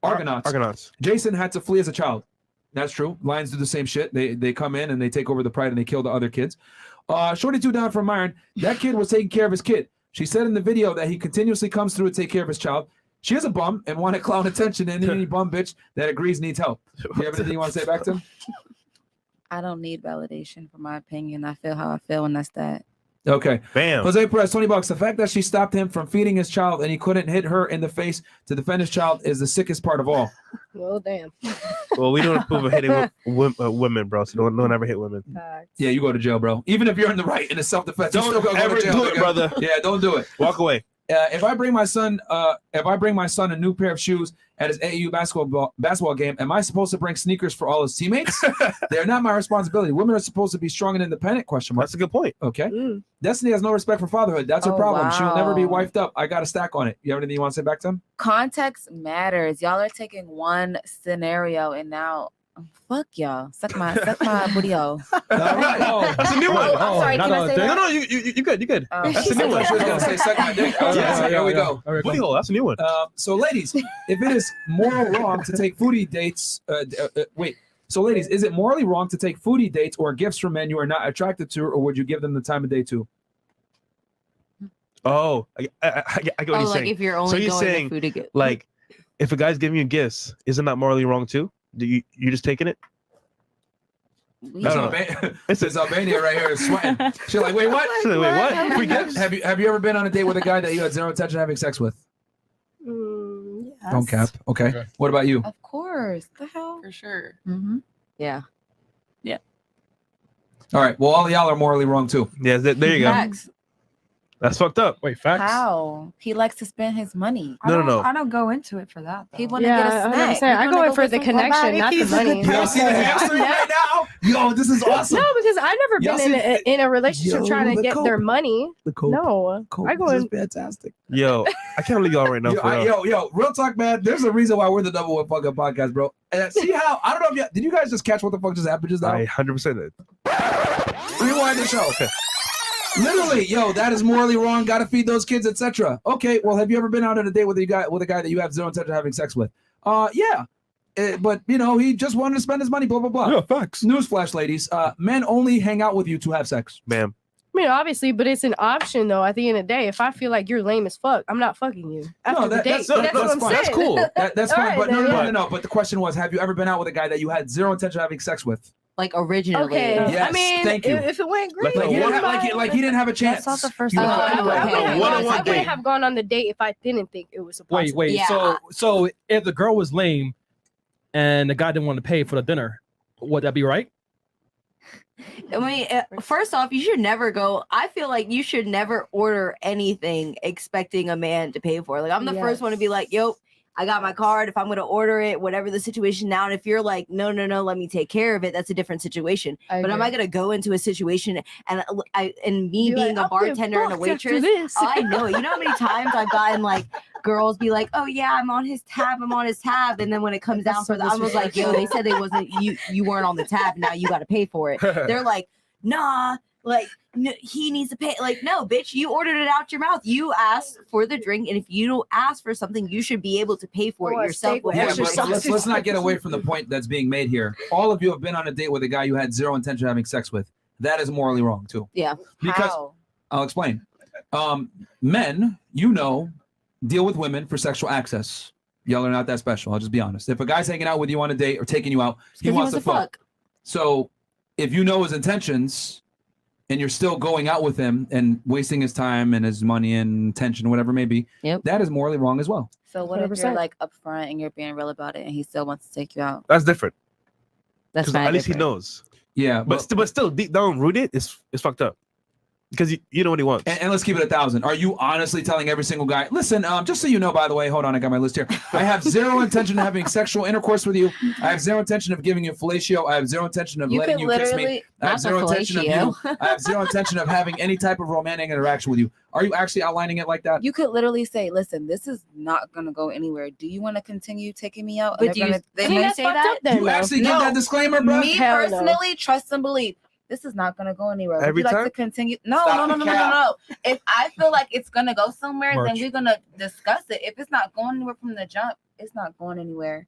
Argonauts. Jason had to flee as a child. That's true. Lions do the same shit. They come in and they take over the pride and they kill the other kids. Shorty 2 down from Myron. That kid was taking care of his kid. She said in the video that he continuously comes through to take care of his child. She is a bum and wanted clown attention, and any bum bitch that agrees needs help. Do you have anything you want to say back to him? I don't need validation for my opinion. I feel how I feel, and that's that. Okay. Bam. Jose Perez, $20. The fact that she stopped him from feeding his child and he couldn't hit her in the face to defend his child is the sickest part of all. Well, damn. Well, we don't approve of hitting women, bro. So don't ever hit women. Yeah, you go to jail, bro. Even if you're in the right in a self-defense, Don't you still gotta ever go to jail, do it, nigga. brother. Yeah, don't do it. Walk away. If I bring my son a new pair of shoes at his AAU basketball game, am I supposed to bring sneakers for all his teammates? They're not my responsibility. Women are supposed to be strong and independent. Question mark. That's a good point. Okay. Destiny has no respect for fatherhood. That's her Oh, problem. She will never be wow. wifed up. I got a stack on it. You have anything you want to say back to him? Context matters. Y'all are taking one scenario and now fuck y'all. Suck my booty hole. That's a new one. Oh, I'm sorry. Can I say that? No, you good. You good. Oh. That's a new one. She was gonna say suck my dick. Yeah, Here we go. Booty hole. That's a new one. So, ladies, if it is moral wrong to take foodie dates, wait. So, ladies, is it morally wrong to take foodie dates or gifts from men you are not attracted to, or would you give them the time of day too? Oh, I get what you're like saying. if you're so only you're going to saying, food to get like, if a guy's giving you gifts, isn't that morally wrong too? Do you just taking it? It's Albania right here is sweating. She's like, wait, what? She's like, wait, what? Free gifts? Have you ever been on a date with a guy that you had zero intention of having sex with? Yes. Don't cap. Okay. What about you? Of course. The hell? For sure. Mm-hmm. Yeah. Yeah. All right. Well, all y'all are morally wrong too. Yeah, there you go. Facts. That's fucked up. Wait, facts? How? He likes to spend his money. No. I don't go into it for that. Though. He want to get a snack. I go in for the connection, not the money. Y'all see the history right now? Yo, this is awesome. No, because I've never Y'all been see- in a relationship Yo, trying to the get coke. their money. The coke. No, I go This in. is fantastic. Yo, I can't believe y'all right now. for real. Yo, real talk, man. There's a reason why we're the Double One Fucking Podcast, bro. See how? I don't know if you did. You guys just catch what the fuck just happened just now? I 100% did. Rewind the show. Literally, yo, that is morally wrong. Got to feed those kids, etc. Okay, well, have you ever been out on a date with a guy that you have zero intention of having sex with? Yeah. But you know, he just wanted to spend his money. Blah blah blah. Yeah, facts. Newsflash, ladies. Men only hang out with you to have sex. Ma'am. I mean, obviously, but it's an option though. At the end of the day, if I feel like you're lame as fuck, I'm not fucking you after the date. That's what I'm fine. saying. That's cool. That's All fine. right, But then, no. But the question was, have you ever been out with a guy that you had zero intention of having sex with? like originally. Okay. Yes, I mean, thank you. if it went great, Like he didn't have a chance. That's not the first You time. know, I one-on-one wouldn't date. have gone on the date if I didn't think it was a Wait. possibility. Yeah. So if the girl was lame and the guy didn't want to pay for the dinner, would that be right? I mean, first off, you should never go. I feel like you should never order anything expecting a man to pay for it. Like, I'm the first one to be like, yo, I got my card. If I'm going to order it, whatever the situation now. And if you're like, no, let me take care of it, that's a different situation. But am I going to go into a situation and me You're being like, a bartender and a fucked after waitress? this. Oh, I know it. You know how many times I've gotten like girls be like, oh yeah, I'm on his tab. And then when it comes down for the, I was like, yo, they said they wasn't, you weren't on the tab. Now you got to pay for it. They're like, nah, like he needs to pay. Like, no, bitch, you ordered it out your mouth. You asked for the drink, and if you don't ask for something, you should be able to pay for it yourself. Yeah, but let's not get away from the point that's being made here. All of you have been on a date with a guy you had zero intention of having sex with. That is morally wrong too. Yeah. Because How? I'll explain. Men, deal with women for sexual access. Y'all are not that special. I'll just be honest. If a guy's hanging out with you on a date or taking you out, he wants to fuck. So if you know his intentions and you're still going out with him and wasting his time and his money and attention, whatever it may be, that is morally wrong as well. So what if 100%. you're like upfront and you're being real about it and he still wants to take you out? That's different. That's 'Cause fine. at least he knows. Yeah, but still deep down rooted, it's fucked up. Because you know what he wants. And let's keep it 1,000. Are you honestly telling every single guy, listen, just so you know, by the way, hold on, I got my list here. I have zero intention of having sexual intercourse with you. I have zero intention of giving you fellatio. I have zero intention of letting you kiss me. I have zero intention of you. I have zero intention of having any type of romantic interaction with you. Are you actually outlining it like that? You could literally say, listen, this is not going to go anywhere. Do you want to continue taking me out? But And do you they think may that's say fucked that. up then, You actually give that disclaimer, bro? Me Hell no. personally, trust and believe. This is not going to go anywhere. Would Every you like time? to continue? No. Stop the cap. If I feel like it's going to go somewhere, March. then we're going to discuss it. If it's not going anywhere from the jump, it's not going anywhere.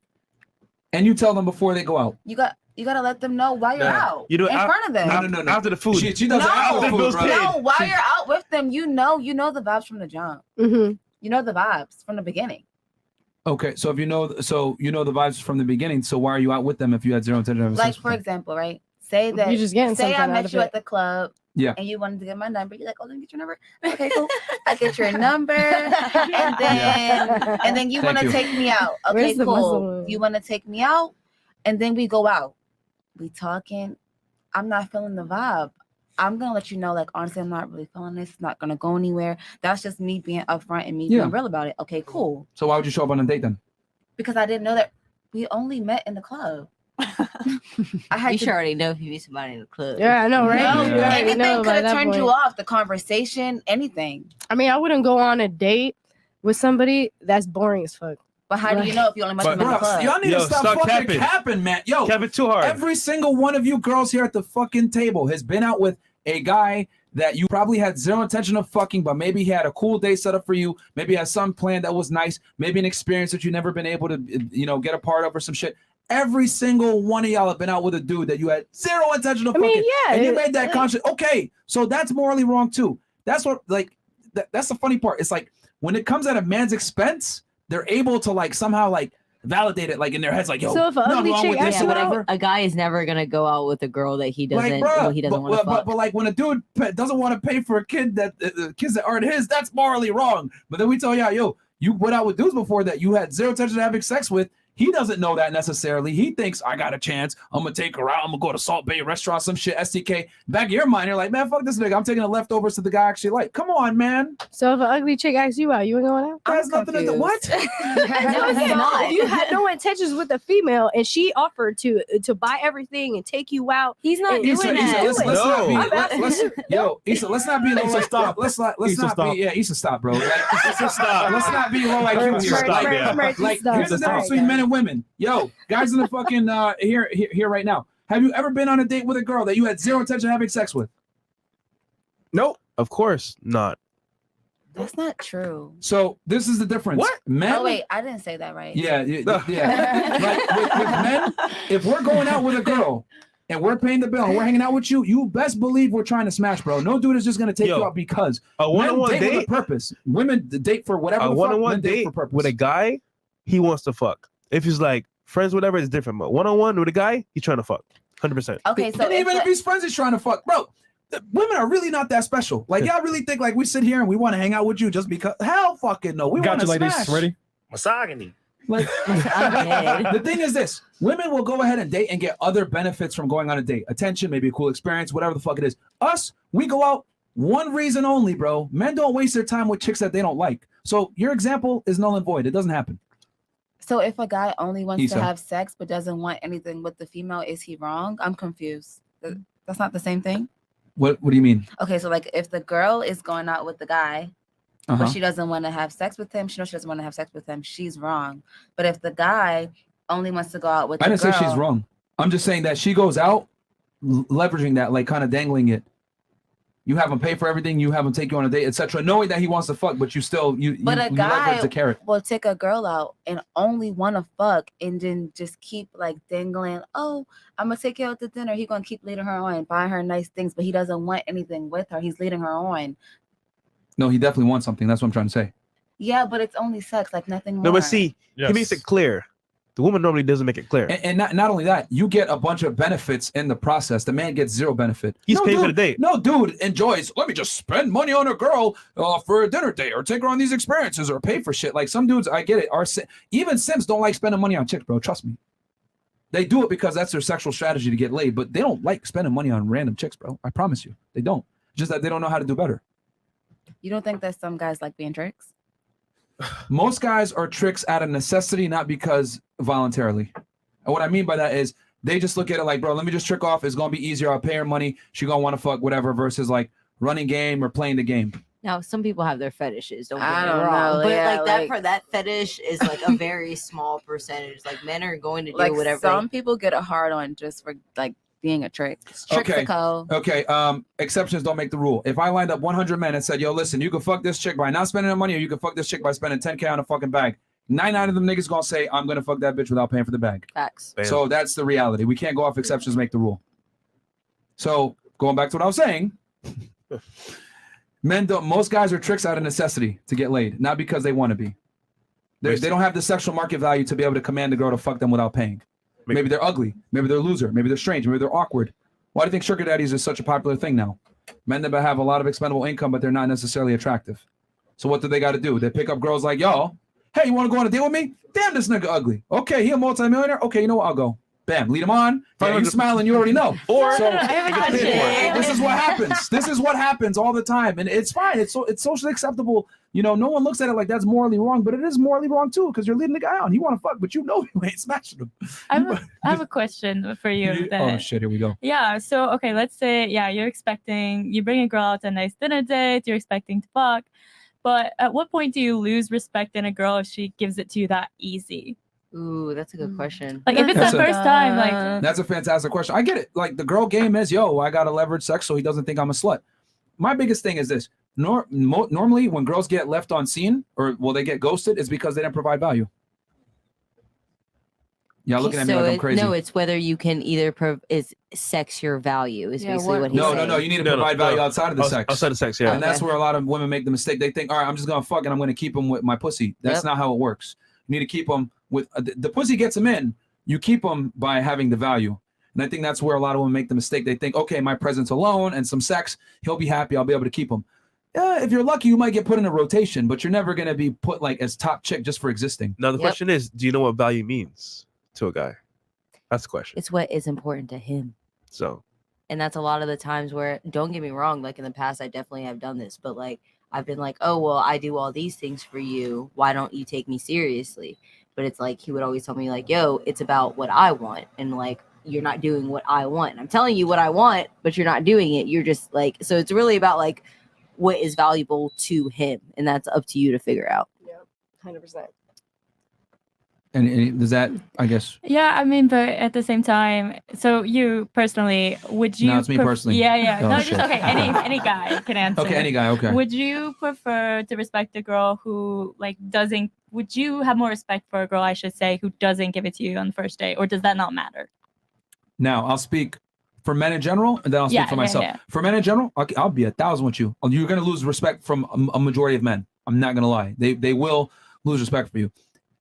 And you tell them before they go out. You got to let them know why you're out. You do it in out- front of them. No. After the food. She does it after the food, bro. No, while you're out with them, you know the vibes from the jump. Mm-hmm. You know the vibes from the beginning. Okay, so if you know the vibes from the beginning, so why are you out with them if you had zero intention of having Like sex with for them? example, right? Say that You're just getting say I something out met of you it. at the club Yeah. And you wanted to get my number. You're like, oh, let me get your number. Okay, cool. I get your number, and then you want to take me out. Okay, cool. You want to take me out, and then we go out. We talking. I'm not feeling the vibe. I'm gonna let you know, like, honestly, I'm not really feeling this. It's not gonna go anywhere. That's just me being upfront and me being real about it. Okay, cool. So why would you show up on a date then? Because I didn't know that we only met in the club. You should already know if you meet somebody in the club. Yeah, I know, right? No, Yeah. anything could have turned you point. off. The conversation, anything. I mean, I wouldn't go on a date with somebody that's boring as fuck. But how do you know if you only met them in the club? Y'all need to stop fucking capping, man. Yo, capping too hard. Every single one of you girls here at the fucking table has been out with a guy that you probably had zero intention of fucking, but maybe he had a cool day set up for you. Maybe he had some plan that was nice. Maybe an experience that you never been able to, get a part of or some shit. Every single one of y'all have been out with a dude that you had zero intention of fucking. And you made that conscious. Okay, so that's morally wrong too. That's what, that's the funny part. It's like when it comes at a man's expense, they're able to somehow validate it in their heads, yo, So if nothing wrong with this or whatever. a guy is never gonna go out with a girl that he doesn't want to fuck. But when a dude doesn't want to pay for a kid kids that aren't his, that's morally wrong. But then we tell yo, you went out with dudes before that you had zero intention of having sex with. He doesn't know that necessarily. He thinks, I got a chance. I'm going to take her out. I'm going to go to Salt Bay restaurant, some shit, STK. Back in your mind, you're like, man, fuck this nigga. I'm taking the leftovers to the guy I actually like. Come on, man. So if an ugly chick asks you out, you ain't going out? That has nothing to do. What? No, he's not. If you had no intentions with a female and she offered to buy everything and take you out, he's not doing that. Yo, Issa, let's not be low. Issa, stop. Let's not stop. be. Yeah, Issa, stop, bro. Issa, stop. Let's not be low IQ here. Stop, yeah. Here's the difference between men and women. Yo, guys in the fucking here right now. Have you ever been on a date with a girl that you had zero intention of having sex with? Nope. Of course not. That's not true. So this is the difference. What? Men? Oh wait, I didn't say that right. Yeah. With men, if we're going out with a girl and we're paying the bill and we're hanging out with you, you best believe we're trying to smash, bro. No dude is just gonna take you out because a one-on-one men date with a purpose. Women date for whatever. A the one-on-one fuck, men date for purpose. with a guy, he wants to fuck. If he's like friends, whatever, it's different. But one-on-one with a guy, he's trying to fuck. 100%. Okay, so and even if he's friends, he's trying to fuck, bro. Women are really not that special. Y'all really think we sit here and we want to hang out with you just because? Hell, fucking no. We want to smash. Ladies, ready? Misogyny. The thing is this: women will go ahead and date and get other benefits from going on a date, attention, maybe a cool experience, whatever the fuck it is. Us, we go out one reason only, bro. Men don't waste their time with chicks that they don't like. So your example is null and void. It doesn't happen. So if a guy only wants Issa. to have sex but doesn't want anything with the female, is he wrong? I'm confused. That's not the same thing. What do you mean? Okay, so if the girl is going out with the guy, but she doesn't want to have sex with him, she knows she doesn't want to have sex with him, she's wrong. But if the guy only wants to go out with I the didn't girl, say she's wrong. I'm just saying that she goes out leveraging that, kind of dangling it. You have him pay for everything. You have him take you on a date, etc. Knowing that he wants to fuck, but you still you But a guy leverage the carrot. will take a girl out and only want to fuck and then just keep dangling. Oh, I'm gonna take you out to dinner. He gonna keep leading her on, buying her nice things, but he doesn't want anything with her. He's leading her on. No, he definitely wants something. That's what I'm trying to say. Yeah, but it's only sex, nothing more. No, but see, he makes it clear. The woman normally doesn't make it clear. And not only that, you get a bunch of benefits in the process. The man gets zero benefit. He's paying for the date. No dude enjoys, let me just spend money on a girl for a dinner date or take her on these experiences or pay for shit. Some dudes, I get it, even simps don't like spending money on chicks, bro. Trust me. They do it because that's their sexual strategy to get laid, but they don't like spending money on random chicks, bro. I promise you. They don't. Just that they don't know how to do better. You don't think that some guys like being tricks? Most guys are tricks out of necessity, not because voluntarily. And what I mean by that is they just look at it bro, let me just trick off. It's going to be easier. I'll pay her money. She going to want to fuck, whatever, versus running game or playing the game. Now, some people have their fetishes. Don't get I me don't wrong, know, but yeah, that fetish is a very small percentage. Men are going to do whatever. Some people get a hard on just for being a trick. Okay. Exceptions don't make the rule. If I lined up 100 men and said, yo, listen, you can fuck this chick by not spending the money, or you can fuck this chick by spending 10K on a fucking bag, 9 out of them niggas gonna say, I'm gonna fuck that bitch without paying for the bag. Facts. So that's the reality. We can't go off exceptions make the rule. So going back to what I was saying, most guys are tricks out of necessity to get laid, not because they want to be. They don't have the sexual market value to be able to command a girl to fuck them without paying. Maybe they're ugly. Maybe they're a loser. Maybe they're strange. Maybe they're awkward. Why do you think sugar daddies is such a popular thing now? Men that have a lot of expendable income, but they're not necessarily attractive. So what do they got to do? They pick up girls like, yo, hey, you want to go on a date with me? Damn, this nigga ugly. Okay, he a multimillionaire. Okay, you know what? I'll go. Bam, lead him on. Yeah, you smiling, you already know. Or so this is what happens. This is what happens all the time, and it's fine. It's socially acceptable. You know, no one looks at it like that's morally wrong, but it is morally wrong too because you're leading the guy on. You want to fuck, but you know you ain't smashing him. I have a question for you. Oh shit, here we go. Yeah. So okay, let's say you bring a girl out to a nice dinner date. You're expecting to fuck, but at what point do you lose respect in a girl if she gives it to you that easy? Ooh, that's a good question. Like if it's the first time, like that's a fantastic question. I get it. Like the girl game is, yo, I gotta leverage sex so he doesn't think I'm a slut. My biggest thing is this. Normally when girls get left on scene or they get ghosted, it's because they didn't provide value. Yeah, looking at me like I'm crazy. No, it's whether you can either is sex your value is basically what he's saying. No. You need to provide value outside of the sex. Outside of sex, yeah. And that's where a lot of women make the mistake. They think, all right, I'm just gonna fuck and I'm gonna keep him with my pussy. That's not how it works. You need to keep them with the pussy gets them in. You keep them by having the value. And I think that's where a lot of women make the mistake. They think, okay, my presence alone and some sex, he'll be happy. I'll be able to keep him. Yeah, if you're lucky, you might get put in a rotation, but you're never going to be put like as top chick just for existing. Now, the question is, do you know what value means to a guy? That's the question. It's what is important to him. So. And that's a lot of the times where, don't get me wrong, like in the past, I definitely have done this, but like, I've been like, oh, well, I do all these things for you. Why don't you take me seriously? But it's like, he would always tell me like, yo, it's about what I want. And like, you're not doing what I want. And I'm telling you what I want, but you're not doing it. You're just like, so it's really about like what is valuable to him. And that's up to you to figure out. Yeah, 100%. And does that, I guess? Yeah, I mean, but at the same time, so you personally, would you? No, it's me personally. Yeah. Oh, no, shit. just okay. Any guy can answer. Okay, any guy. Okay. Would you prefer to respect a girl who like doesn't? Would you have more respect for a girl, I should say, who doesn't give it to you on the first day, or does that not matter? Now I'll speak for men in general, and then I'll speak for myself. Yeah. For men in general, I'll be 1,000 with you. You're gonna lose respect from a majority of men. I'm not gonna lie. They will lose respect for you.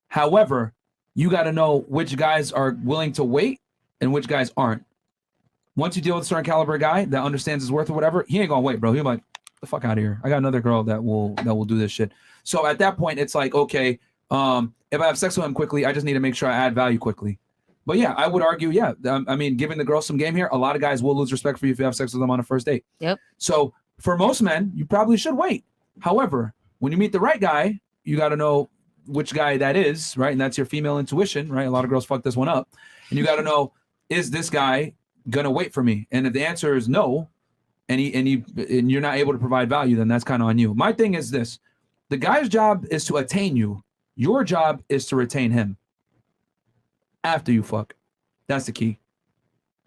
However, you got to know which guys are willing to wait and which guys aren't. Once you deal with a certain caliber guy that understands his worth or whatever, he ain't gonna wait, bro. He'll be like, the fuck out of here. I got another girl that will do this shit. So at that point, it's like, okay, if I have sex with him quickly, I just need to make sure I add value quickly. But yeah, I would argue, I mean, giving the girl some game here, a lot of guys will lose respect for you if you have sex with them on a first date. Yep. So for most men, you probably should wait. However, when you meet the right guy, you got to know which guy that is, right? And that's your female intuition, right? A lot of girls fuck this one up. And you got to know, is this guy gonna wait for me? And if the answer is no, and you're not able to provide value, then that's kind of on you. My thing is this: the guy's job is to attain you. Your job is to retain him after you fuck. That's the key.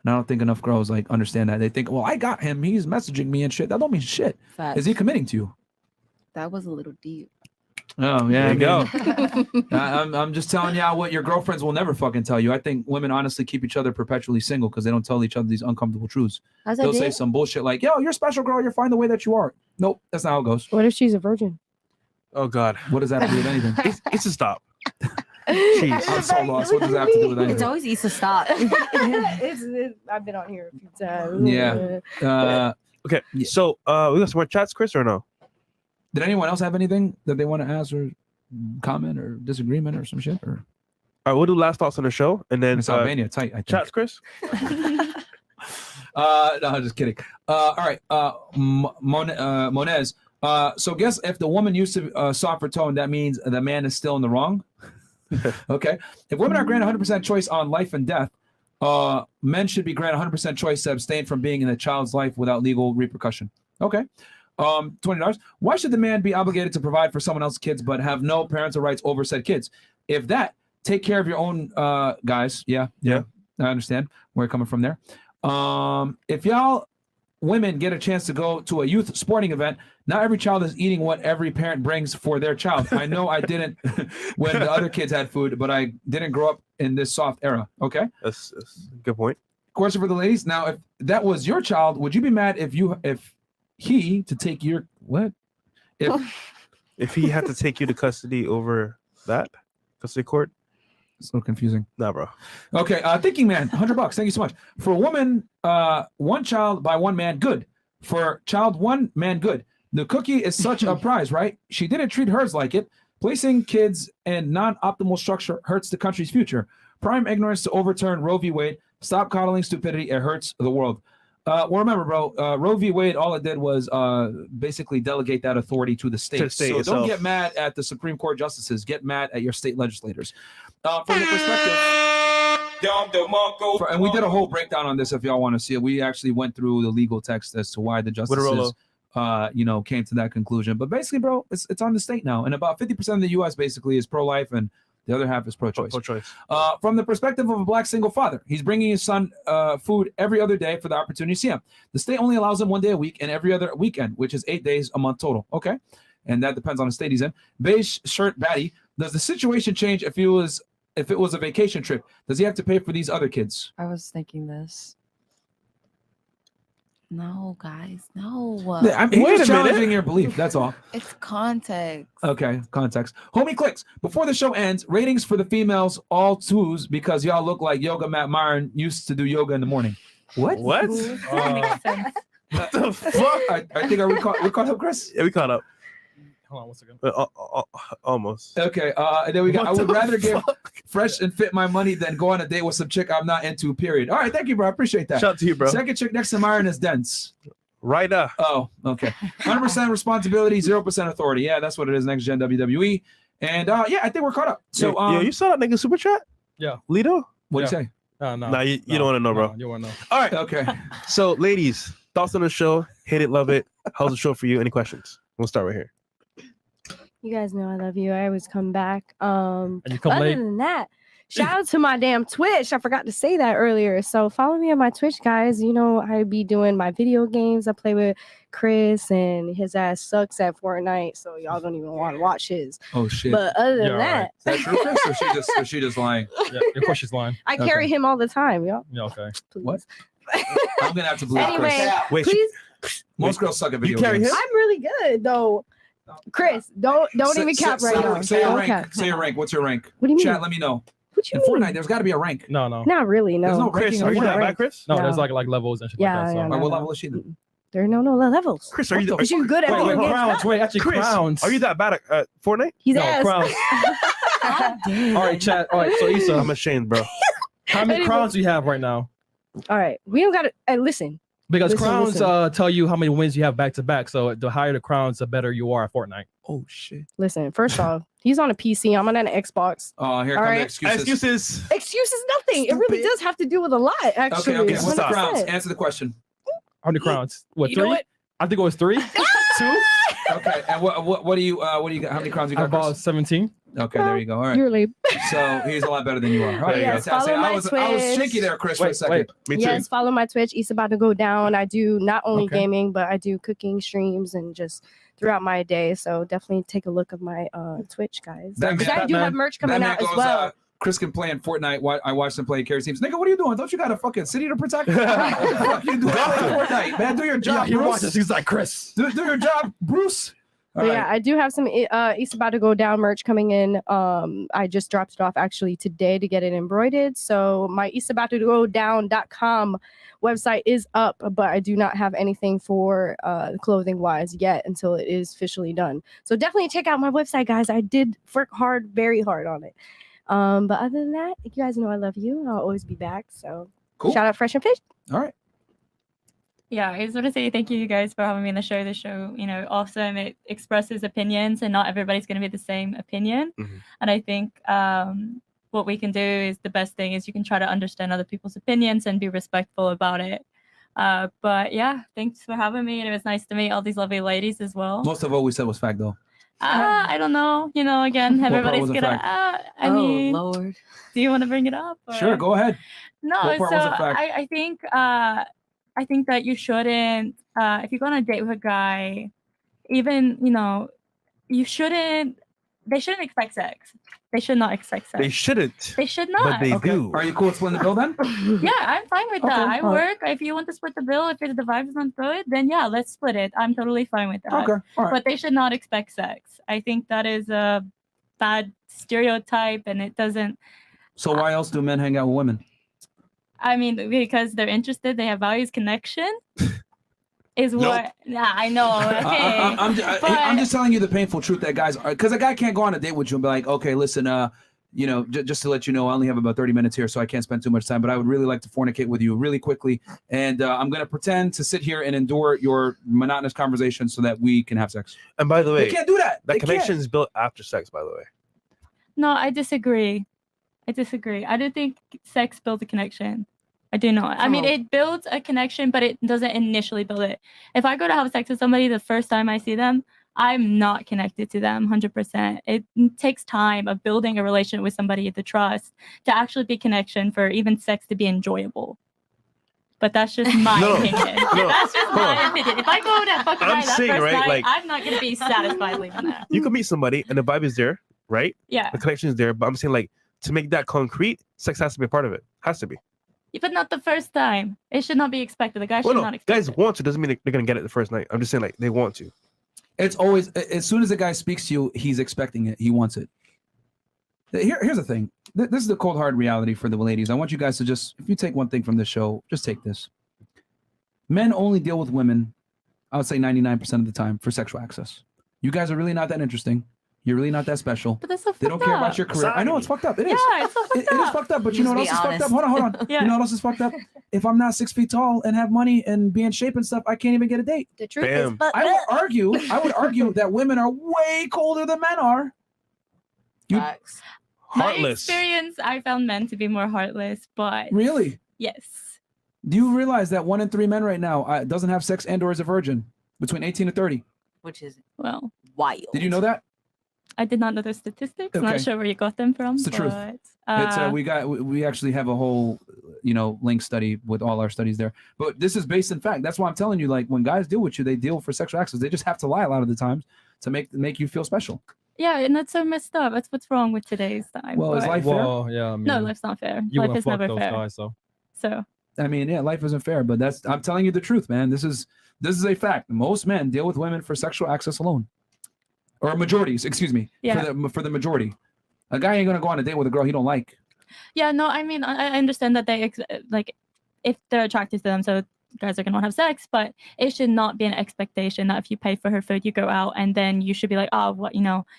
And I don't think enough girls like understand that. They think, well, I got him. He's messaging me and shit. That don't mean shit. Facts. Is he committing to you? That was a little deep. Oh yeah, there you go. I'm just telling y'all what your girlfriends will never fucking tell you. I think women honestly keep each other perpetually single because they don't tell each other these uncomfortable truths. They'll say some bullshit like, "Yo, you're special, girl. You're fine the way that you are." Nope, that's not how it goes. What if she's a virgin? Oh God, what does that have to do with anything? It's a stop. Jeez, I'm so lost. What does that have to do with anything? It's always easy to stop. I've been on here a few times. Yeah. Okay. So we got some more chats, Chris, or no? Did anyone else have anything that they want to ask or comment or disagreement or some shit? Or all right, we'll do last thoughts on the show, and then it's Albania tight. I think. Chats, Chris. No, just kidding. All right, Monez. So guess if the woman used to softer tone, that means the man is still in the wrong. Okay. If women are granted 100% choice on life and death, men should be granted 100% choice to abstain from being in a child's life without legal repercussion. Okay. $20. Why should the man be obligated to provide for someone else's kids but have no parental rights over said kids? If that, take care of your own guys. Yeah. I understand where you're coming from there. If y'all women get a chance to go to a youth sporting event, not every child is eating what every parent brings for their child. I know I didn't when the other kids had food, but I didn't grow up in this soft era. Okay. That's a good point. Question for the ladies. Now, if that was your child, would you be mad if he to take your what? If he had to take you to custody over that custody court? It's a little confusing. Nah, bro. Okay, thinking man, $100. Thank you so much. For a woman, one child by one man, good. For child 1, man, good. The cookie is such a prize, right? She didn't treat hers like it. Placing kids in non-optimal structure hurts the country's future. Prime ignorance to overturn Roe v. Wade. Stop coddling stupidity. It hurts the world. Well, remember, bro, Roe v. Wade, all it did was basically delegate that authority to the state. So itself. don't get mad at the Supreme Court justices. Get mad at your state legislators. From the perspective... And we did a whole breakdown on this if y'all want to see it. We actually went through the legal text as to why the justices came to that conclusion. But basically, bro, it's on the state now. And about 50% of the US basically is pro-life and the other half is pro-choice. From the perspective of a black single father, he's bringing his son food every other day for the opportunity to see him. The state only allows him 1 day a week and every other weekend, which is 8 days a month total. Okay. And that depends on the state he's in. Beige shirt baddie. Does the situation change if it was a vacation trip? Does he have to pay for these other kids? I was thinking this. No, guys, no. I mean, he's challenging your belief. That's all. It's context. Okay, context. Homie clicks. Before the show ends, ratings for the females, all 2s, because y'all look like yoga mat Myron used to do yoga in the morning. What? What? That makes sense. What the fuck? I think we caught up, Chris? Yeah, we caught up. Hold on 1 second. Almost. Okay, and then we got. I would rather give Fresh and Fit my money than go on a date with some chick I'm not into. Period. All right, thank you, bro. I appreciate that. Shout out to you, bro. Second chick next to Myron is dense. Right now. Oh, okay. 100% responsibility, 0% authority. Yeah, that's what it is. Next gen WWE, and yeah, I think we're caught up. So, yeah, you saw that nigga super chat? Yeah. Lito? What'd you say? No. Nah, you don't want to know, bro. You want to know. All right. Okay. So, ladies, thoughts on the show? Hate it, love it. How's the show for you? Any questions? We'll start right here. You guys know I love you. I always come back. And you come Other late. than that, shout out to my damn Twitch. I forgot to say that earlier. So follow me on my Twitch, guys. You know, I be doing my video games. I play with Chris, and his ass sucks at Fortnite. So y'all don't even want to watch his. Oh shit. But other than Yeah, that, Is that true, Chris? Or she just lying? Yeah, of course she's lying. I carry him all the time, y'all. Yeah, okay. Please. What? I'm gonna have to believe Anyway, Chris. please. Most girls suck at video carry games. him? I'm really good though. Chris, don't even cap right now. Say your Don't rank. cap. Say your rank. What's your rank? What do you Chat, mean? let me know. What you In mean? Fortnite, there's got to be a rank. No. Not really. No. There's no Chris, ranking. are you in that Fortnite. bad, Chris? No, No. there's like levels and shit Yeah, like that. So. yeah, All right, what level is she then? There are no levels. Chris, are you Is you good at Wait, video games? crowns. Wait, actually, Chris, crowns. are you that bad at Fortnite? He's No, ass. crowns. All right, chat. All right, so Issa, I'm ashamed, bro. how many Anyway. crowns do you have right now? All right, we don't got to listen. Because Listen, crowns listen. tell you how many wins you have back to back. So the higher the crowns, the better you are at Fortnite. Oh shit. Listen, first off, he's on a PC. I'm on an Xbox. Oh, here All come the right. excuses. Excuses, nothing. It really does have to do with a lot, actually. Okay. What's the 100%. crowns? Answer the question. How many crowns? What, You know 3? what? I think it was 3. 2? Okay. And what do you got? How many crowns you I got? bought Chris? 17. Okay, there you go. All right. You're late. So he's a lot better than you are. All right. Yes, fantastic. follow my I was Twitch. shaky there, Chris, for a Wait, second. wait. Me too. Yes, follow my Twitch. It's about to go down. I do not only Okay. gaming, but I do cooking streams and just throughout my day. So definitely take a look at my Twitch, guys. That Because man- I do have merch coming That man out as goes, well. Chris can play in Fortnite. I watched him play carry teams. Nigga, what are you doing? Don't you got a fucking city to protect? What the fuck you doing? Fortnite, man. Do your Yeah, job, he Bruce. watches. He's like, Chris. Do your job, Bruce. All But right. yeah, I do have some It's About to Go Down merch coming in. I just dropped it off actually today to get it embroidered. So my it'sabouttogodown.com website is up, but I do not have anything for clothing wise yet until it is officially done. So definitely check out my website, guys. I did work hard, very hard on it. But other than that, you guys know I love you. I'll always be back. So Cool. shout out Fresh and Fish. All right. Yeah, I just want to say thank you guys for having me on the show. The show, awesome. It expresses opinions, and not everybody's going to be the same opinion. Mhm. And I think what we can do is the best thing is you can try to understand other people's opinions and be respectful about it. But yeah, thanks for having me, and it was nice to meet all these lovely ladies as well. Most of what we said was fact, though. I don't know. Again, part everybody's wasn't gonna. fact? I mean, Lord. do you want to bring it up? or- Sure, go ahead. No, What so part wasn't fact? I think that you shouldn't. If you go on a date with a guy, even you shouldn't. They shouldn't expect sex. They should not expect sex. They shouldn't. They should But not. they Okay. do. Are you cool with splitting the bill then? Yeah, I'm fine with Okay, that. I all right. work. If you want to split the bill, if the vibe is not good, then yeah, let's split it. I'm totally fine with that. Okay, all right. But they should not expect sex. I think that is a bad stereotype, and it doesn't. So why else do men hang out with women? I mean, because they're interested, they have values, connection. is what. Nah, I know. Okay. I'm just telling you the painful truth that guys are, because a guy can't go on a date with you and be like, okay, listen, just to let you know, I only have about 30 minutes here, so I can't spend too much time, but I would really like to fornicate with you really quickly. And I'm going to pretend to sit here and endure your monotonous conversation so that we can have sex. And by the way, they can't do that. That connection is built after sex, by the way. No, I disagree. I don't think sex builds a connection. I do not. I mean, it builds a connection, but it doesn't initially build it. If I go to have sex with somebody the first time I see them, I'm not connected to them 100%. It takes time of building a relationship with somebody, the trust, to actually be connection for even sex to be enjoyable. But that's just my opinion. That's just my opinion. If I go to fucking night that first night, I'm not going to be satisfied leaving that. You can meet somebody and the vibe is there, right? Yeah. The connection is there, but I'm saying like to make that concrete, sex has to be a part of it. Has to be. But not the first time. It should not be expected. The guy should not expect guys want to doesn't mean they're going to get it the first night. I'm just saying like they want to. It's always, as soon as a guy speaks to you, he's expecting it. He wants it. Here's the thing. This is the cold hard reality for the ladies. I want you guys to just, if you take one thing from this show, just take this. Men only deal with women, I would say 99% of the time, for sexual access. You guys are really not that interesting. You're really not that special. But that's so They don't care about your career. I know it's fucked up. It is. Yeah, it's so fucked It is fucked up. But you know what else is fucked up? Hold on. Yeah. You know what else is fucked up? If I'm not 6 feet tall and have money and be in shape and stuff, I can't even get a date. The truth is, I would argue that women are way colder than men are. Facts. My Heartless. experience, I found men to be more heartless, but Really? yes. Do you realize that 1 in 3 men right now doesn't have sex and or is a virgin between 18 and 30? Which is Well, wild. Did you know that? I did not know the statistics. Okay. Not sure where you got them from. It's the truth. But, We actually have a whole link study with all our studies there. But this is based in fact. That's why I'm telling you, like when guys deal with you, they deal for sexual access. They just have to lie a lot of the times to make you feel special. yeah, and that's so messed up. That's what's wrong with today's time. Well, is but- life fair? Well, yeah, I mean, No, life's not fair. you Life wanna is fuck never those fair. guys, so. So I mean, yeah, life isn't fair, but I'm telling you the truth, man. This is a fact. Most men deal with women for sexual access alone, or majorities. Excuse me. Yeah. For the majority, a guy ain't gonna go on a date with a girl he don't like. yeah, no, I mean, I understand that they like if they're attracted to them, so guys are gonna want to have sex, but it should not be an expectation that if you pay for her food, you go out and then you should be like, oh, what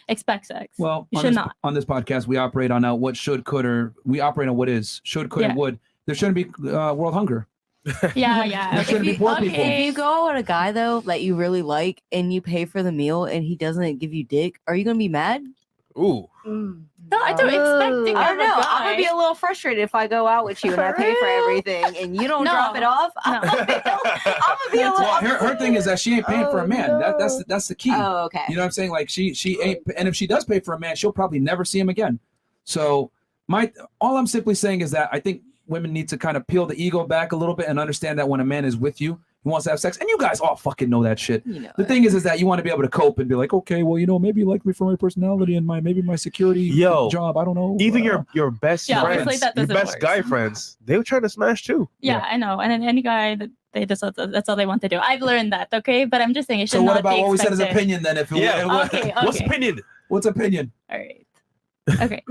expect sex. Well, you on should this, not. on this podcast, we operate on what should, could, or we operate on what is should, could, and Yeah. would. There shouldn't be world hunger. Yeah. There shouldn't be poor people. If you go out with a guy though that you really like and you pay for the meal and he doesn't give you dick, are you gonna be mad? Ooh. No, I don't expect dick I out don't of a know. I'm gonna guy. be a little frustrated if I go out with you and I pay for everything and you don't No. drop it off. I'm gonna be a little. Well, her thing is that she ain't paying for a man. That's the key. Oh, okay. You know what I'm saying? Like she ain't, and if she does pay for a man, she'll probably never see him again. So all I'm simply saying is that I think women need to kind of peel the ego back a little bit and understand that when a man is with you, he wants to have sex, and you guys all fucking know that shit. The thing is that you want to be able to cope and be like, okay, well, maybe you like me for my personality and maybe my security job. I don't know. Even your best Yeah, friends, obviously that your doesn't best work. guy friends, they were trying to smash too. Yeah, I know. And then any guy that they just that's all they want to do. I've learned that. Okay, but I'm just saying it should So what not about be what we said as expected. opinion then? If Okay. What's opinion? What's opinion? All right. Okay.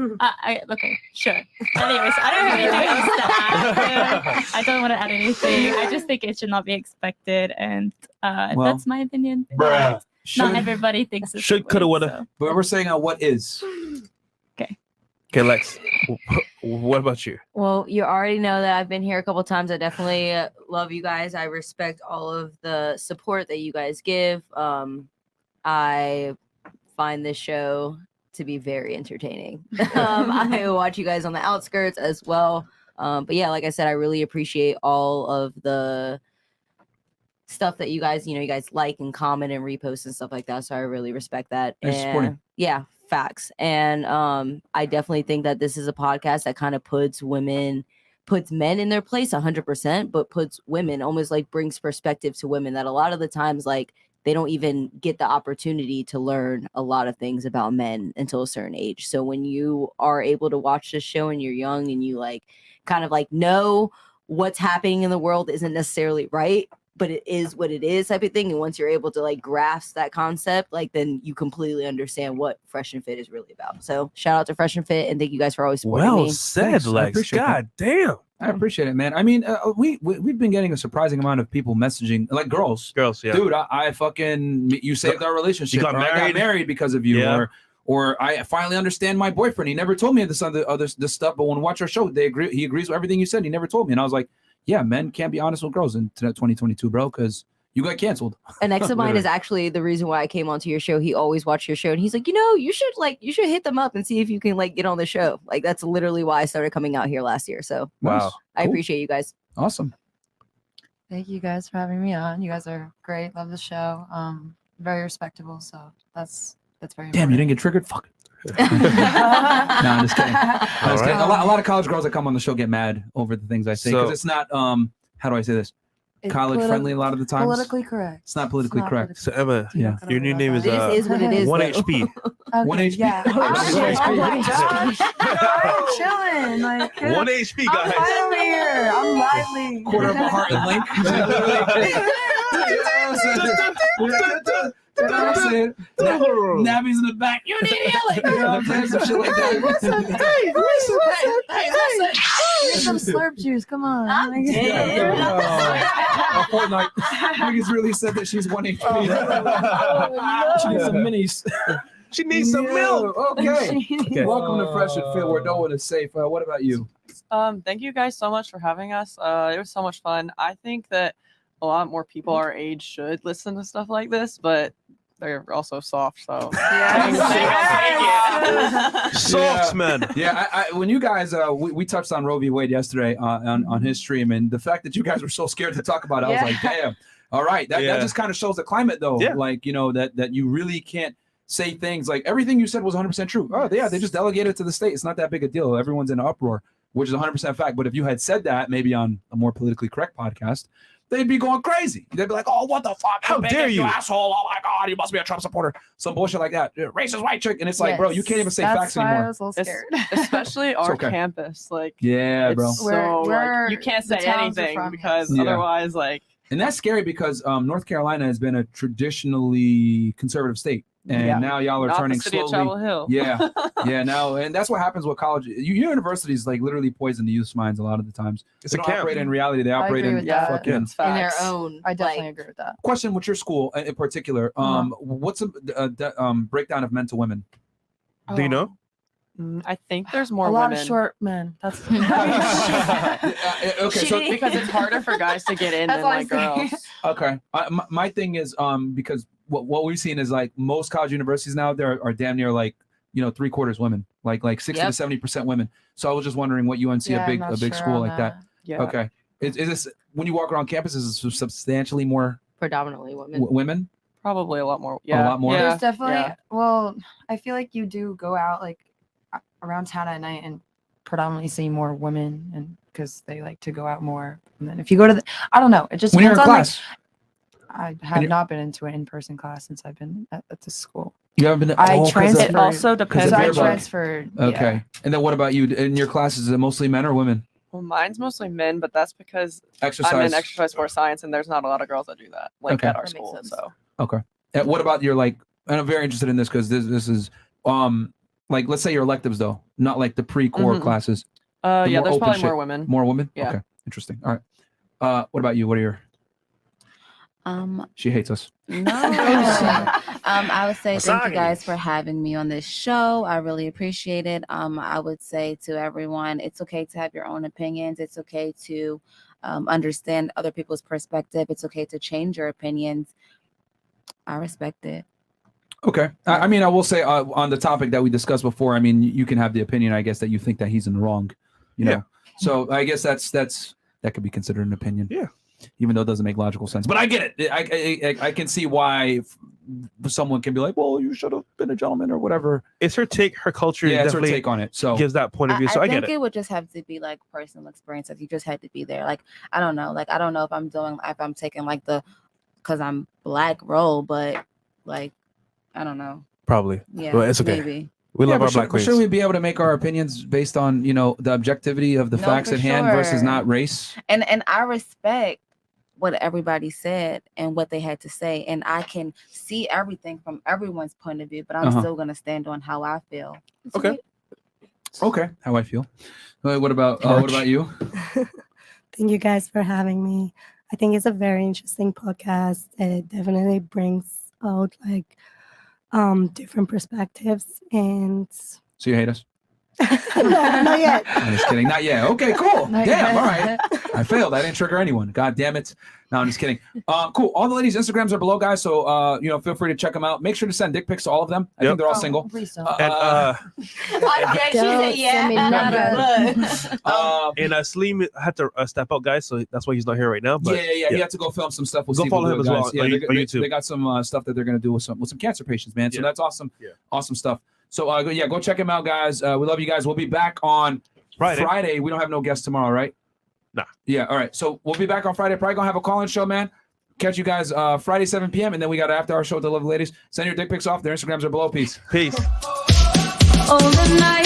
Okay. Sure. Anyways, I don't have anything else to add. I don't want to add anything. I just think it should not be expected, and Well, that's my opinion. bruh. Not everybody thinks it's Should, coulda, woulda. But we're saying what is. Okay, Lex. What about you? Well, you already know that I've been here a couple times. I definitely love you guys. I respect all of the support that you guys give. I find this show to be very entertaining. I watch you guys on the outskirts as well. But yeah, like I said, I really appreciate all of the stuff that you guys like and comment and repost and stuff like that. So I really respect that. And supporting. Yeah, facts. And I definitely think that this is a podcast that kind of puts men in their place 100%, but puts women, almost like brings perspective to women that a lot of the times, like, they don't even get the opportunity to learn a lot of things about men until a certain age. So when you are able to watch this show and you're young and you like kind of like know what's happening in the world isn't necessarily right, but it is what it is type of thing. And once you're able to like grasp that concept, like then you completely understand what Fresh and Fit is really about. So shout out to Fresh and Fit, and thank you guys for always supporting me. Well said, Lex. God damn. I appreciate it, man. I mean, we've been getting a surprising amount of people messaging, like girls. Yeah. Dude, I fucking, you saved our relationship. You got or I got married because of you. Yeah. Or I finally understand my boyfriend. He never told me this stuff, but when we watch our show, he agrees with everything you said. He never told me. And I was like, yeah, men can't be honest with girls in 2022, bro, because you got canceled. An ex of mine is actually the reason why I came onto your show. He always watched your show, and he's like, you should hit them up and see if you can like get on the show. Like that's literally why I started coming out here last year. So Wow. I Cool. appreciate you guys. Awesome. Thank you guys for having me on. You guys are great. Love the show. Very respectable. So that's very Damn, you didn't get triggered? Fuck. No, I'm just kidding. I'm just kidding. A lot of college girls that come on the show get mad over the things I say because it's not how do I say this? It's College friendly a lot of the times. Politically correct. It's not politically correct. So Emma, Yeah. your new name is It is what it is, 1 though. HP. Okay, 1 HP. Yeah. Oh my gosh. I'm chilling. Like 1 HP, I'm guys. right over here. I'm lively. Quarter of a heart and link. You know what I'm saying? Nabby's in the back. You need healing. You know what I'm saying? Some shit like that. Here's some slurp juice. Come on. Fortnite. Niggas really said that she's 1 HP. She needs some minis. She needs some milk. Okay. Welcome to Fresh and Fit, where no one is safe. What about you? Thank you guys so much for having us. It was so much fun. I think that a lot more people our age should listen to stuff like this, but they're also soft. So Soft, man. Yeah, I when you guys we touched on Roe v. Wade yesterday on his stream, and the fact that you guys were so scared to talk about it, I was like, damn. All right, that just kind of shows the climate, though. Yeah. Like, you know, that you really can't say things like everything you said was 100% true. Oh, yeah, they just delegated it to the state. It's not that big a deal. Everyone's in an uproar, which is 100% fact. But if you had said that maybe on a more politically correct podcast, they'd be going crazy. They'd be like, oh, what the fuck? How dare you, asshole? Oh, my God, you must be a Trump supporter. Some bullshit like that. Racist white chick. And it's like, bro, you can't even say facts why anymore. I was a little scared. especially our okay. campus. Like, Yeah, bro. it's so like, you can't say anything because otherwise, like. And that's scary because North Carolina has been a traditionally conservative state. And now y'all are Not the turning city of slowly. Chapel Hill. Yeah. Yeah. Now, and that's what happens with college. Universities like literally poison the youth's minds a lot of the times. It's they a don't camp. operate in reality. They operate in fucking in their own. I definitely agree with that. Question with your school in particular. What's a breakdown of men to women? Do you know? I think there's more a lot women. of short men. That's Okay, so because it's harder for guys to get in That's than what like I'm saying. girls. Okay. My thing is because what we've seen is like most college universities now there are damn near like 3/4 women, like 60 to 70% women. So I was just wondering what UNC Yeah, a I'm big not sure school on like that. Yeah. Okay. Is this when you walk around campus? Is it substantially more Predominantly women. women? Probably a lot more. A lot more? Yeah. There's definitely Yeah. well, I feel like you do go out like around town at night and predominantly see more women, and because they like to go out more. And then if you go to I don't know, it just When you're in depends on, class, I have not been into an in-person class since I've been at the school. you haven't been. I 'cause of- transferred. It also 'cause depends. of I beer bug. transferred. Okay. Yeah. And then what about you? In your classes, is it mostly men or women? Well, mine's mostly men, but that's because I'm Exercise. in exercise sports science, and there's not a lot of girls that do that like Okay. at our That makes school. sense. So Okay. And what about your and I'm very interested in this because this is like let's say your electives though, not like the pre-core Mhm. classes. The yeah, more there's open probably shit. more women. More women? Yeah. Okay. Interesting. All right. What about you? What are your She hates us. No. I would say thank Wasabi. you guys for having me on this show. I really appreciate it. I would say to everyone, it's okay to have your own opinions. It's okay to understand other people's perspective. It's okay to change your opinions. I respect it. Okay. I mean, I will say on the topic that we discussed before, I mean, you can have the opinion, I guess, that you think that he's in the wrong, you know? So I guess that could be considered an opinion. Yeah. Even though it doesn't make logical sense, but I get it. I can see why someone can be like, well, you should have been a gentleman or whatever. It's her take, her culture. Yeah, it's her definitely take on it. So gives that point of view. So I get think it. it would just have to be like personal experience. Like you just had to be there. Like I don't know. Like I don't know if I'm taking like the because I'm black role, but like I don't know. Probably. Yeah, Well, it's okay. maybe. We love our but black queens. shouldn't we be able to make our opinions based on the objectivity of the No, facts for at hand versus sure. not race? And I respect what everybody said and what they had to say, and I can see everything from everyone's point of view, but I'm still gonna stand on how I feel. Okay. How I feel. What about you? Thank you guys for having me. I think it's a very interesting podcast. It definitely brings out like different perspectives, and So you hate us? not yet. I'm just kidding. Not yet. Okay, cool. Not Damn. yet. All right. I failed. I didn't trigger anyone. God damn it. No, I'm just kidding. Cool. All the ladies' Instagrams are below, guys. So feel free to check them out. Make sure to send dick pics to all of them. I think they're all single. Please don't. And Salim had to step out, guys, so that's why he's not here right now. But Yeah. He had to go film some stuff with Go Steve follow Will him do it, as guys. well Yeah, on YouTube. they got some stuff that they're gonna do with some cancer patients, man. So that's awesome. Yeah. Awesome stuff. So go check him out, guys. We love you guys. We'll be back on Friday. We don't have no guests tomorrow, right? Nah. Yeah. All right. So we'll be back on Friday. Probably gonna have a call-in show, man. Catch you guys Friday 7 p.m. and then we got an after-hour show with the lovely ladies. Send your dick pics off. Their Instagrams are below. Peace. Peace. All the night.